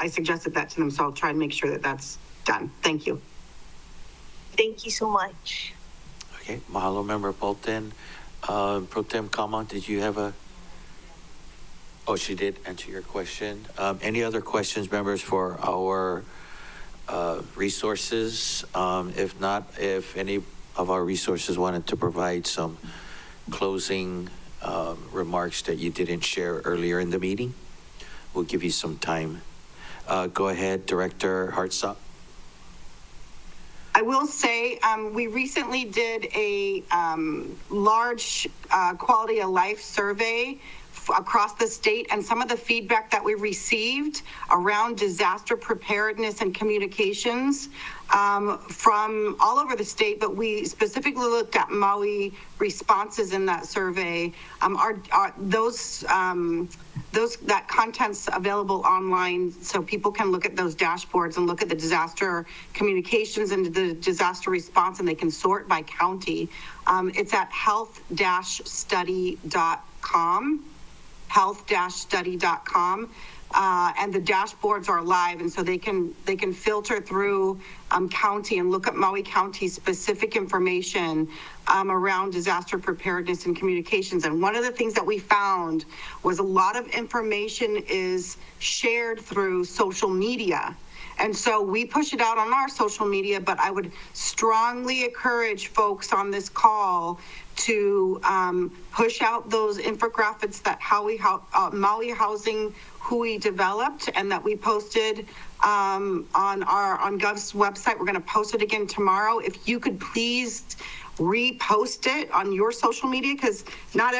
suggested that to them, so I'll try and make sure that that's done. Thank you. Thank you so much. Okay, mahalo, Member Bolton. Pro Tem Kama, did you have Oh, she did answer your question. Any other questions, members, for our resources? If not, if any of our resources wanted to provide some closing remarks that you didn't share earlier in the meeting, we'll give you some time. Go ahead, Director Hartsock. I will say we recently did a large quality of life survey across the state, and some of the feedback that we received around disaster preparedness and communications from all over the state, but we specifically looked at Maui responses in that survey. That content's available online, so people can look at those dashboards and look at the disaster communications and the disaster response, and they can sort by county. It's at health-study.com. health-study.com, and the dashboards are live, and so they can filter through county and look at Maui County specific information around disaster preparedness and communications. And one of the things that we found was a lot of information is shared through social media. And so we push it out on our social media, but I would strongly encourage folks on this call to push out those infographics that Maui Housing Hui developed and that we posted on Gov's website. We're going to post it again tomorrow. If you could please repost it on your social media, because not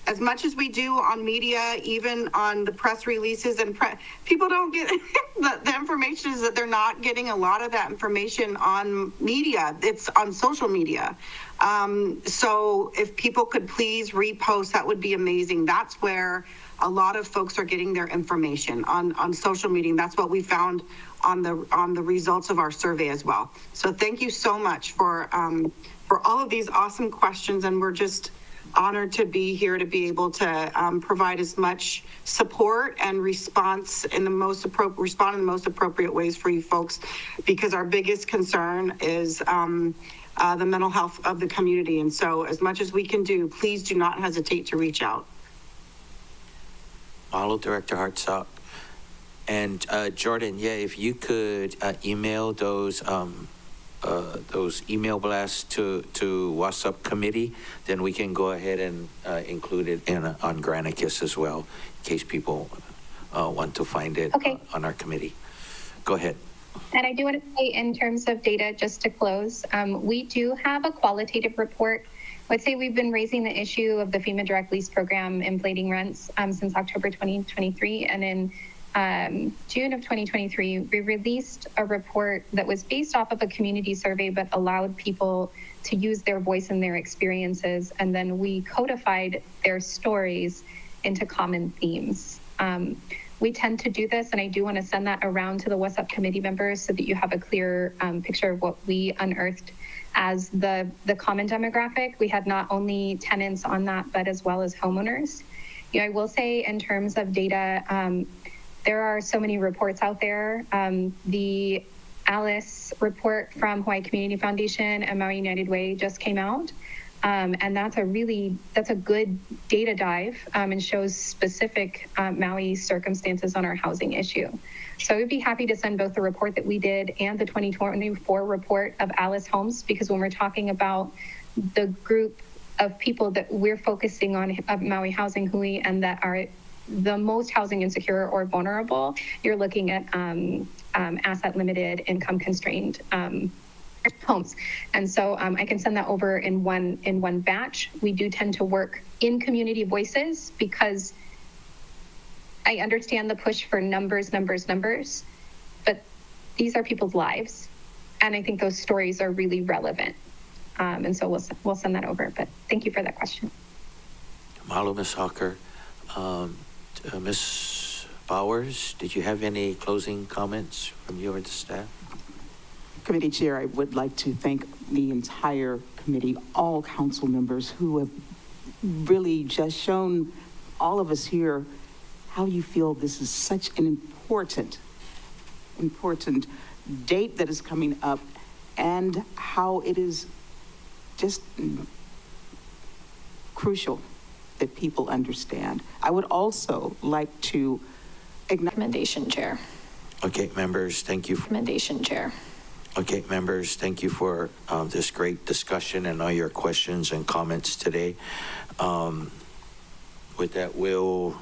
as much as we do on media, even on the press releases and people don't get the information is that they're not getting a lot of that information on media. It's on social media. So if people could please repost, that would be amazing. That's where a lot of folks are getting their information on social media. And that's what we found on the results of our survey as well. So thank you so much for all of these awesome questions, and we're just honored to be here to be able to provide as much support and respond in the most appropriate ways for you folks, because our biggest concern is the mental health of the community. And so as much as we can do, please do not hesitate to reach out. Mahalo, Director Hartsock. And Jordan, if you could email those email blasts to WASSP committee, then we can go ahead and include it on Granicus as well, in case people want to find it on our committee. Go ahead. And I do want to say, in terms of data, just to close, we do have a qualitative report. I would say we've been raising the issue of the FEMA direct lease program inflating rents since October 2023, and in June of 2023, we released a report that was based off of a community survey, but allowed people to use their voice and their experiences. And then we codified their stories into common themes. We tend to do this, and I do want to send that around to the WASSP committee members so that you have a clear picture of what we unearthed as the common demographic. We had not only tenants on that, but as well as homeowners. You know, I will say in terms of data, there are so many reports out there. The Alice report from Hawaii Community Foundation and Maui United Way just came out. And that's a good data dive and shows specific Maui circumstances on our housing issue. So I would be happy to send both the report that we did and the 2024 report of Alice Homes, because when we're talking about the group of people that we're focusing on of Maui Housing Hui and that are the most housing insecure or vulnerable, you're looking at asset limited, income constrained homes. And so I can send that over in one batch. We do tend to work in community voices because I understand the push for numbers, but these are people's lives. And I think those stories are really relevant. And so we'll send that over, but thank you for that question. Mahalo, Ms. Hawker. Ms. Bowers, did you have any closing comments from you or the staff? Committee Chair, I would like to thank the entire committee, all council members who have really just shown all of us here how you feel this is such an important date that is coming up, and how it is just crucial that people understand. I would also like to recommendation, Chair. Okay, members, thank you. Recommendation, Chair. Okay, members, thank you for this great discussion and all your questions and comments today. With that, we'll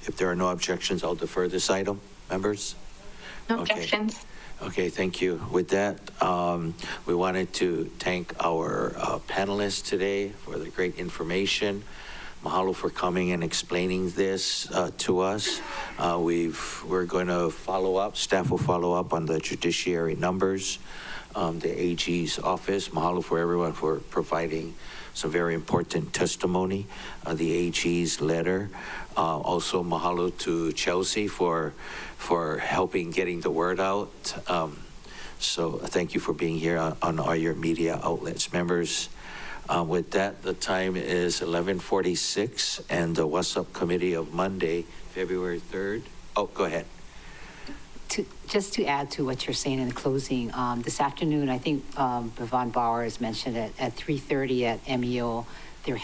if there are no objections, I'll defer this item, members. No objections. Okay, thank you. With that, we wanted to thank our panelists today for the great information. Mahalo for coming and explaining this to us. We're going to follow up, staff will follow up on the judiciary numbers, the AG's office. Mahalo for everyone for providing some very important testimony, the AG's letter. Also, mahalo to Chelsea for helping getting the word out. So thank you for being here on all your media outlets. Members, with that, the time is 11:46, and the WASSP committee of Monday, February 3rd. Oh, go ahead. Just to add to what you're saying in closing, this afternoon, I think Bhavon Bowers mentioned it at 3:30 at MEO. They're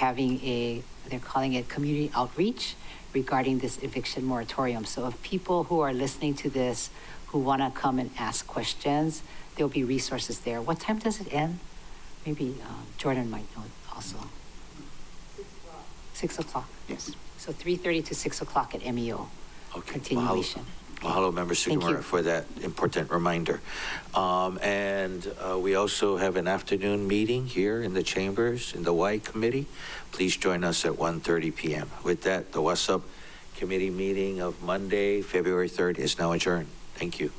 calling it community outreach regarding this eviction moratorium. So if people who are listening to this who want to come and ask questions, there'll be resources there. What time does it end? Maybe Jordan might know also. 6 o'clock. Yes. So 3:30 to 6 o'clock at MEO. Okay. Continuation. Mahalo, Member Sugimura, for that important reminder. And we also have an afternoon meeting here in the chambers in the Y Committee. Please join us at 1:30 p.m. With that, the WASSP Committee meeting of Monday, February 3rd is now adjourned. Thank you.